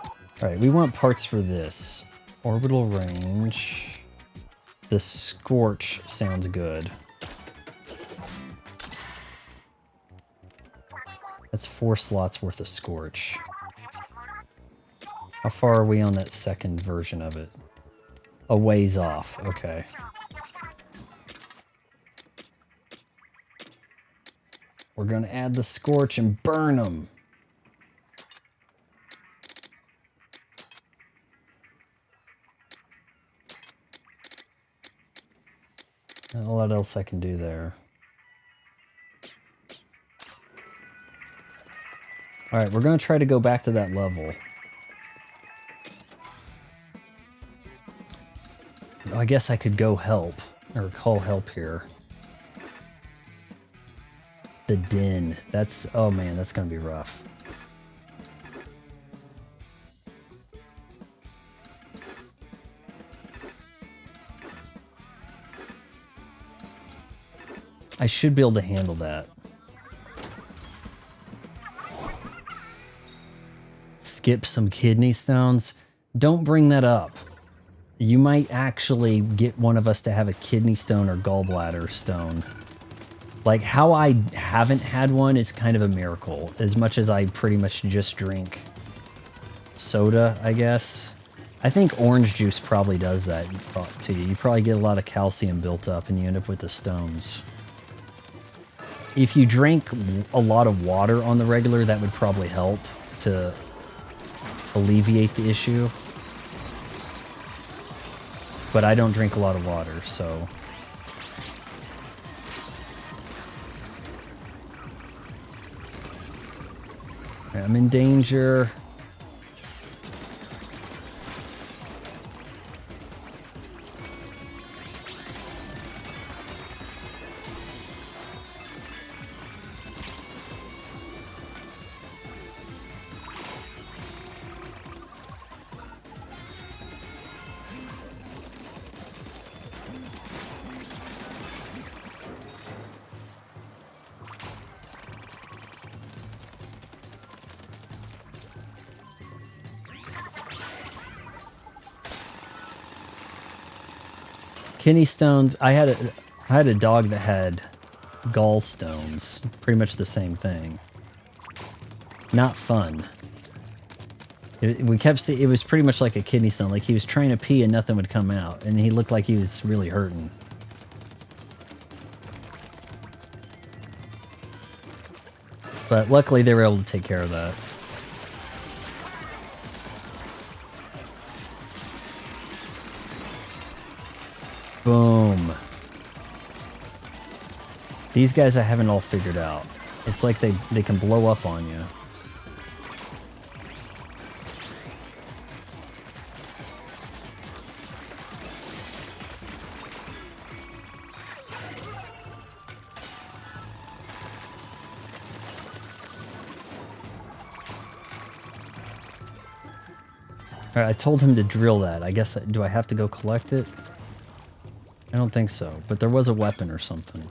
All right, we want parts for this. Orbital range. The Scorch sounds good. That's 4 slots worth of Scorch. How far are we on that second version of it? A ways off, okay. We're gonna add the Scorch and burn them. Not a lot else I can do there. Alright, we're going to try to go back to that level. I guess I could go help, or call help here. The den. That's, oh man, that's going to be rough. I should be able to handle that. Skip some kidney stones. Don't bring that up. You might actually get one of us to have a kidney stone or gallbladder stone. Like, how I haven't had one is kind of a miracle, as much as I pretty much just drink soda, I guess. I think orange juice probably does that to you. You probably get a lot of calcium built up and you end up with the stones. If you drank a lot of water on the regular, that would probably help to alleviate the issue. But I don't drink a lot of water, so... I'm in danger. Kidney stones. I had a dog that had gallstones. Pretty much the same thing. Not fun. We kept seeing it was pretty much like a kidney stone. Like he was trying to pee and nothing would come out, and he looked like he was really hurting. But luckily they were able to take care of that. Boom. These guys I haven't all figured out. It's like they can blow up on you. Alright, I told him to drill that. I guess, do I have to go collect it? I don't think so, but there was a weapon or something.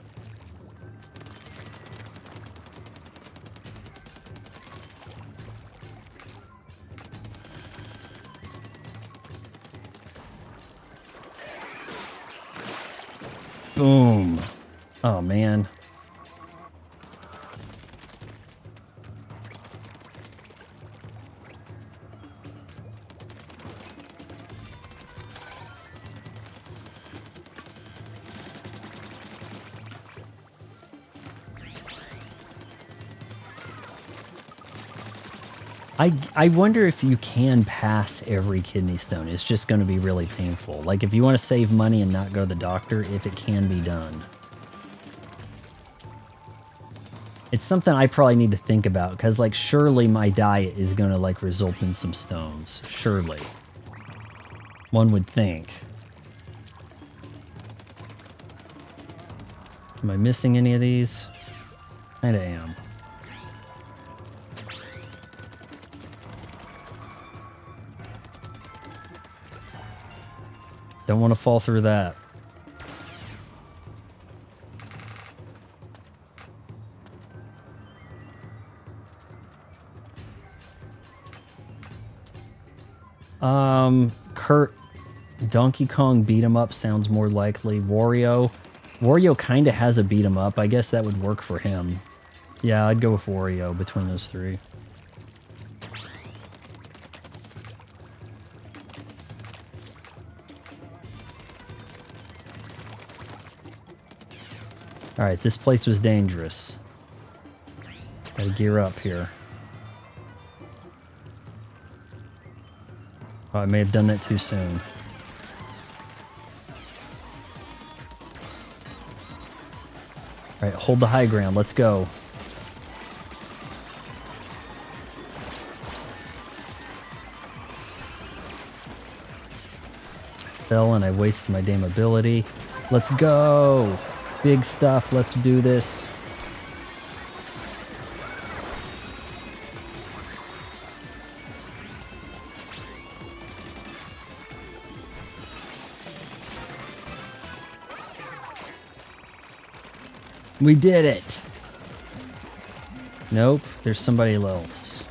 Boom. Oh, man. I wonder if you can pass every kidney stone. It's just going to be really painful. Like, if you want to save money and not go to the doctor, if it can be done. It's something I probably need to think about, because, like, surely my diet is going to, like, result in some stones. Surely. One would think. Am I missing any of these? Kinda am. Don't want to fall through that. Kurt, Donkey Kong beat 'em up sounds more likely. Wario kind of has a beat 'em up. I guess that would work for him. Yeah, I'd go with Wario between those three. Alright, this place was dangerous. Gotta gear up here. Oh, I may have done that too soon. All right, hold the high ground. Let's go. Fell and I wasted my damn ability. Let's go. Big stuff. Let's do this. We did it. Nope, there's somebody else.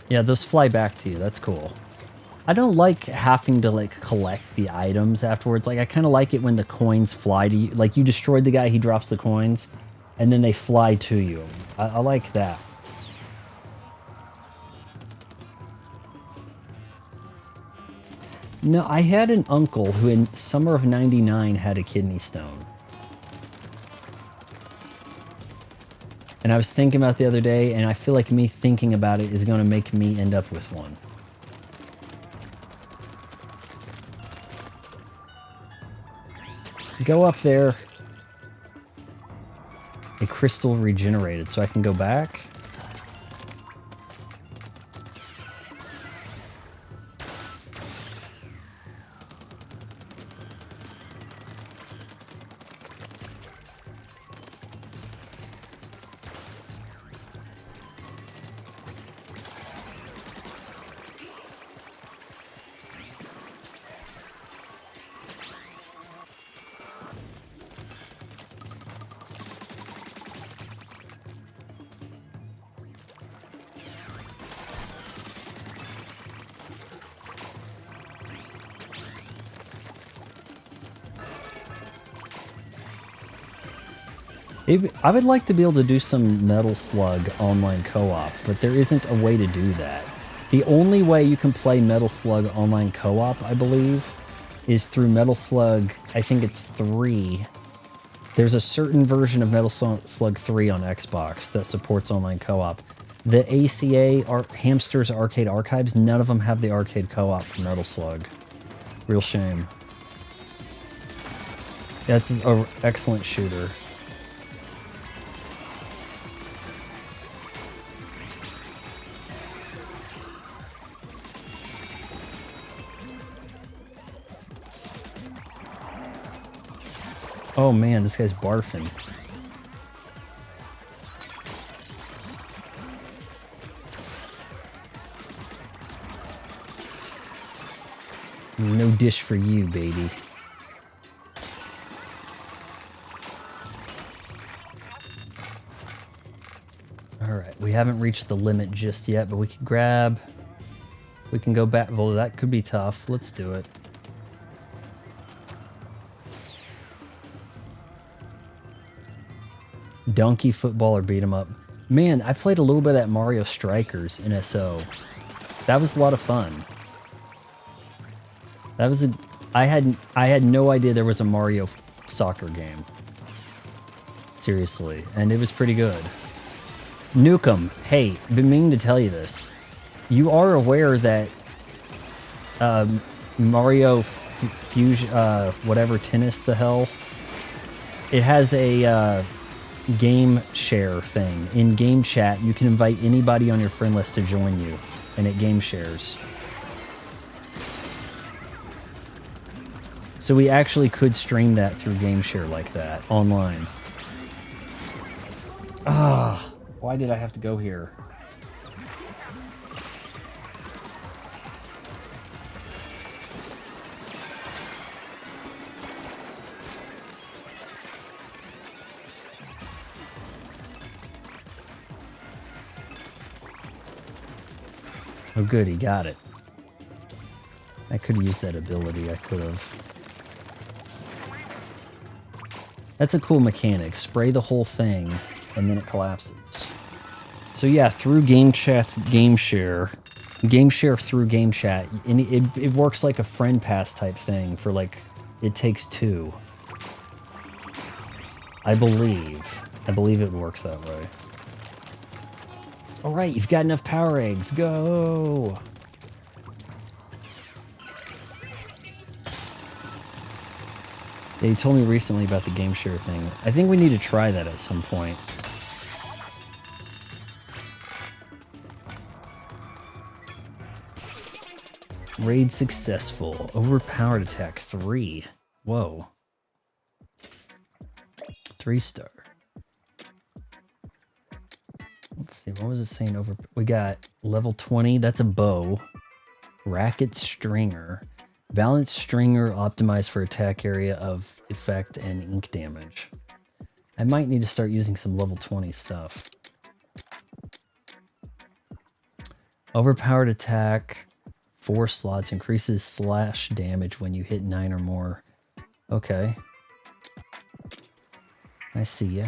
Yeah, those fly back to you. That's cool. I don't like having to like collect the items afterwards. Like I kind of like it when the coins fly to you. Like you destroyed the guy, he drops the coins, and then they fly to you. I like that. No, I had an uncle who in summer of '99 had a kidney stone. And I was thinking about it the other day, and I feel like me thinking about it is going to make me end up with one. Go up there. A crystal regenerated, so I can go back. I would like to be able to do some Metal Slug online co-op, but there isn't a way to do that. The only way you can play Metal Slug online co-op, I believe, is through Metal Slug, I think it's 3. There's a certain version of Metal Slug 3 on Xbox that supports online co-op. The ACA, Hamster's Arcade Archives, none of them have the arcade co-op for Metal Slug. Real shame. That's an excellent shooter. Oh man, this guy's barfing. No dish for you, baby. Alright, we haven't reached the limit just yet, but we can grab... We can go back... Well, that could be tough. Let's do it. Donkey football or beat 'em up. Man, I played a little bit of that Mario Strikers in SO. That was a lot of fun. That was a... I had no idea there was a Mario soccer game. Seriously. And it was pretty good. Nukem, hey, been meaning to tell you this. You are aware that Mario Fusion, whatever tennis the hell, it has a game share thing. In game chat, you can invite anybody on your friend list to join you, and it game shares. So we actually could stream that through game share like that, online. Ah, why did I have to go here? Oh good, he got it. I could have used that ability, I could have. That's a cool mechanic. Spray the whole thing, and then it collapses. So yeah, through game chat's game share, Game share through game chat. And it works like a friend pass type thing for like, It Takes Two. I believe it works that way. All right, you've got enough power eggs. Go. Yeah, you told me recently about the game share thing. I think we need to try that at some point. Raid successful. Overpowered attack 3. Whoa. 3-star. Let's see, what was it saying over? We got level 20, that's a bow. Racket Stringer. Valiant Stringer optimized for attack area of effect and ink damage. I might need to start using some level 20 stuff. Overpowered attack, 4 slots, increases slash damage when you hit 9 or more. Okay. I see ya.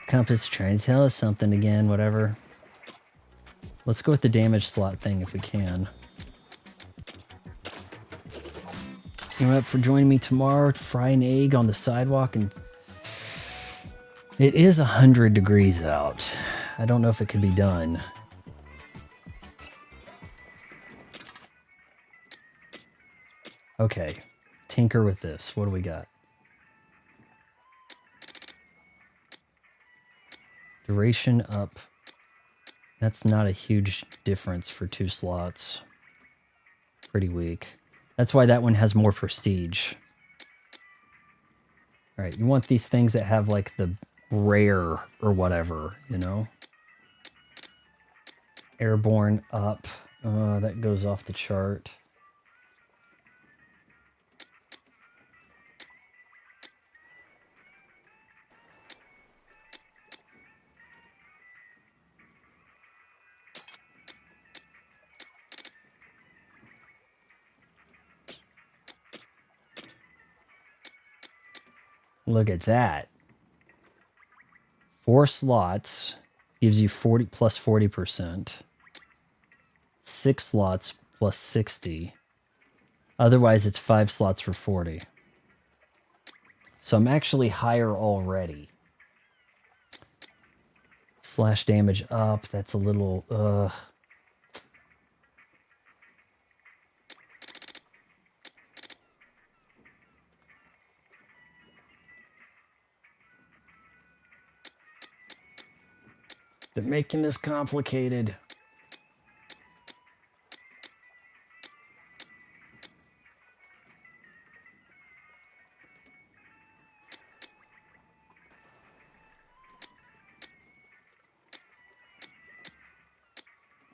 Compass trying to tell us something again, whatever. Let's go with the damage slot thing if we can. You're up for joining me tomorrow to fry an egg on the sidewalk, and it is 100 degrees out. I don't know if it could be done. Okay, tinker with this. What do we got? Duration up. That's not a huge difference for 2 slots. Pretty weak. That's why that one has more prestige. All right, you want these things that have like the rare or whatever, you know? Airborne up. That goes off the chart. Look at that. 4 slots gives you 40 plus 40%. 6 slots plus 60. Otherwise, it's 5 slots for 40. So I'm actually higher already. Slash damage up. That's a little... They're making this complicated.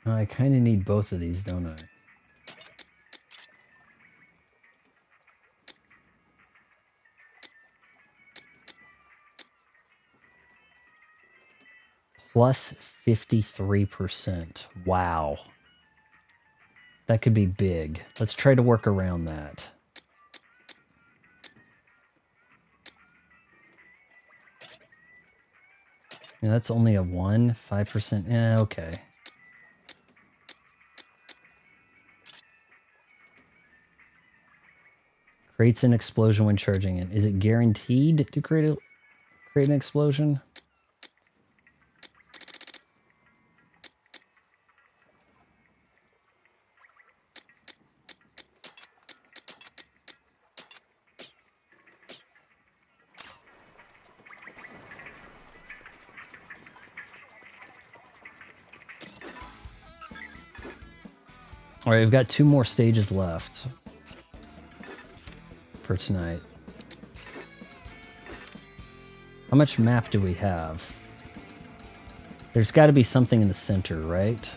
I kind of need both of these, don't I? Plus 53%. Wow. That could be big. Let's try to work around that. Yeah, that's only a 5%. Yeah, okay. Creates an explosion when charging it. Is it guaranteed to create an explosion? All right, we've got 2 more stages left for tonight. How much map do we have? There's got to be something in the center, right?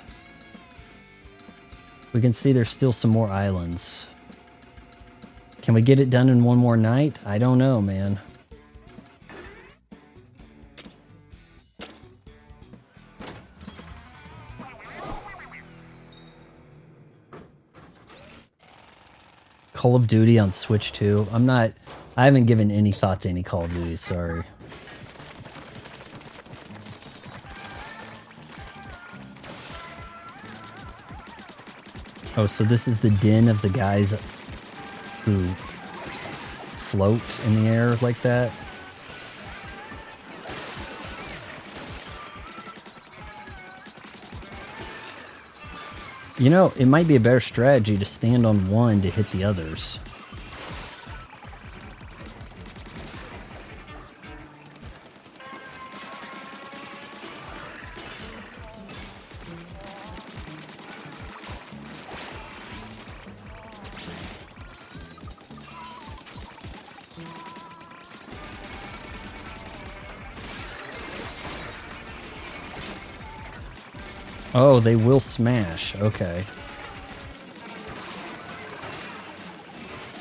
We can see there's still some more islands. Can we get it done in one more night? I don't know, man. Call of Duty on Switch 2. I haven't given any thought to any Call of Duty, sorry. Oh, so this is the den of the guys who float in the air like that? You know, it might be a better strategy to stand on one to hit the others. Oh, they will smash. Okay.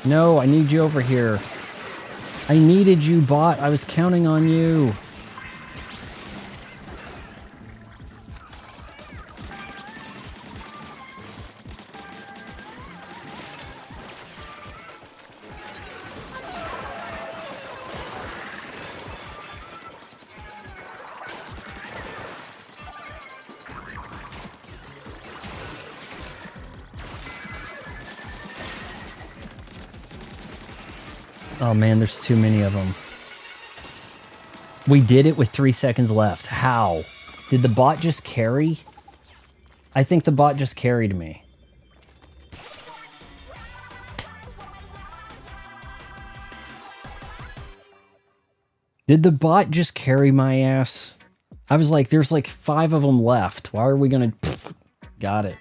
No, I need you over here. I needed you, bot. I was counting on you. Oh man, there's too many of them. We did it with 3 seconds left. How? Did the bot just carry? I think the bot just carried me. Did the bot just carry my ass? I was like, there's like 5 of them left. Why are we gonna... Got it.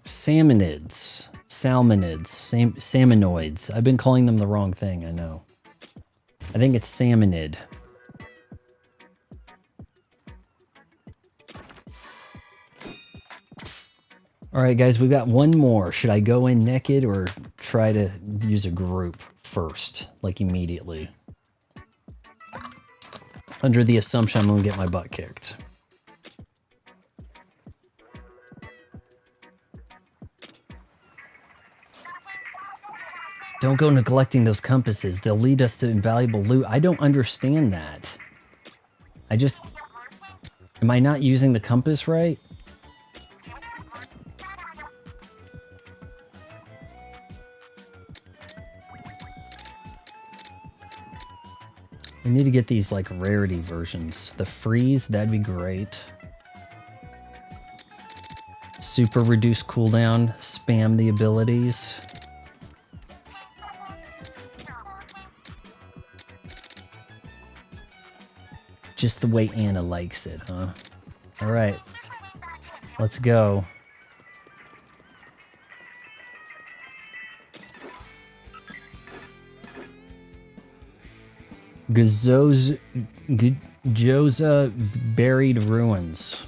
Salmonids. Salmonoids. I've been calling them the wrong thing, I know. I think it's salmonid. Alright guys, we've got one more. Should I go in naked or try to use a group first? Like immediately? Under the assumption I'm gonna get my butt kicked. Don't go neglecting those compasses. They'll lead us to invaluable loot. I don't understand that. I just... Am I not using the compass right? We need to get these, like, rarity versions. The freeze, that'd be great. Super reduced cooldown. Spam the abilities. Just the way Anna likes it, huh? Alright. Let's go. Joza Buried Ruins.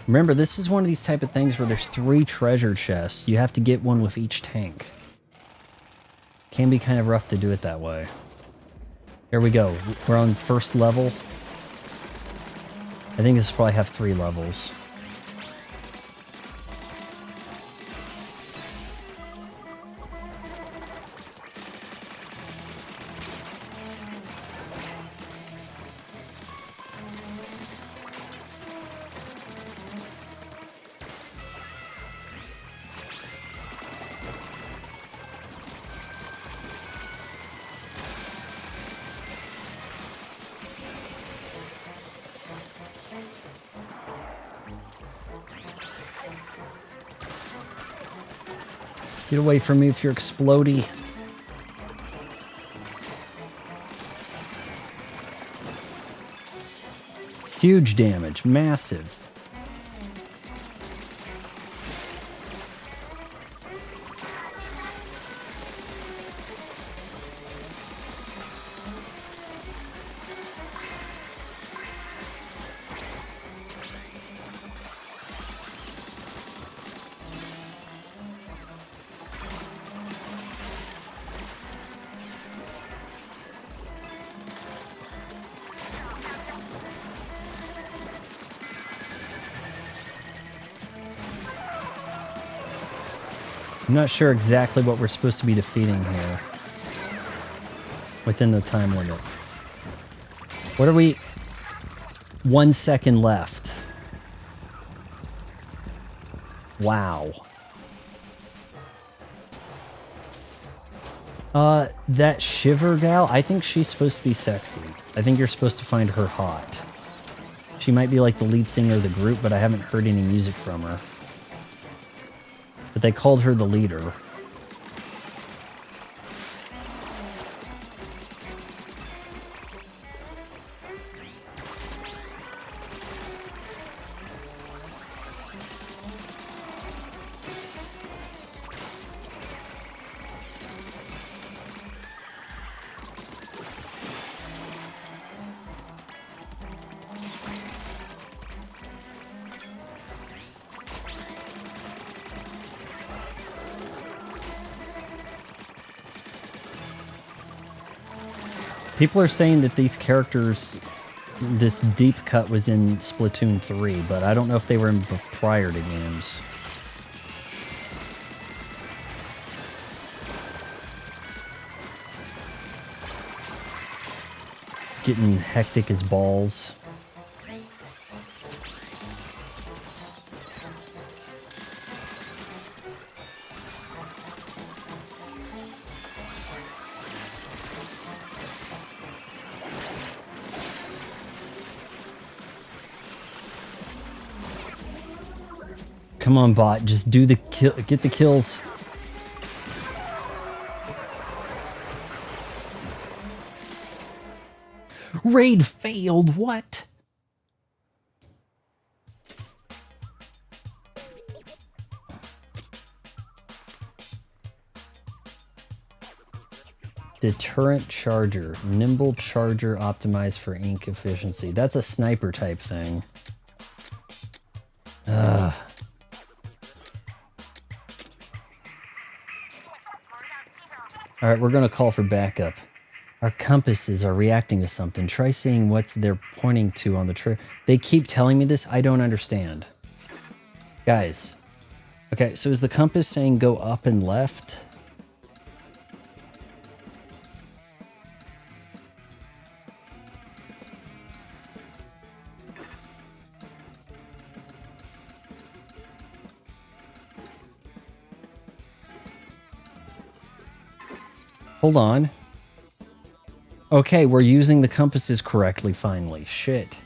Remember, this is one of these type of things where there's 3 treasure chests. You have to get one with each tank. Can be kind of rough to do it that way. Here we go. We're on first level. I think this probably have 3 levels. Get away from me if you're explodey. Huge damage, massive. I'm not sure exactly what we're supposed to be defeating here. Within the time limit. What are we... 1 second left. Wow. That Shiver gal, I think she's supposed to be sexy. I think you're supposed to find her hot. She might be like the lead singer of the group, but I haven't heard any music from her. But they called her the leader. People are saying that these characters, this deep cut was in Splatoon 3, but I don't know if they were in prior to games. It's getting hectic as balls. Come on, bot. Just do the kill. Get the kills. Raid failed. What? Deterrent charger. Nimble charger optimized for ink efficiency. That's a sniper type thing. Ugh. Alright, we're gonna call for backup. Our compasses are reacting to something. Try seeing what they're pointing to on the trip. They keep telling me this. I don't understand. Guys. Okay, so is the compass saying go up and left? Hold on. Okay, we're using the compasses correctly finally. Shit.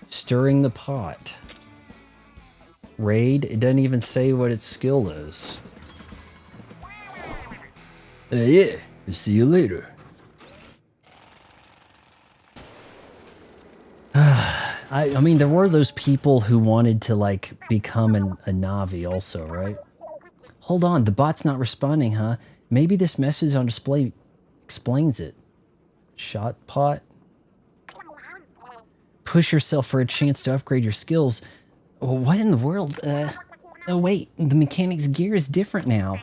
Stirring the pot. Raid? It doesn't even say what its skill is. Yeah, see you later. I mean, there were those people who wanted to, like, become a Navi also, right? Hold on, the bot's not responding, huh? Maybe this message on display explains it. Shot pot? Push yourself for a chance to upgrade your skills. Well, what in the world? Oh wait, the mechanic's gear is different now.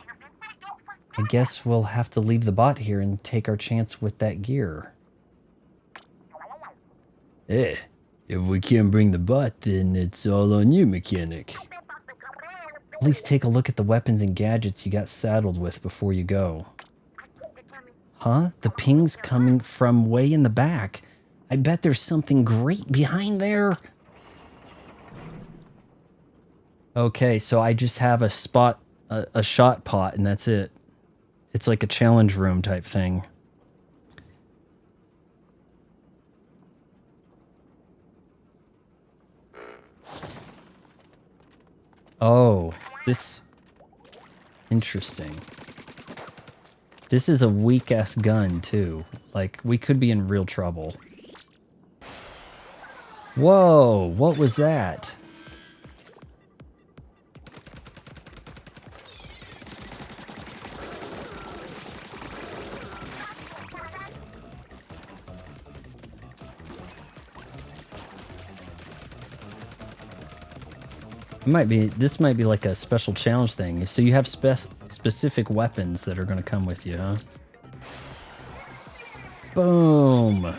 I guess we'll have to leave the bot here and take our chance with that gear. Eh, if we can't bring the bot, then it's all on you, mechanic. At least take a look at the weapons and gadgets you got saddled with before you go. Huh? The ping's coming from way in the back. I bet there's something great behind there. Okay, so I just have a spot, a shot pot, and that's it. It's like a challenge room type thing. Oh, this... Interesting. This is a weak-ass gun, too. Like, we could be in real trouble. Whoa, what was that? This might be like a special challenge thing. So you have specific weapons that are going to come with you, huh? Boom.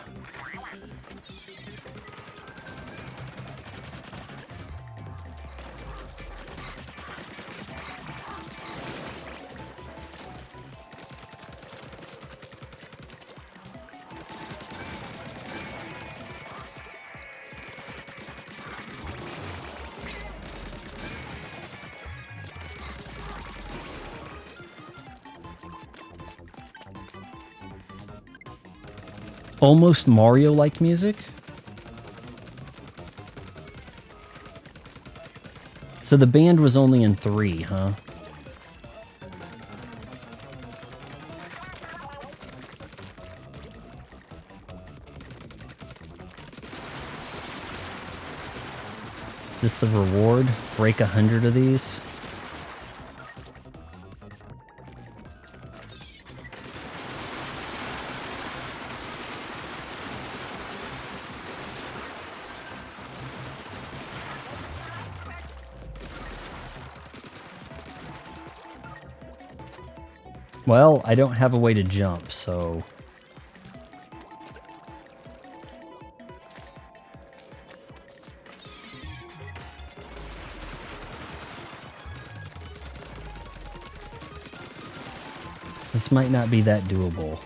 Almost Mario-like music. So the band was only in 3, huh? Is this the reward? Break 100 of these? Well, I don't have a way to jump, so... This might not be that doable.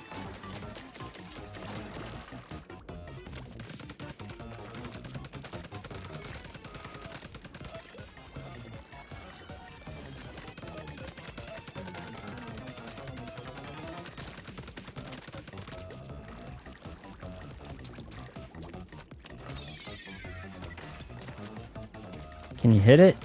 Can you hit it?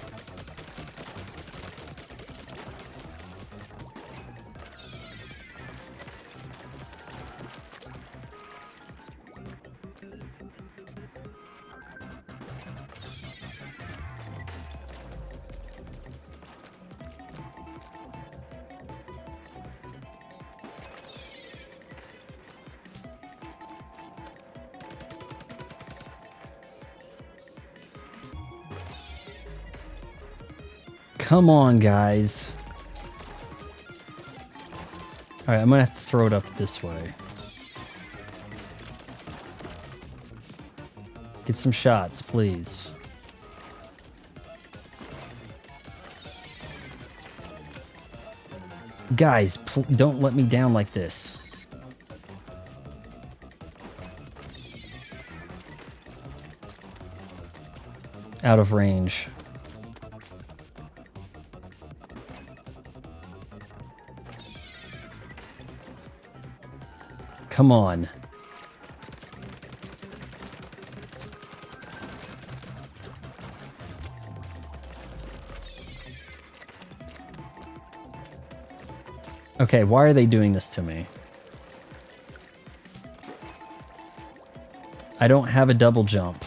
Come on, guys. Alright, I'm gonna have to throw it up this way. Get some shots, please. Guys, don't let me down like this. Out of range. Come on. Okay, why are they doing this to me? I don't have a double jump.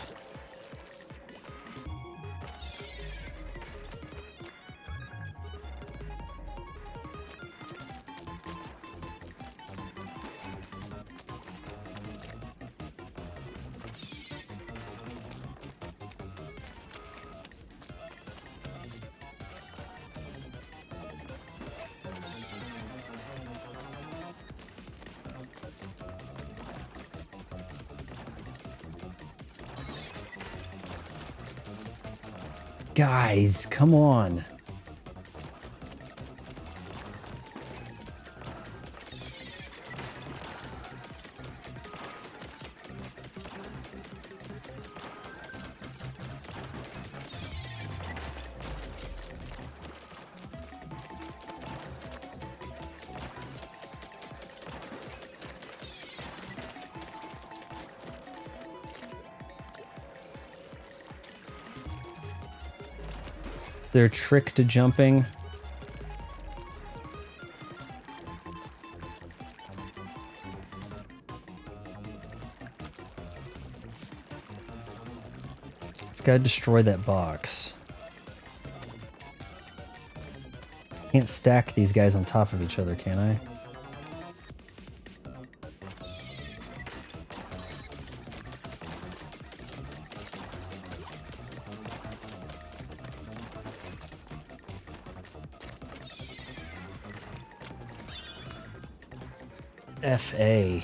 Guys, come on. Their trick to jumping. I've got to destroy that box. Can't stack these guys on top of each other, can I? FA.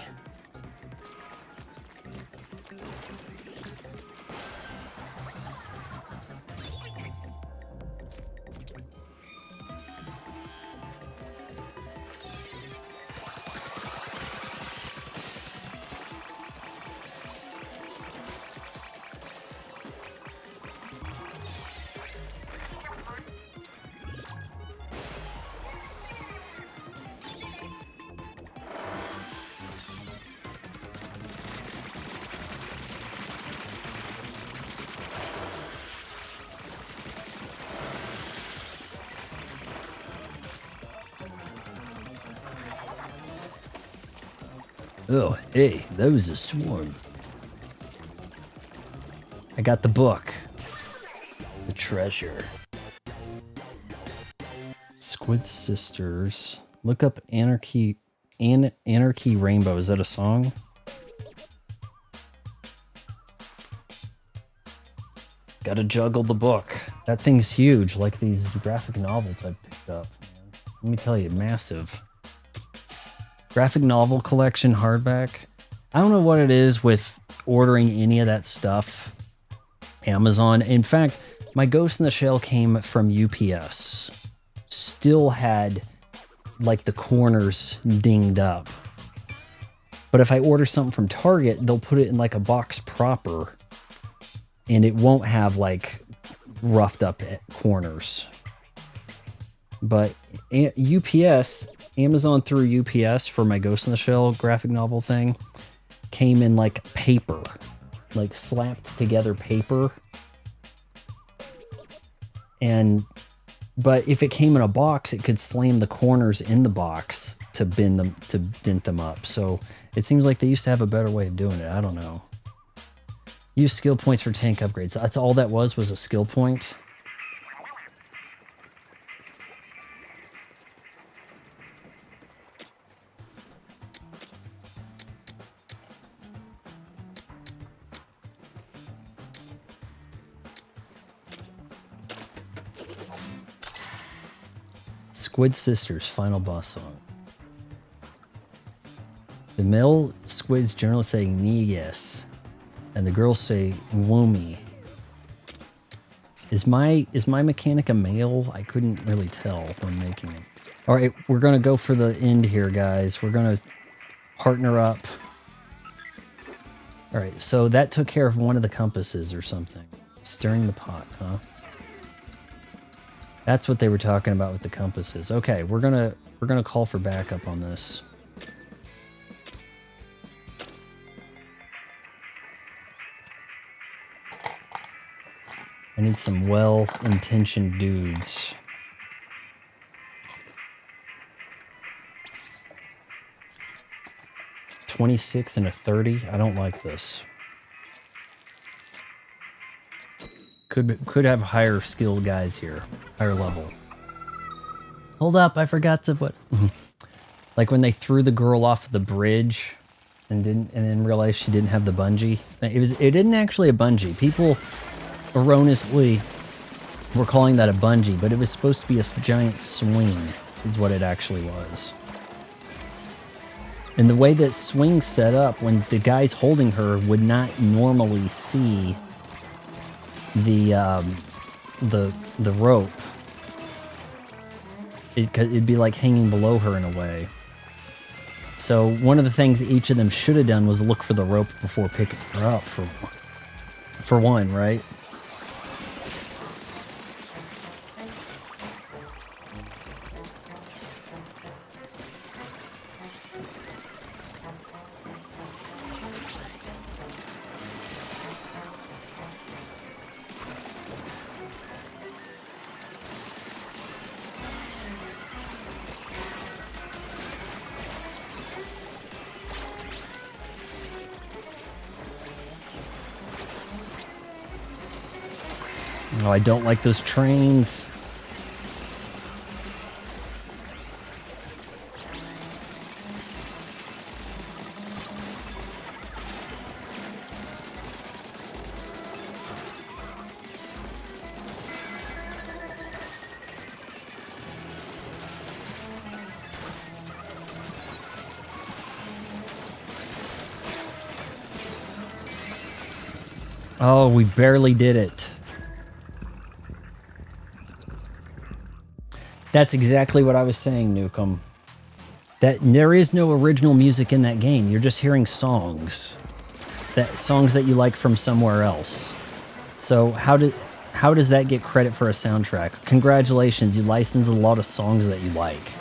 Oh, hey, that was a swarm. I got the book. The treasure. Squid Sisters. Look up Anarchy Rainbow. Is that a song? Gotta juggle the book. That thing's huge, like these graphic novels I picked up. Man. Let me tell you, massive. Graphic novel collection hardback. I don't know what it is with ordering any of that stuff. Amazon. In fact, my Ghost in the Shell came from UPS. Still had like the corners dinged up. But if I order something from Target, they'll put it in like a box proper and it won't have like roughed up corners. But UPS, Amazon through UPS for my Ghost in the Shell graphic novel thing came in like paper, like slapped together paper. But if it came in a box, it could slam the corners in the box to bend them, to dent them up. So it seems like they used to have a better way of doing it. I don't know. Use skill points for tank upgrades. That's all that was a skill point. Squid Sisters final boss song. The male squids generally say "Negus," and the girls say "Woomy." Is my mechanic a male? I couldn't really tell when making it. All right, we're gonna go for the end here, guys. We're gonna partner up. All right, so that took care of one of the compasses or something. Stirring the pot, huh? That's what they were talking about with the compasses. Okay, we're gonna call for backup on this. I need some well-intentioned dudes. $26 and a $30. I don't like this. Could have higher skilled guys here, higher level. Hold up, I forgot to put. Like when they threw the girl off the bridge, and then realized she didn't have the bungee. It didn't actually a bungee. People erroneously were calling that a bungee, but it was supposed to be a giant swing, is what it actually was. And the way that swing's set up, when the guy's holding her would not normally see the rope. It'd be like hanging below her in a way. So one of the things each of them should have done was look for the rope before picking her up for one, right? Oh, I don't like those trains. Oh, we barely did it. That's exactly what I was saying, Nukem. That there is no original music in that game. You're just hearing songs. Songs that you like from somewhere else. So how does that get credit for a soundtrack? Congratulations, you licensed a lot of songs that you like.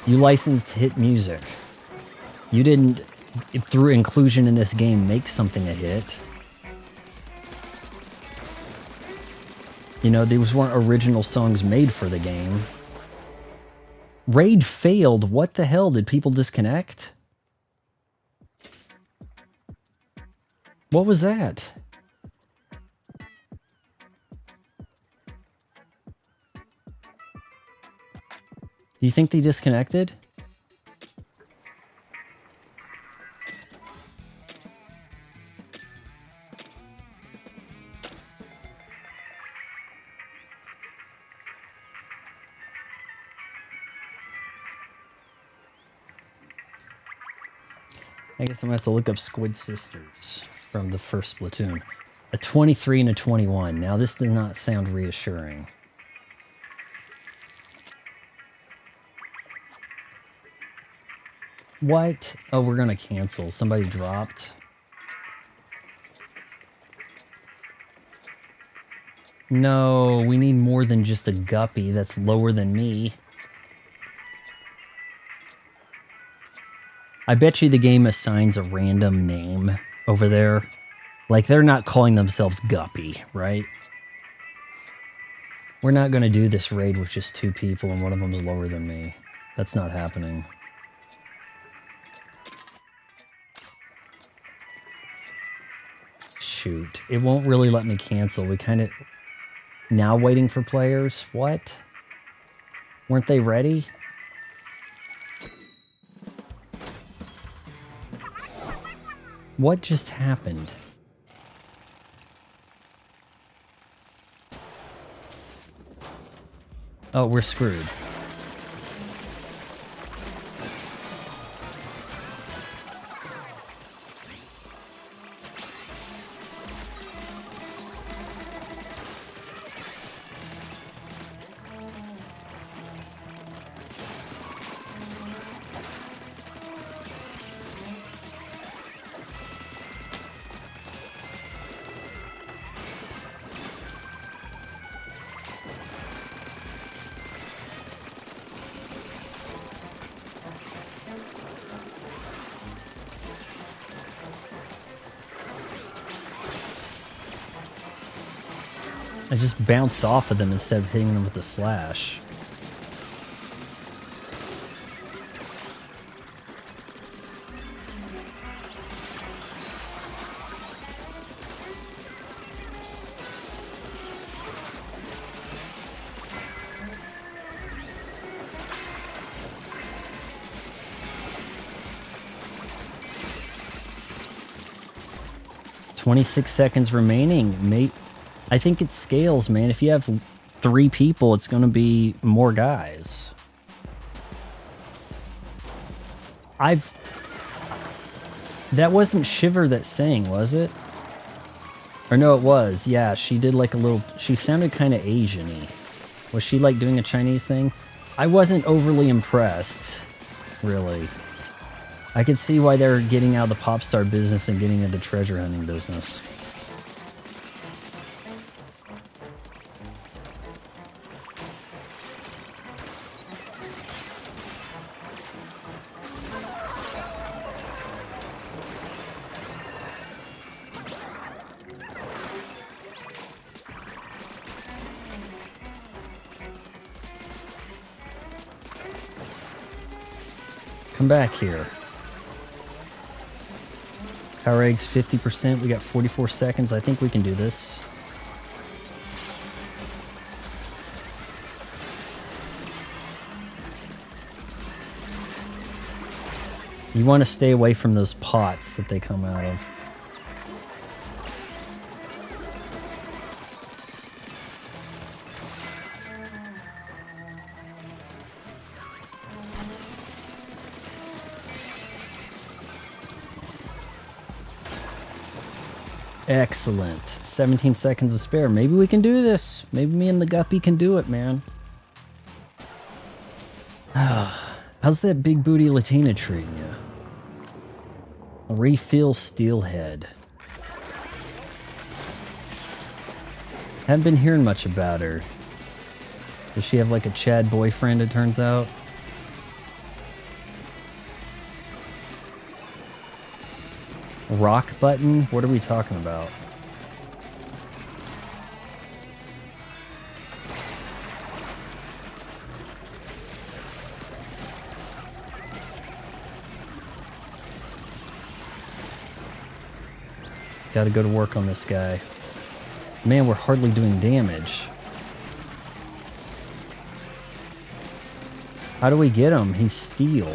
You licensed hit music. You didn't, through inclusion in this game, make something a hit. You know, these weren't original songs made for the game. Raid failed. What the hell? Did people disconnect? What was that? Do you think they disconnected? I guess I'm gonna have to look up Squid Sisters from the first Splatoon. A 23 and a 21. Now this does not sound reassuring. What? Oh, we're gonna cancel. Somebody dropped. No, we need more than just a guppy that's lower than me. I bet you the game assigns a random name over there. Like, they're not calling themselves Guppy, right? We're not gonna do this raid with just 2 people and one of them is lower than me. That's not happening. Shoot. It won't really let me cancel. We kind of... Now waiting for players? What? Weren't they ready? What just happened? Oh, we're screwed. I just bounced off of them instead of hitting them with the slash. "26 seconds remaining, mate." I think it scales, man. If you have 3 people, it's going to be more guys. That wasn't Shiver that sang, was it? Or no, it was. Yeah, she did like a little... She sounded kind of Asian-y. Was she like doing a Chinese thing? I wasn't overly impressed, really. I could see why they're getting out of the pop star business and getting into the treasure hunting business. Come back here. Power eggs 50%. We got 44 seconds. I think we can do this. You want to stay away from those pots that they come out of. Excellent. 17 seconds to spare. Maybe we can do this. Maybe me and the Guppy can do it, man. How's that big booty Latina treating you? Refill Steelhead. Haven't been hearing much about her. Does she have like a Chad boyfriend, it turns out? Rock button? What are we talking about? Got to go to work on this guy. Man, we're hardly doing damage. How do we get him? He's steel.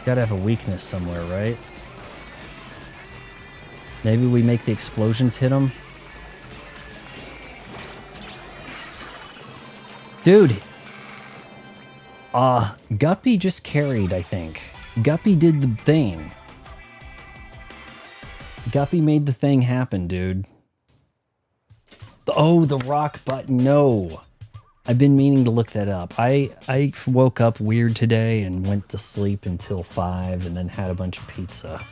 Gotta have a weakness somewhere, right? Maybe we make the explosions hit him. Dude. Guppy just carried, I think. Guppy did the thing. Guppy made the thing happen, dude. Oh, the rock button. No. I've been meaning to look that up. I woke up weird today and went to sleep until 5 and then had a bunch of pizza.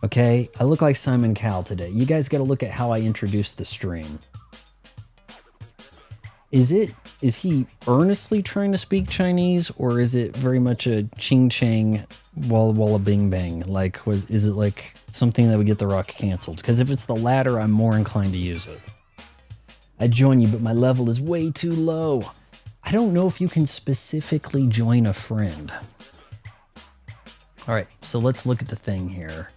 Okay, I look like Simon Cowell today. You guys got to look at how I introduced the stream. Is he earnestly trying to speak Chinese, or is it very much a ching chang walla walla bing bang? Like, is it like something that would get The Rock canceled? Because if it's the latter, I'm more inclined to use it. I join you, but my level is way too low. I don't know if you can specifically join a friend. All right, so let's look at the thing here.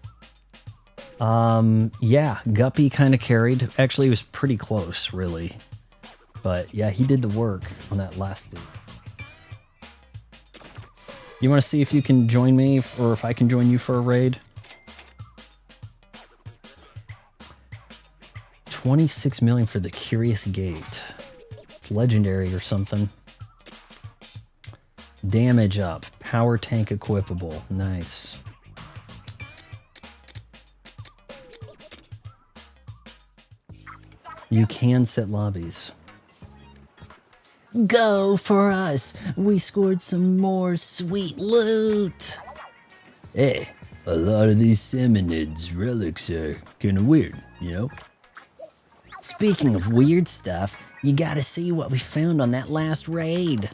Yeah, Guppy kind of carried. Actually, it was pretty close, really. But yeah, he did the work on that last dude. You want to see if you can join me, or if I can join you for a raid? 26 million for the Curious Gate. It's legendary or something. Damage up. Power tank equipable. Nice. You can set lobbies. Go for us. We scored some more sweet loot. Hey, a lot of these Salmonids relics are kinda weird, you know? Speaking of weird stuff, you gotta see what we found on that last raid.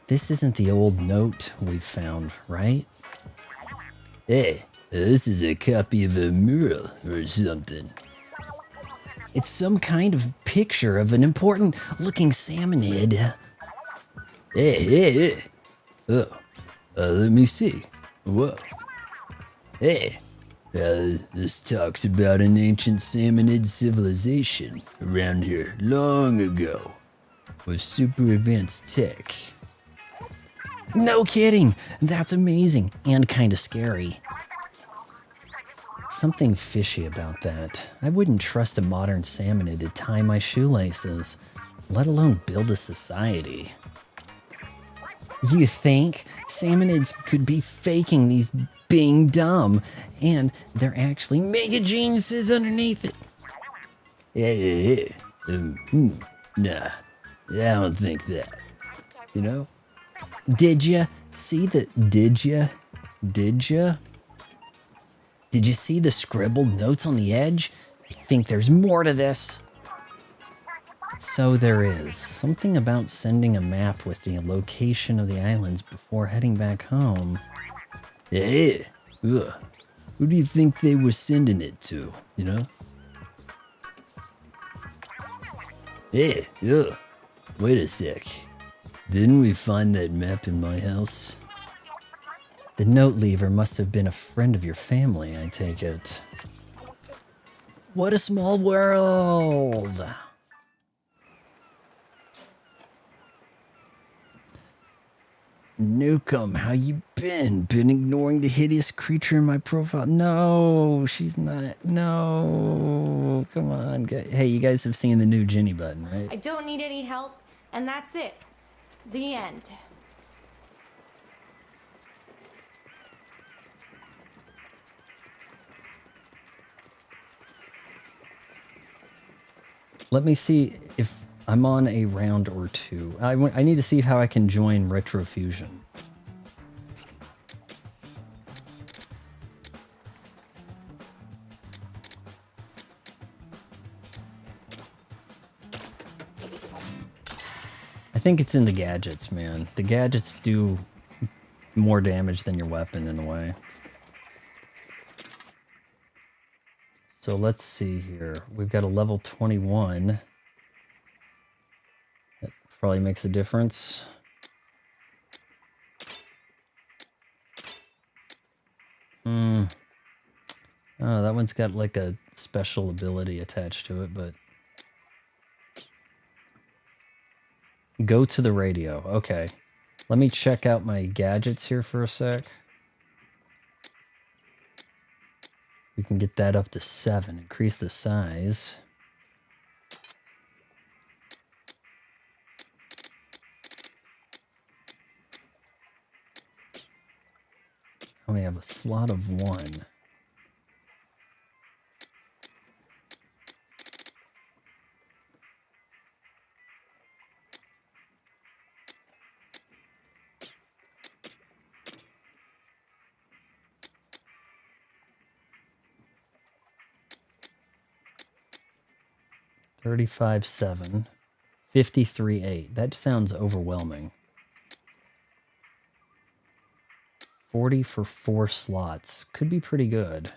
This isn't the old note we found, right? Hey, this is a copy of a mural or something. It's some kind of picture of an important looking salmonid. Hey. Oh, let me see. Whoa. Hey. This talks about an ancient salmonid civilization around here long ago with super advanced tech. No kidding! That's amazing and kind of scary. Something fishy about that. I wouldn't trust a modern salmonid to tie my shoelaces, let alone build a society. You think salmonids could be faking these being dumb, and they're actually mega geniuses underneath it? Nah, I don't think that. You know? Did you see the? Did you see the scribbled notes on the edge? I think there's more to this. So there is. Something about sending a map with the location of the islands before heading back home. Hey, who do you think they were sending it to, you know? Hey, wait a sec. Didn't we find that map in my house? The note leaver must have been a friend of your family, I take it. What a small world! Newcomb, how you been? Been ignoring the hideous creature in my profile? No, she's not. No, come on. Hey, you guys have seen the new Ginny button, right? I don't need any help, and that's it. The end. Let me see if I'm on a round or two. I need to see how I can join Retrofusion. I think it's in the gadgets, man. The gadgets do more damage than your weapon in a way. So let's see here. We've got a level 21. That probably makes a difference. Oh, that one's got like a special ability attached to it, but... Go to the radio. Okay. Let me check out my gadgets here for a sec. We can get that up to 7. Increase the size. I only have a slot of 1. $35.7. $53.8. That sounds overwhelming. 40 for 4 slots. Could be pretty good.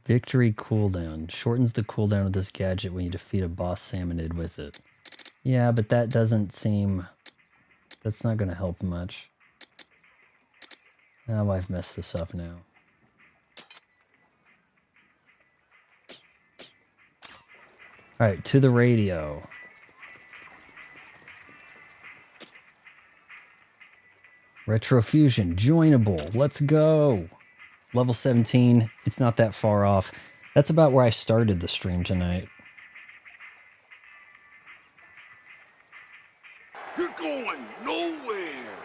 Victory cooldown. Shortens the cooldown of this gadget when you defeat a boss salmonid with it. Yeah, but that doesn't seem... That's not going to help much. Oh, I've messed this up now. Alright, to the radio. Retrofusion, joinable. Let's go. Level 17. It's not that far off. That's about where I started the stream tonight. You're going nowhere.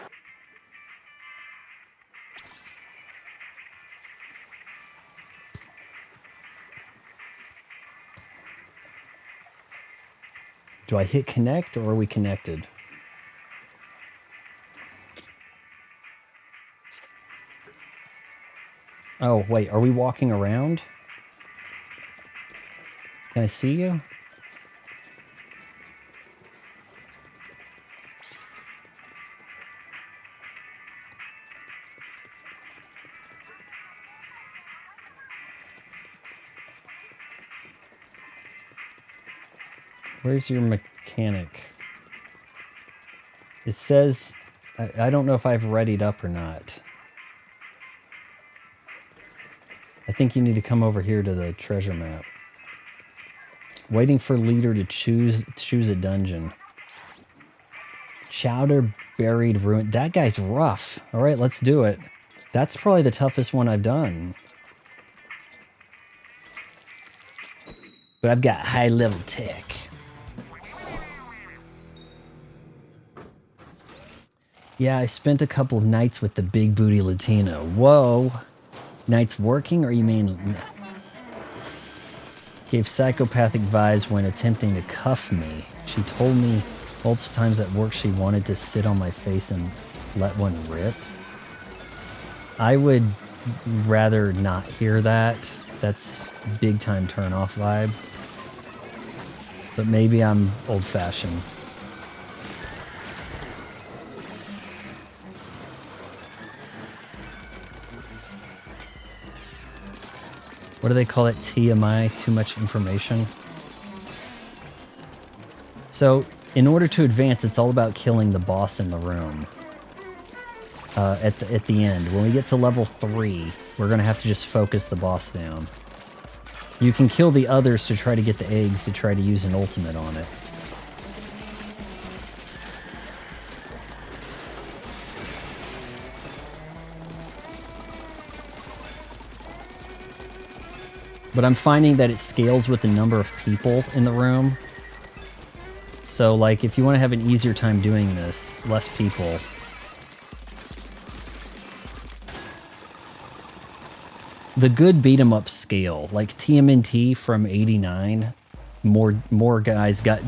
Do I hit connect or are we connected? Oh, wait, are we walking around? Can I see you? Where's your mechanic? It says, I don't know if I've readied up or not. I think you need to come over here to the treasure map. Waiting for leader to choose a dungeon. Chowder buried ruin. That guy's rough. All right, let's do it. That's probably the toughest one I've done. But I've got high level tech. Yeah, I spent a couple of nights with the big booty Latina. Whoa. Nights working, or you mean... Gave psychopathic vibes when attempting to cuff me. She told me multiple times at work she wanted to sit on my face and let one rip. I would rather not hear that. That's big time turn off vibe. But maybe I'm old fashioned. What do they call it? TMI, too much information. So, in order to advance, it's all about killing the boss in the room. At the end, when we get to level 3, we're gonna have to just focus the boss down. You can kill the others to try to get the eggs to try to use an ultimate on it. But I'm finding that it scales with the number of people in the room. So, like, if you want to have an easier time doing this, less people. The good beat 'em up scale, like TMNT from '89, more guys got...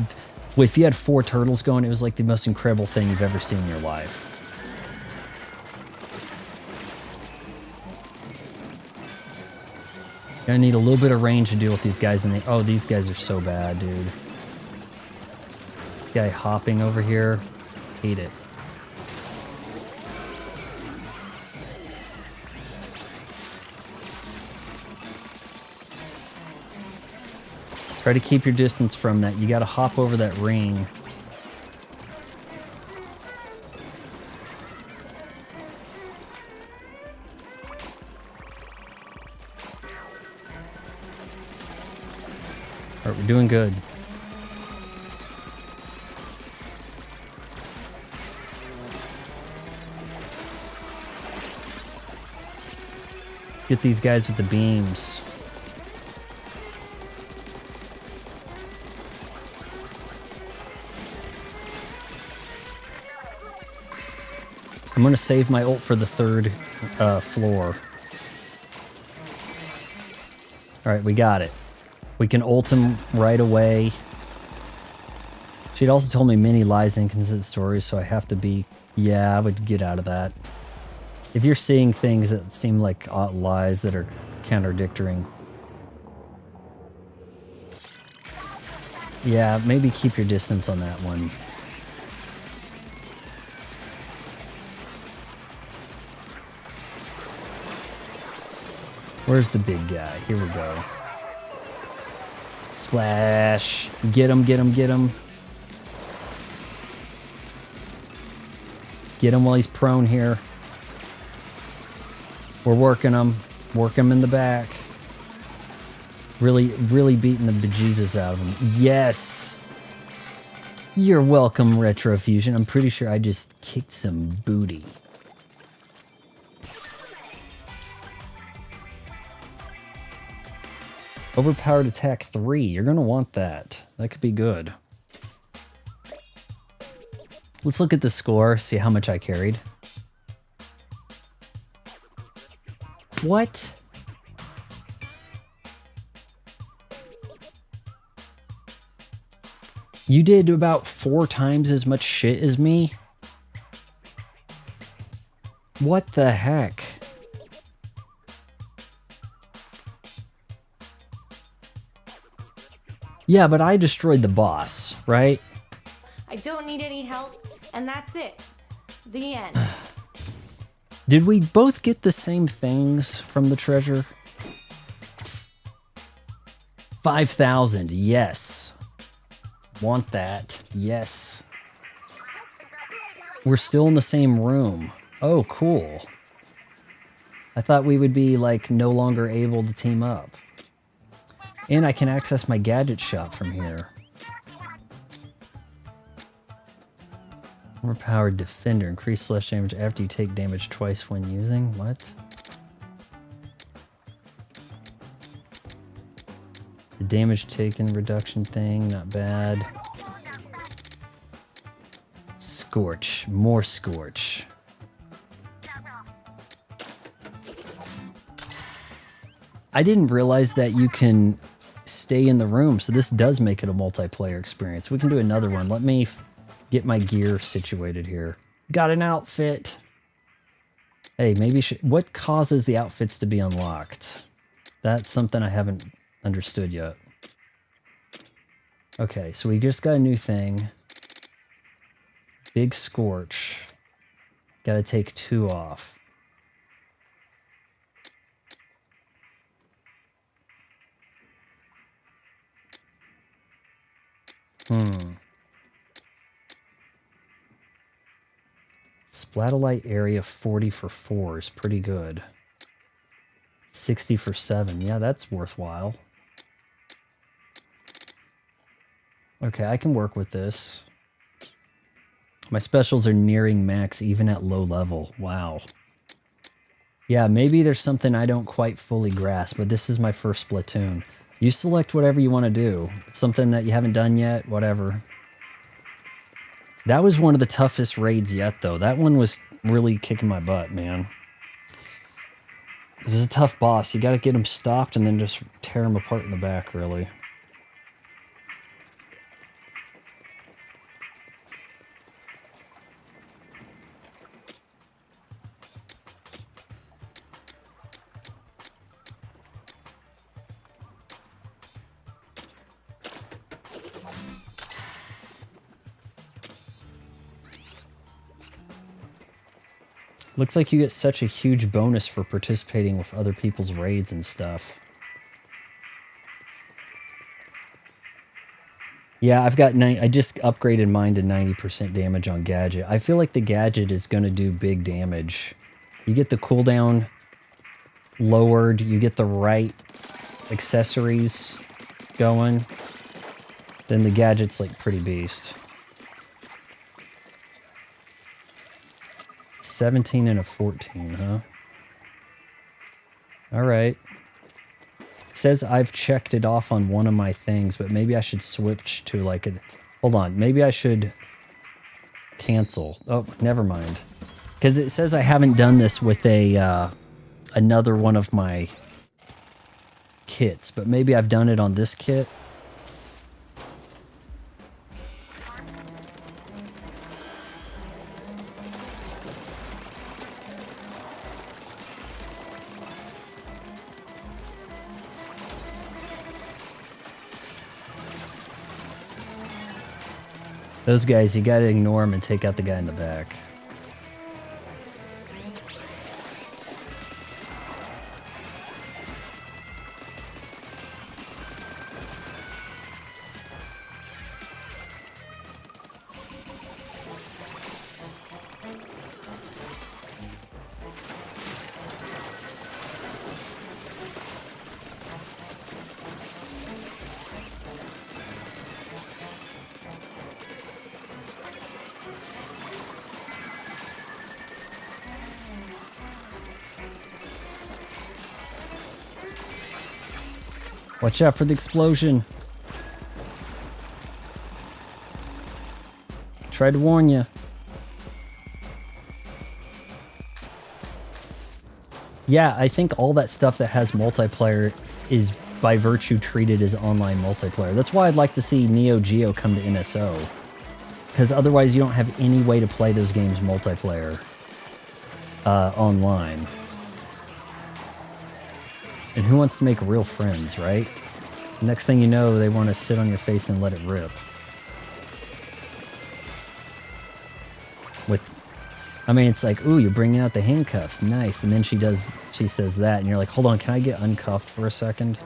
Well, if you had 4 turtles going, it was like the most incredible thing you've ever seen in your life. Gonna need a little bit of range to deal with these guys. Oh, these guys are so bad, dude. Guy hopping over here. Hate it. Try to keep your distance from that. You gotta hop over that ring. Alright, we're doing good. Get these guys with the beams. I'm gonna save my ult for the third floor. Alright, we got it. We can ult him right away. She'd also told me many lies, inconsistent stories, so I have to be... Yeah, I would get out of that. If you're seeing things that seem like lies that are contradicting... Yeah, maybe keep your distance on that one. Where's the big guy? Here we go. Splash. Get him, get him, get him. Get him while he's prone here. We're working him. Work him in the back. Really, really beating the bejesus out of him. Yes! You're welcome, Retrofusion. I'm pretty sure I just kicked some booty. Overpowered attack 3. You're going to want that. That could be good. Let's look at the score, see how much I carried. What? You did about 4 times as much shit as me? What the heck? Yeah, but I destroyed the boss, right? I don't need any help, and that's it. The end. Did we both get the same things from the treasure? 5,000, yes. Want that, yes. We're still in the same room. Oh, cool. I thought we would be, like, no longer able to team up. And I can access my gadget shop from here. Overpowered defender. Increase slash damage after you take damage twice when using. What? The damage taken reduction thing. Not bad. Scorch. More Scorch. I didn't realize that you can stay in the room, so this does make it a multiplayer experience. We can do another one. Let me get my gear situated here. Got an outfit. Hey, maybe what causes the outfits to be unlocked? That's something I haven't understood yet. Okay, so we just got a new thing. Big Scorch. Gotta take 2 off. Splatolite area 40 for 4 is pretty good. 60 for 7. Yeah, that's worthwhile. Okay, I can work with this. My specials are nearing max even at low level. Wow. Yeah, maybe there's something I don't quite fully grasp, but this is my first Splatoon. You select whatever you want to do. Something that you haven't done yet, whatever. That was one of the toughest raids yet, though. That one was really kicking my butt, man. It was a tough boss. You got to get him stopped and then just tear him apart in the back, really. Looks like you get such a huge bonus for participating with other people's raids and stuff. Yeah, I've got I just upgraded mine to 90% damage on gadget. I feel like the gadget is going to do big damage. You get the cooldown lowered, you get the right accessories going, then the gadget's like pretty beast. 17 and a 14, huh? Alright. It says I've checked it off on one of my things, but maybe I should switch to like a... Hold on, maybe I should cancel. Oh, never mind. Because it says I haven't done this with a another one of my kits, but maybe I've done it on this kit. Those guys, you gotta ignore them and take out the guy in the back. Watch out for the explosion. Tried to warn you. Yeah, I think all that stuff that has multiplayer is by virtue treated as online multiplayer. That's why I'd like to see Neo Geo come to NSO. Because otherwise you don't have any way to play those games multiplayer online. And who wants to make real friends, right? Next thing you know, they want to sit on your face and let it rip. I mean, it's like, ooh, you're bringing out the handcuffs, nice. And then she says that, and you're like, hold on, can I get uncuffed for a second?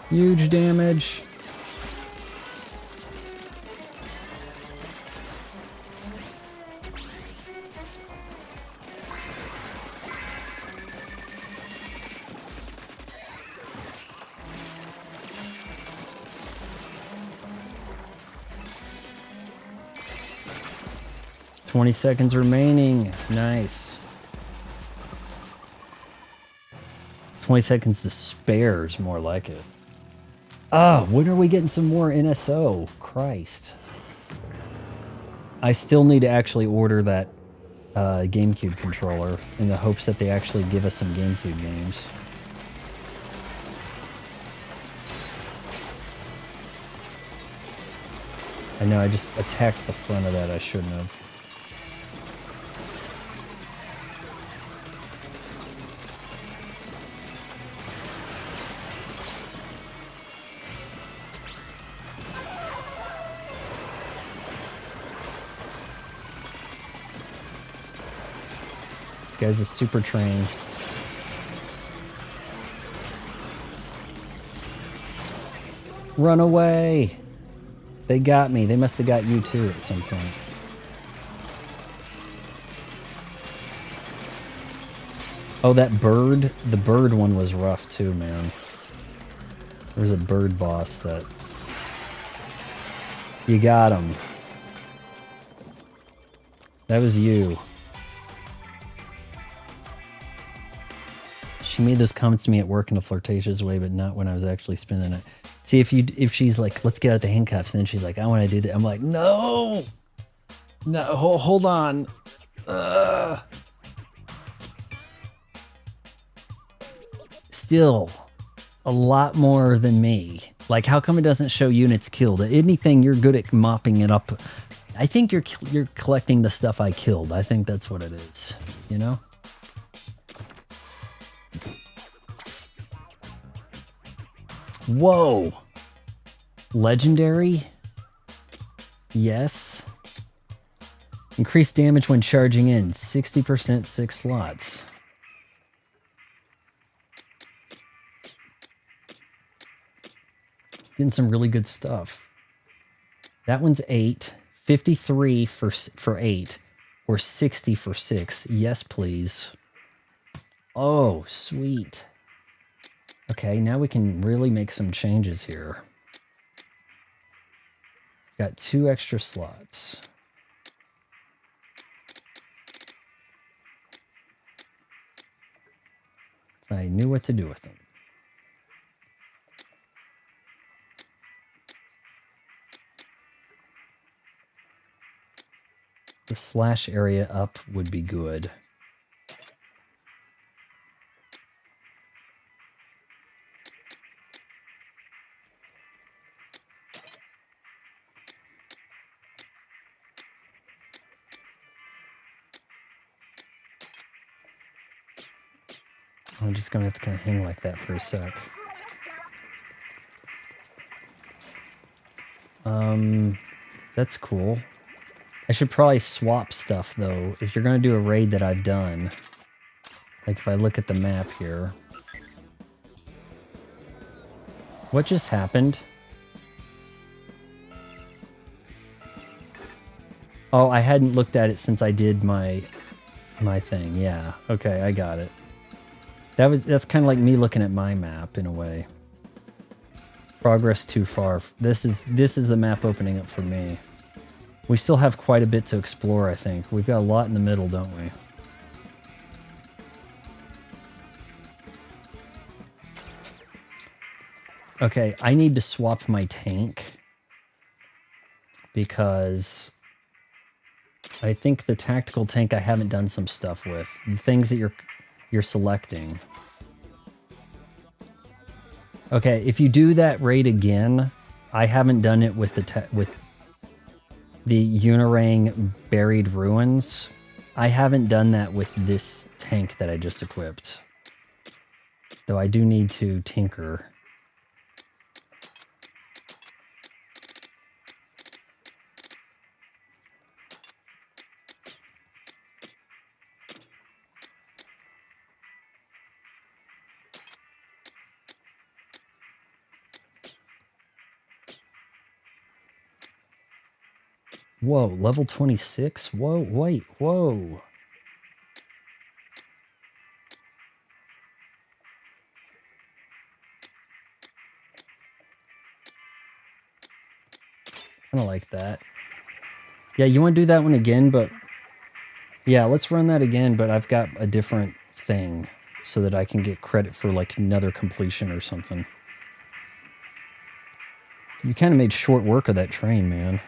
Huge damage. $20 seconds remaining. Nice. 20 seconds to spare is more like it. Ah, when are we getting some more NSO? Christ. I still need to actually order that GameCube controller in the hopes that they actually give us some GameCube games. I know I just attacked the front of that, I shouldn't have. This guy's a super train. Run away! They got me. They must have got you too at some point. Oh, that bird? The bird one was rough too, man. There's a bird boss that... You got him. That was you. She made those comments to me at work in a flirtatious way, but not when I was actually spending it. See, if she's like, let's get out the handcuffs, and then she's like, I want to do that. I'm like, no, no, hold on. Still, a lot more than me. Like, how come it doesn't show units killed? Anything, you're good at mopping it up I think you're collecting the stuff I killed. I think that's what it is, you know? Whoa. Legendary? Yes. Increased damage when charging in. 60% 6 slots. Getting some really good stuff. That one's 8. 53 for 8. Or 60 for 6. Yes, please. Oh, sweet. Okay, now we can really make some changes here. Got 2 extra slots. If I knew what to do with them. The slash area up would be good. I'm just gonna have to kind of hang like that for a sec. That's cool. I should probably swap stuff though. If you're gonna do a raid that I've done, like if I look at the map here. What just happened? Oh, I hadn't looked at it since I did my thing. Yeah. Okay, I got it. That's kind of like me looking at my map in a way. Progress too far. This is the map opening up for me. We still have quite a bit to explore, I think. We've got a lot in the middle, don't we? Okay, I need to swap my tank because I think the tactical tank I haven't done some stuff with. The things that you're selecting. Okay, if you do that raid again, I haven't done it with the Unirang Buried Ruins. I haven't done that with this tank that I just equipped. Though I do need to tinker. Whoa, level 26? Whoa, wait, whoa. Kind of like that. Yeah, you want to do that one again, but... Yeah, let's run that again, but I've got a different thing so that I can get credit for, like, another completion or something. You kind of made short work of that train, man.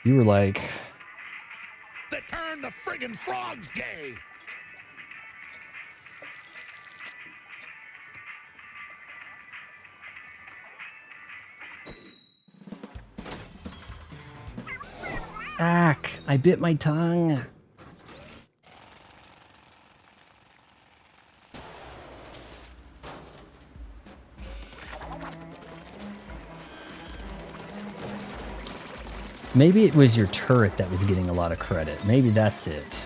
You were like... They turned the friggin' frogs gay! Ack, I bit my tongue. Maybe it was your turret that was getting a lot of credit. Maybe that's it.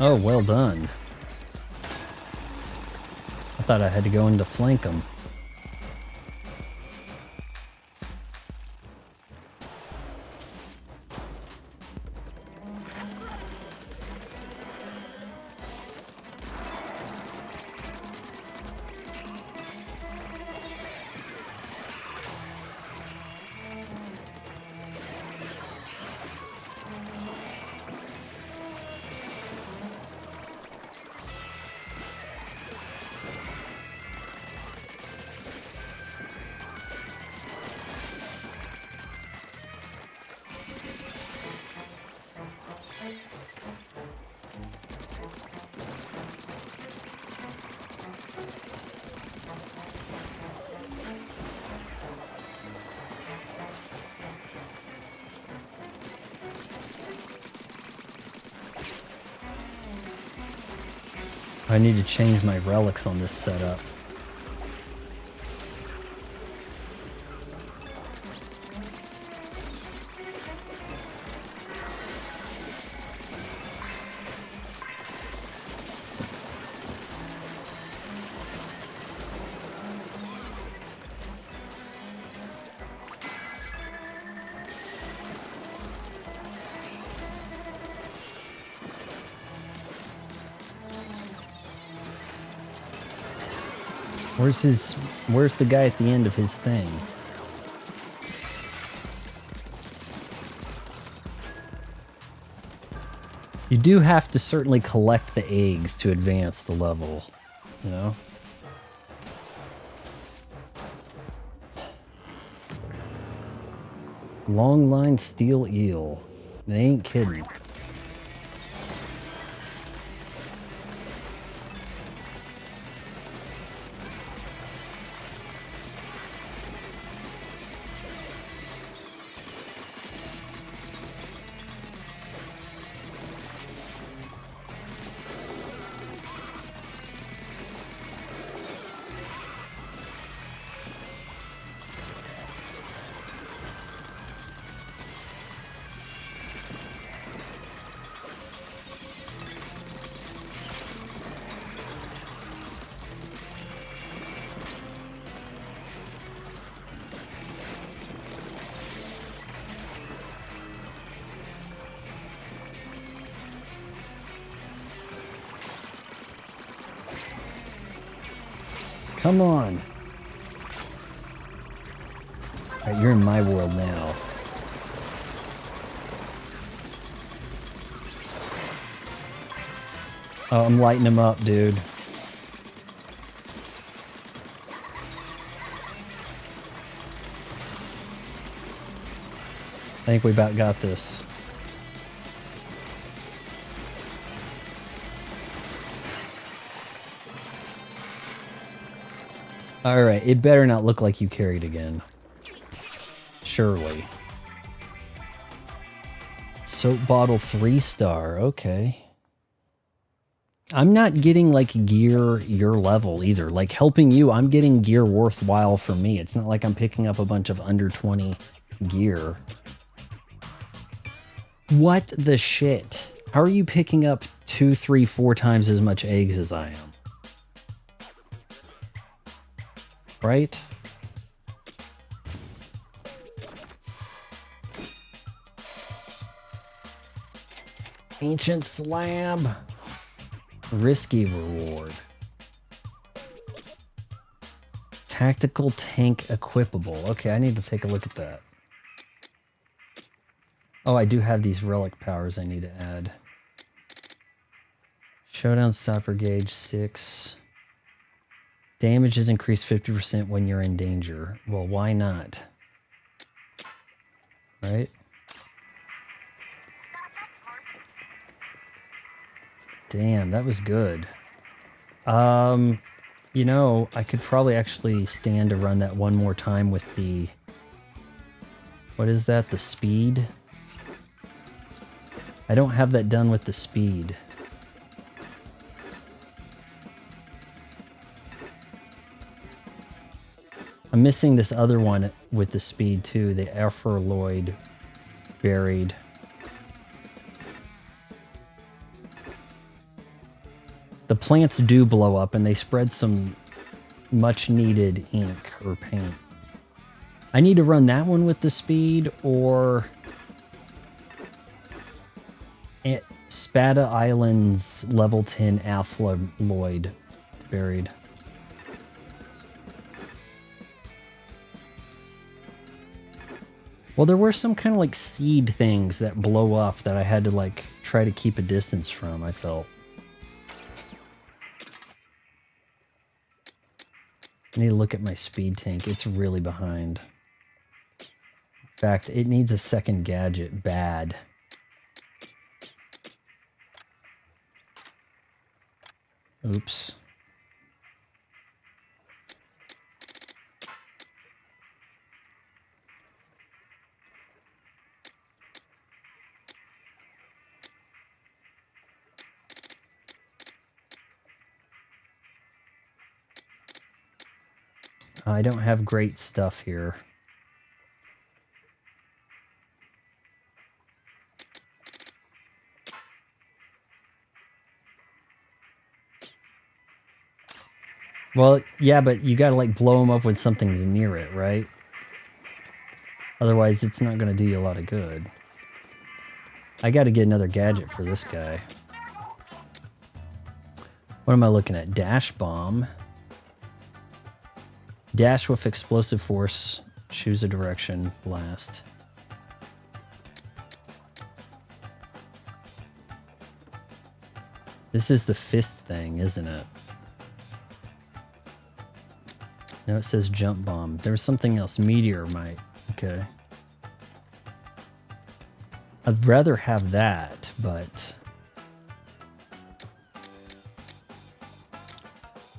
Oh, well done. I thought I had to go in to flank them. I need to change my relics on this setup. Where's the guy at the end of his thing? You do have to certainly collect the eggs to advance the level, you know? Long line steel eel. They ain't kidding. Come on. Alright, you're in my world now. Oh, I'm lighting him up, dude. I think we about got this. Alright, it better not look like you carried again. Surely. Soap bottle 3-star, okay. I'm not getting like gear your level either. Like helping you, I'm getting gear worthwhile for me. It's not like I'm picking up a bunch of under 20 gear. What the shit? How are you picking up 2, 3, 4 times as much eggs as I am? Right? Ancient slab. Risky reward. Tactical tank equipable. Okay, I need to take a look at that. Oh, I do have these relic powers I need to add. Showdown stopper gauge 6. Damage is increased 50% when you're in danger. Well, why not? Right? Damn, that was good. You know, I could probably actually stand to run that one more time with the... What is that? The speed? I don't have that done with the speed. I'm missing this other one with the speed too, the Airfurloid buried. The plants do blow up and they spread some much needed ink or paint. I need to run that one with the speed or... Spada Island's level 10 Alpha-Lloyd buried. Well, there were some kind of like seed things that blow up that I had to like try to keep a distance from, I felt. I need to look at my speed tank. It's really behind. In fact, it needs a second gadget bad. Oops. I don't have great stuff here. Well, yeah, but you gotta like blow them up when something's near it, right? Otherwise, it's not gonna do you a lot of good. I gotta get another gadget for this guy. What am I looking at? Dash bomb. Dash with explosive force. Choose a direction. Blast. This is the fist thing, isn't it? No, it says jump bomb. There was something else. Meteor might. Okay. I'd rather have that, but...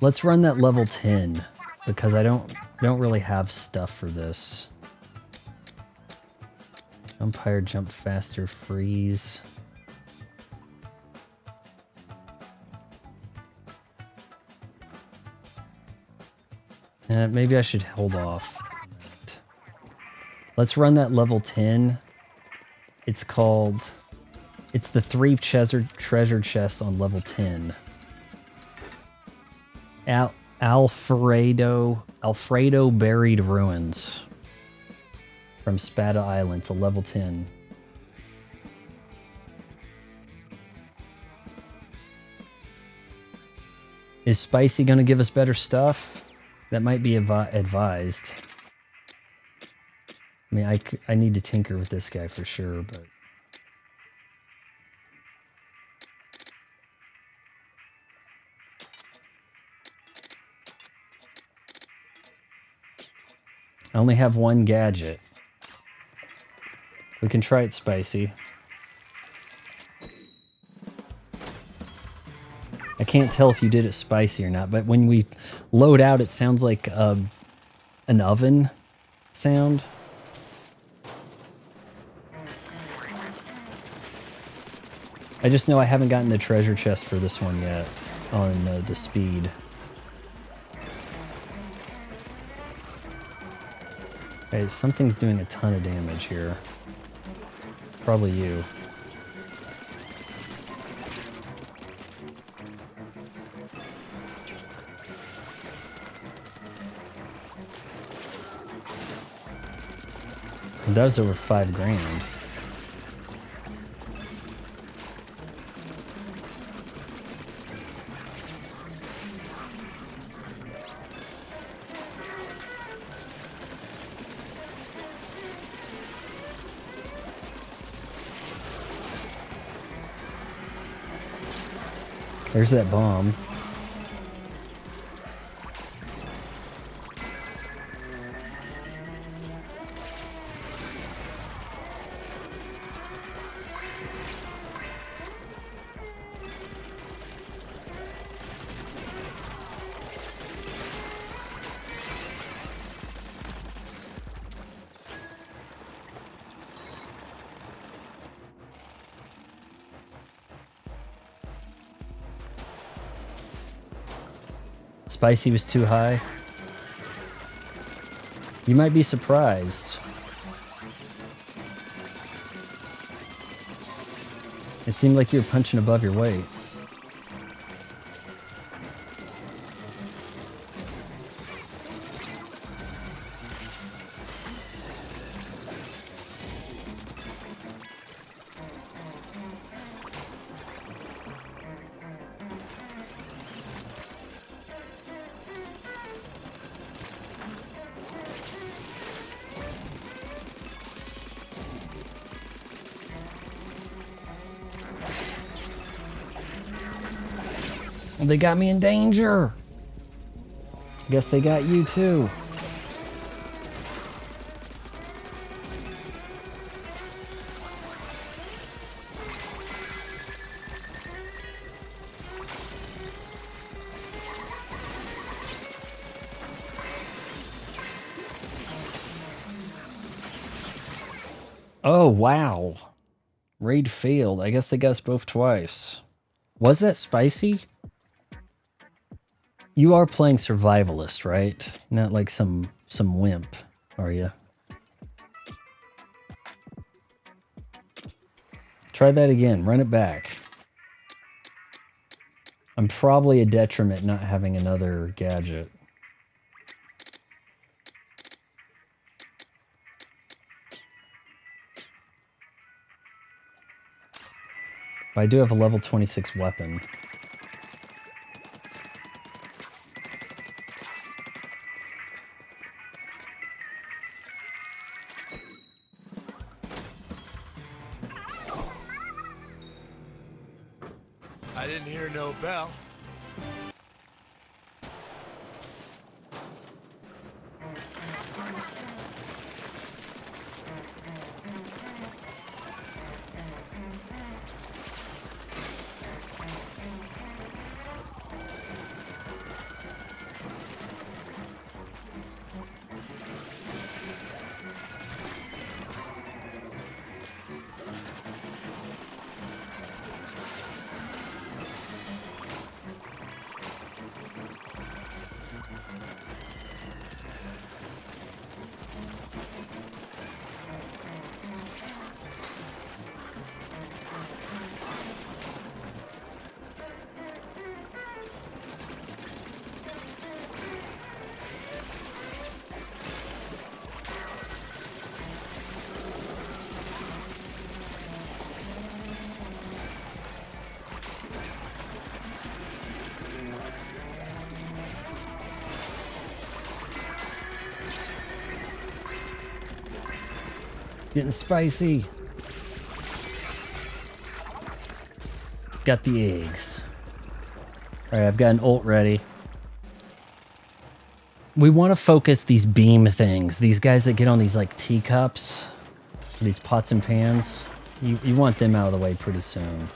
let's run that level 10, because I don't really have stuff for this. Jump higher, jump faster, freeze. Maybe I should hold off. Let's run that level 10. It's called... it's the 3 treasure chests on level 10. Alfredo Buried Ruins. From Spada Island. It's a level 10. Is Spicy going to give us better stuff? That might be advised. I mean, I need to tinker with this guy for sure, but... I only have one gadget. We can try it spicy. I can't tell if you did it spicy or not, but when we load out, it sounds like an oven sound. I just know I haven't gotten the treasure chest for this one yet on the speed. Okay, something's doing a ton of damage here. Probably you. That was over $5,000. There's that bomb. Spicy was too high. You might be surprised. It seemed like you were punching above your weight. They got me in danger. Guess they got you too. Oh, wow. Raid failed. I guess they got us both twice. Was that spicy? You are playing survivalist, right? Not like some wimp, are you? Try that again. Run it back. I'm probably a detriment not having another gadget. But I do have a level 26 weapon. I didn't hear no bell. Getting spicy. Got the eggs. Alright, I've got an ult ready. We want to focus these beam things. These guys that get on these like teacups. These pots and pans. You want them out of the way pretty soon.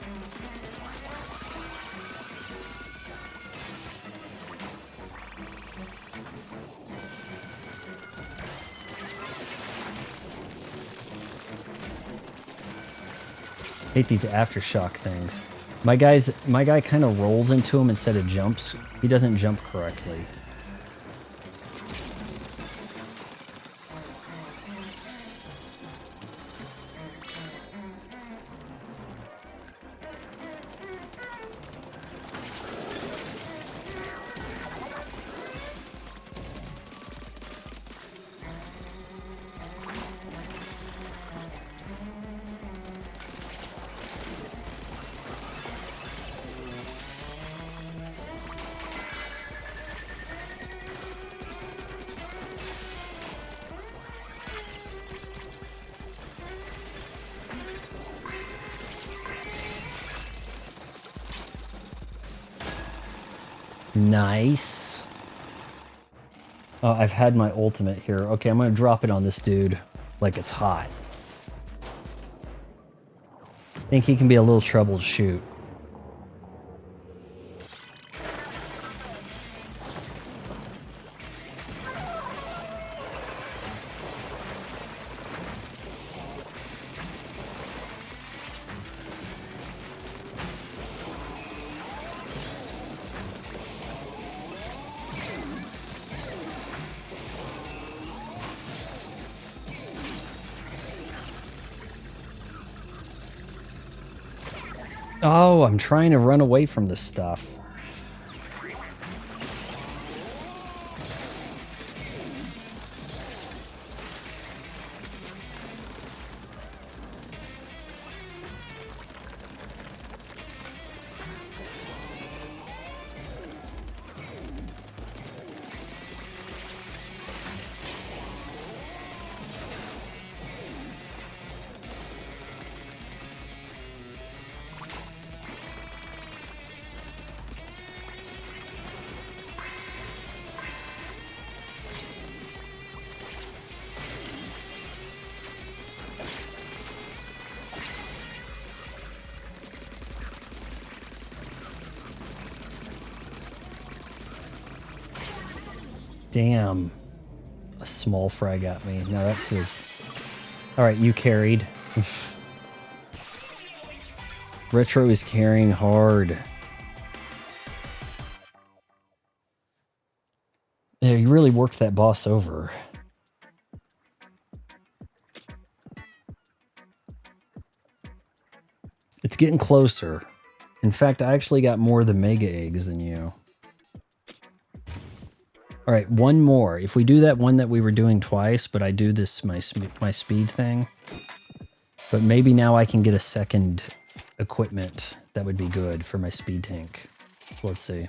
Hate these aftershock things. My guy kind of rolls into him instead of jumps. He doesn't jump correctly. Nice. Oh, I've had my ultimate here. Okay, I'm gonna drop it on this dude like it's hot. Think he can be a little trouble to shoot. Oh, I'm trying to run away from this stuff. Damn. A small frag got me. Now that feels... Alright, you carried. Retro is carrying hard. Yeah, you really worked that boss over. It's getting closer. In fact, I actually got more of the mega eggs than you. All right, one more. If we do that one that we were doing twice, but I do this my speed thing. But maybe now I can get a second equipment that would be good for my speed tank. So let's see.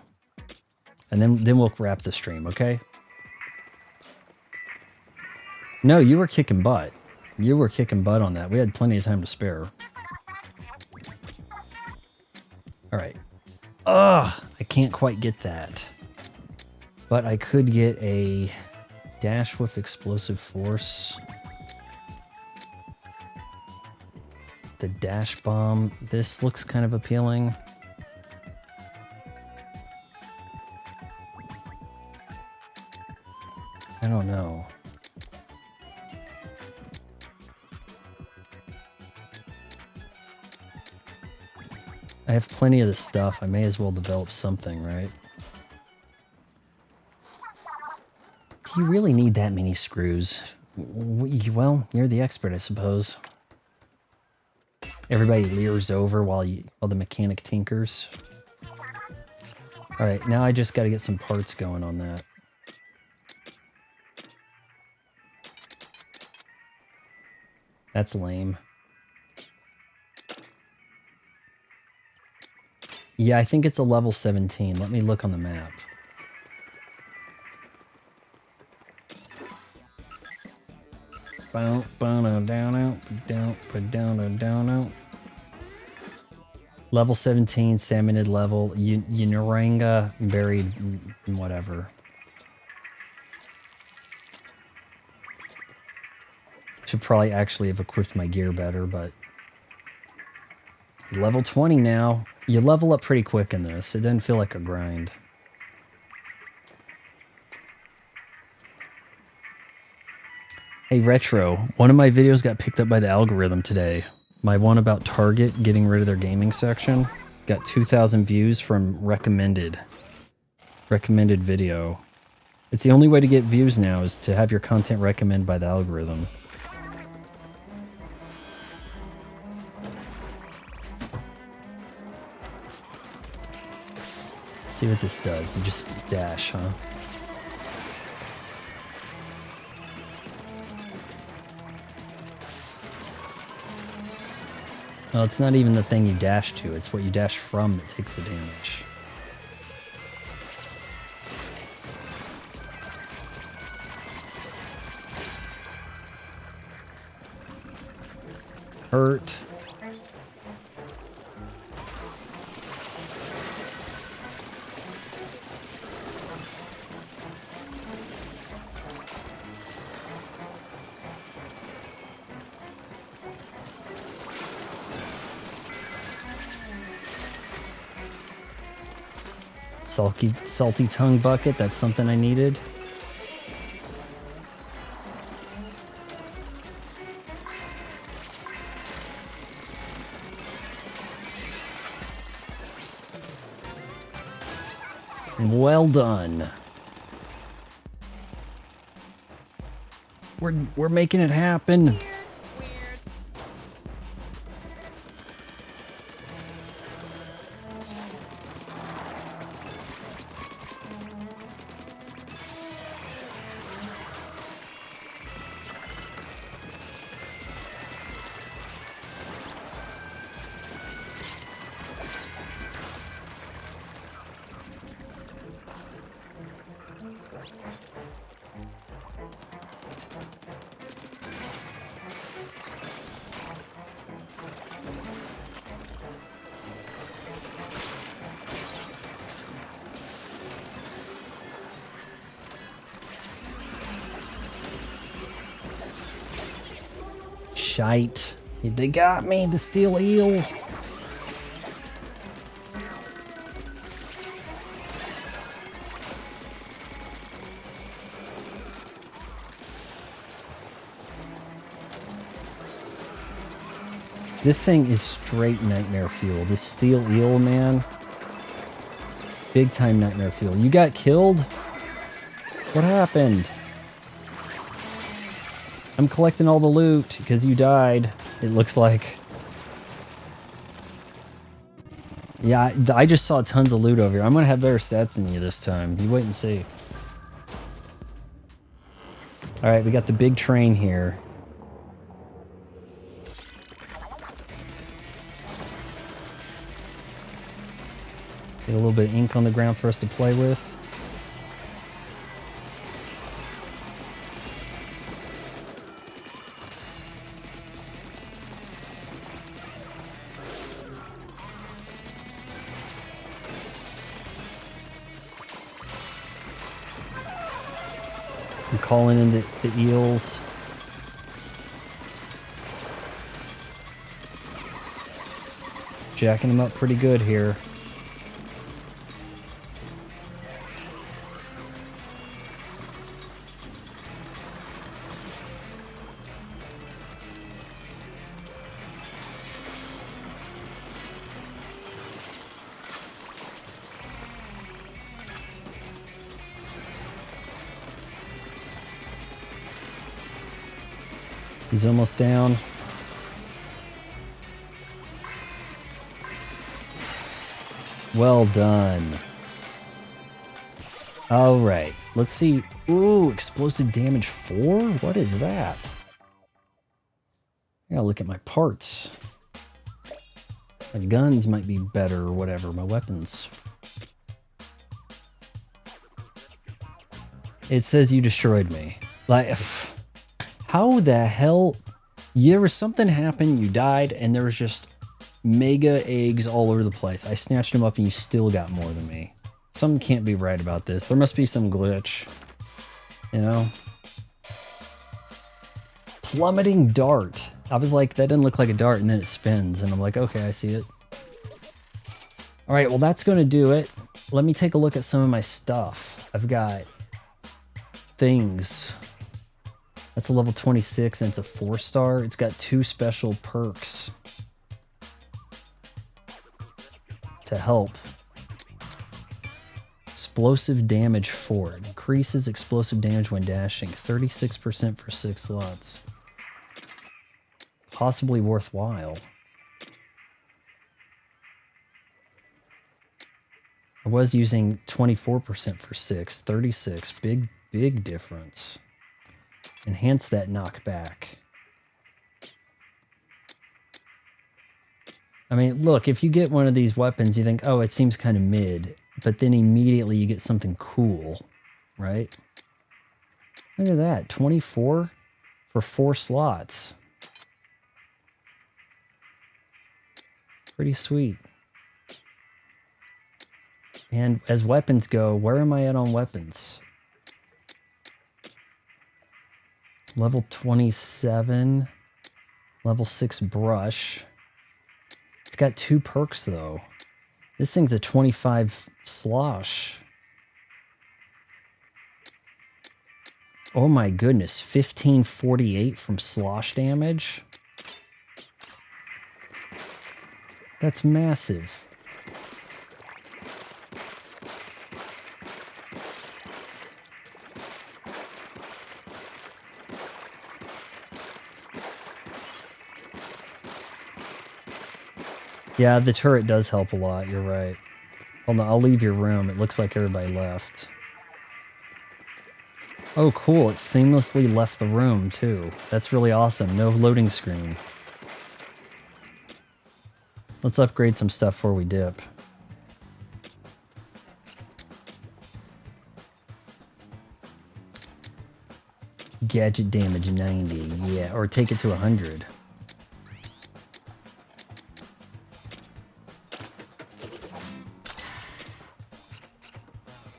And then we'll wrap the stream, okay? No, you were kicking butt. You were kicking butt on that. We had plenty of time to spare. All right. Ugh, I can't quite get that. But I could get a dash with explosive force. The dash bomb. This looks kind of appealing. I don't know. I have plenty of the stuff. I may as well develop something, right? Do you really need that many screws? Well, you're the expert, I suppose. Everybody leers over while the mechanic tinkers. All right, now I just got to get some parts going on that. That's lame. Yeah, I think it's a level 17. Let me look on the map. Level 17, salmonid level, Unuranga, buried, whatever. Should probably actually have equipped my gear better, but... Level 20 now. You level up pretty quick in this. It doesn't feel like a grind. Hey, Retro. One of my videos got picked up by the algorithm today. My one about Target getting rid of their gaming section. Got 2,000 views from recommended video. It's the only way to get views now is to have your content recommended by the algorithm. Let's see what this does. You just dash, huh? Well, it's not even the thing you dash to, it's what you dash from that takes the damage. Hurt. Salty tongue bucket, that's something I needed. Well done. We're making it happen. Shite. They got me, the steel eel. This thing is straight nightmare fuel. This steel eel, man. Big time nightmare fuel. You got killed? What happened? I'm collecting all the loot because you died, it looks like. Yeah, I just saw tons of loot over here. I'm gonna have better stats than you this time. You wait and see. Alright, we got the big train here. Get a little bit of ink on the ground for us to play with. I'm calling in the eels. Jacking them up pretty good here. He's almost down. Well done. All right, let's see. Ooh, explosive damage 4? What is that? I gotta look at my parts. My guns might be better or whatever, my weapons. It says you destroyed me. Like, how the hell? There was something happened, you died, and there was just mega eggs all over the place. I snatched them up and you still got more than me. Something can't be right about this. There must be some glitch. You know? Plummeting dart. I was like, that doesn't look like a dart, and then it spins, and I'm like, okay, I see it. Alright, well that's gonna do it. Let me take a look at some of my stuff. I've got things. That's a level 26 and it's a 4-star. It's got 2 special perks to help. Explosive damage 4. It increases explosive damage when dashing. 36% for 6 slots. Possibly worthwhile. I was using 24% for 6. 36. Big difference. Enhance that knockback. I mean, look, if you get one of these weapons, you think, oh, it seems kind of mid, but then immediately you get something cool, right? Look at that, 24 for 4 slots. Pretty sweet. And as weapons go, where am I at on weapons? Level 27, level 6 brush. It's got 2 perks though. This thing's a 25 slosh. Oh my goodness, 1548 from slosh damage. That's massive. Yeah, the turret does help a lot, you're right. Hold on, I'll leave your room. It looks like everybody left. Oh, cool, it seamlessly left the room, too. That's really awesome. No loading screen. Let's upgrade some stuff before we dip. Gadget damage 90, yeah, or take it to 100.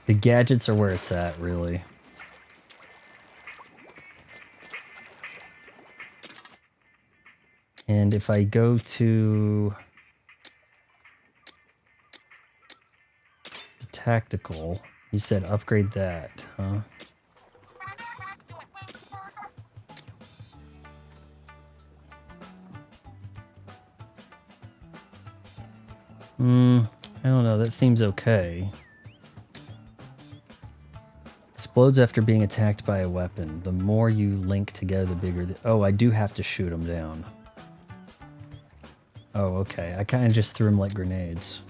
The gadgets are where it's at, really. And if I go to the tactical, you said upgrade that, huh? I don't know. That seems okay. Explodes after being attacked by a weapon. The more you link together, the bigger the... Oh, I do have to shoot them down. Oh, okay. I kind of just threw them like grenades.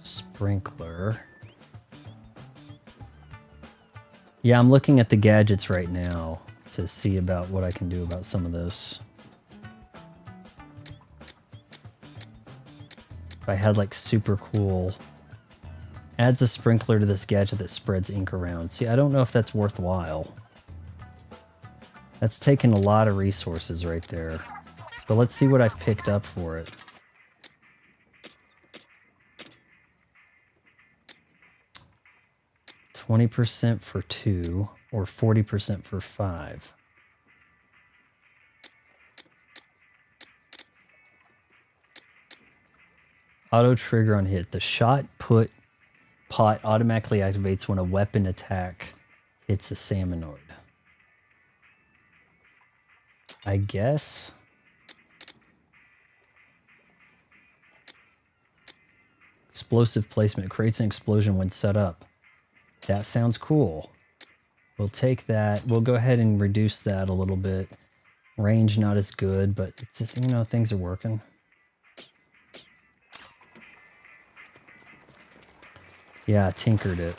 Sprinkler. Yeah, I'm looking at the gadgets right now to see about what I can do about some of this. If I had like super cool... Adds a sprinkler to this gadget that spreads ink around. See, I don't know if that's worthwhile. That's taken a lot of resources right there. But let's see what I've picked up for it. %for 2 or 40% for 5. Auto trigger on hit. The shot put pot automatically activates when a weapon attack hits a salmonoid. I guess. Explosive placement creates an explosion when set up. That sounds cool. We'll take that. We'll go ahead and reduce that a little bit. Range not as good, but it's just, you know, things are working. Yeah, I tinkered it.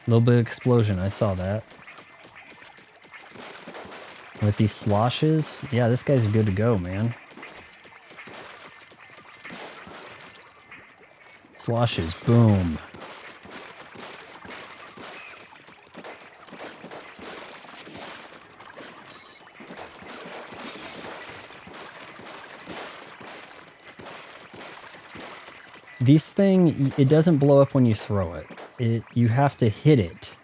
A little bit of explosion, I saw that. With these sloshes, yeah, this guy's good to go, man. Sloshes, boom. This thing, it doesn't blow up when you throw it. You have to hit it,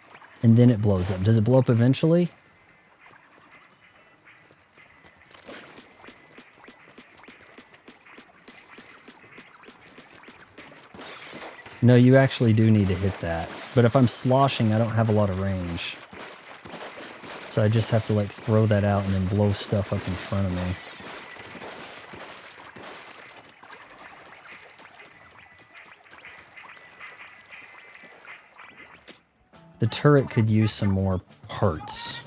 and then it blows up. Does it blow up eventually? No, you actually do need to hit that. But if I'm sloshing, I don't have a lot of range. So I just have to like throw that out and then blow stuff up in front of me. The turret could use some more parts.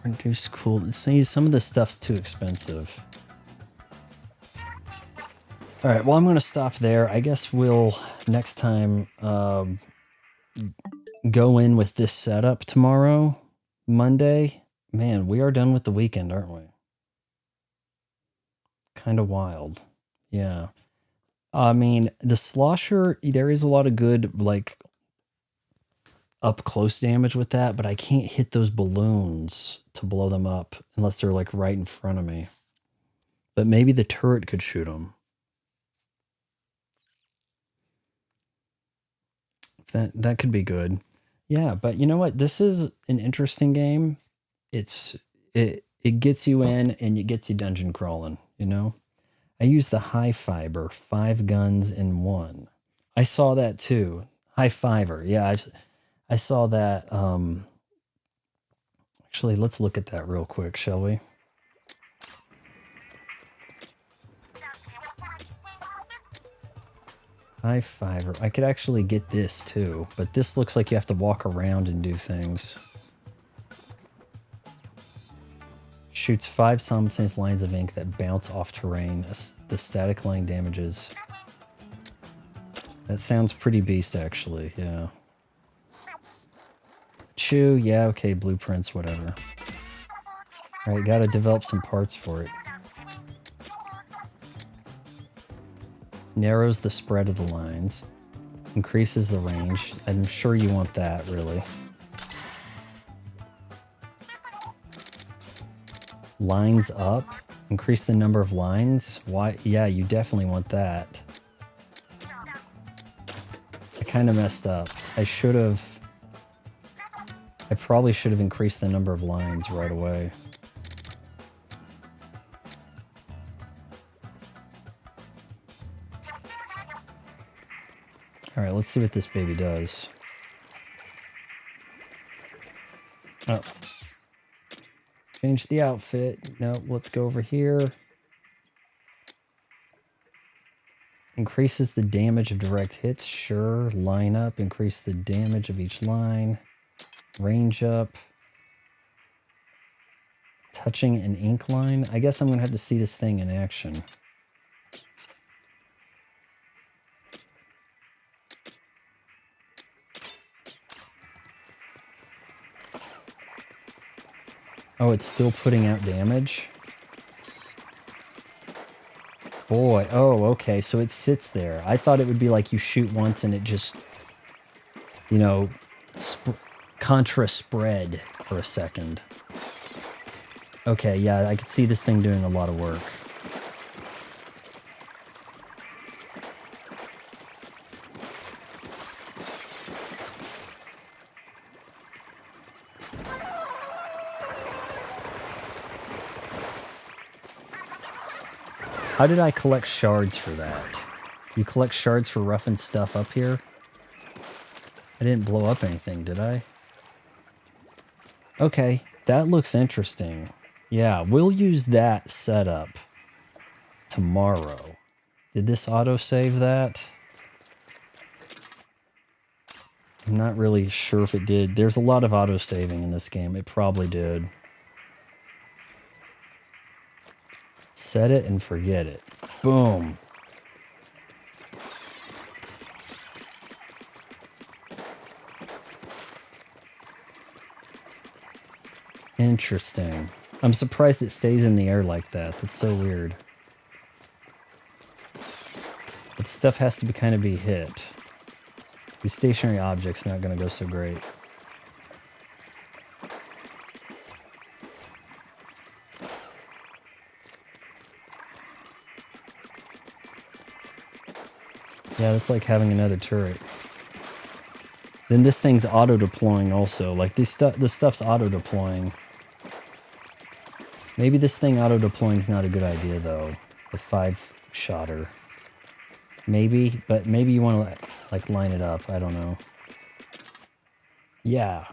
Reduce cool. See, some of this stuff's too expensive. All right, well, I'm going to stop there. I guess we'll next time go in with this setup tomorrow, Monday. Man, we are done with the weekend, aren't we? Kind of wild. Yeah. I mean, the slosher, there is a lot of good, like, up close damage with that, but I can't hit those balloons to blow them up unless they're, like, right in front of me. But maybe the turret could shoot them. That could be good. Yeah, but you know what? This is an interesting game. It gets you in and it gets you dungeon crawling, you know? I use the high fiber, 5 guns in 1. I saw that too. High fiber. Yeah, I saw that. Actually, let's look at that real quick, shall we? High fiber. I could actually get this too, but this looks like you have to walk around and do things. Shoots 5 simultaneous lines of ink that bounce off terrain. The static line damages. That sounds pretty beast, actually. Yeah. Chew. Yeah, okay. Blueprints, whatever. Alright, gotta develop some parts for it. Narrows the spread of the lines. Increases the range. I'm sure you want that, really. Lines up. Increase the number of lines. Why? Yeah, you definitely want that. I kind of messed up. I should have... I probably should have increased the number of lines right away. All right, let's see what this baby does. Oh. Change the outfit. No, let's go over here. Increases the damage of direct hits. Sure. Line up. Increase the damage of each line. Range up. Touching an ink line. I guess I'm going to have to see this thing in action. Oh, it's still putting out damage? Boy, oh, okay, so it sits there. I thought it would be like you shoot once and it just, you know, contra spread for a second. Okay, yeah, I could see this thing doing a lot of work. How did I collect shards for that? You collect shards for roughing stuff up here? I didn't blow up anything, did I? Okay, that looks interesting. Yeah, we'll use that setup tomorrow. Did this autosave that? I'm not really sure if it did. There's a lot of autosaving in this game. It probably did. Set it and forget it. Boom. Interesting. I'm surprised it stays in the air like that. That's so weird. But stuff has to be kind of be hit. These stationary objects not going to go so great. Yeah, that's like having another turret. Then this thing's auto-deploying also. Like this stuff's auto-deploying. Maybe this thing auto-deploying is not a good idea though. The 5-shotter. Maybe, but maybe you want to like line it up. I don't know. Yeah.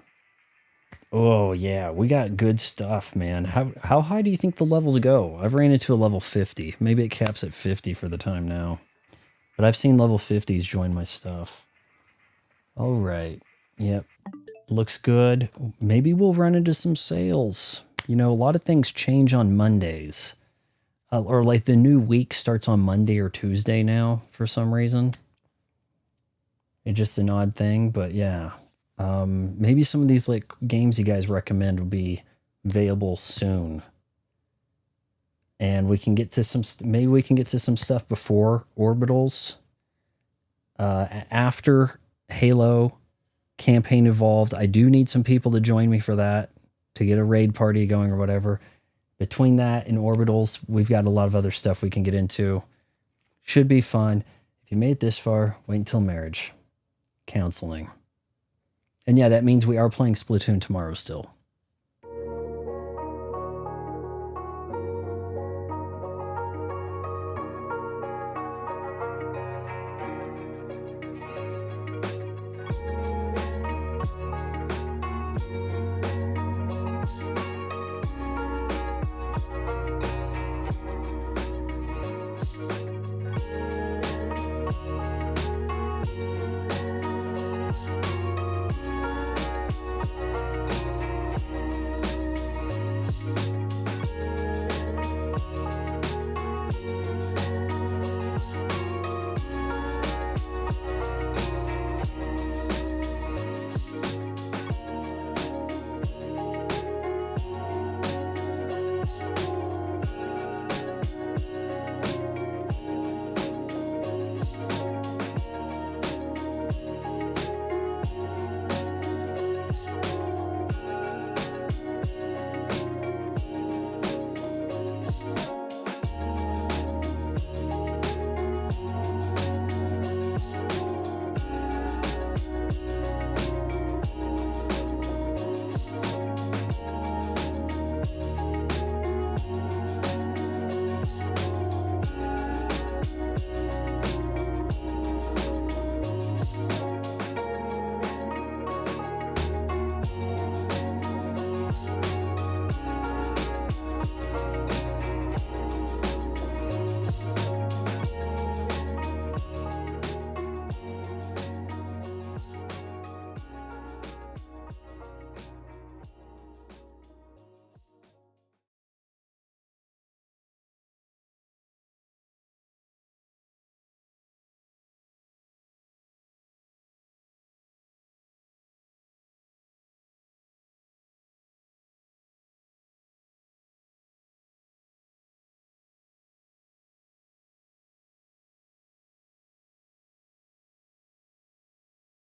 Oh yeah, we got good stuff, man. How high do you think the levels go? I've ran into a level 50. Maybe it caps at 50 for the time now. But I've seen level 50s join my stuff. All right. Yep. Looks good. Maybe we'll run into some sales. You know, a lot of things change on Mondays. Or like the new week starts on Monday or Tuesday now for some reason. It's just an odd thing, but yeah. Maybe some of these like games you guys recommend will be available soon. And we can get to some, maybe we can get to some stuff before Orbitals. After Halo campaign evolved, I do need some people to join me for that, to get a raid party going or whatever. Between that and Orbitals, we've got a lot of other stuff we can get into. Should be fun. If you made it this far, wait until marriage. Counseling. And yeah, that means we are playing Splatoon tomorrow still.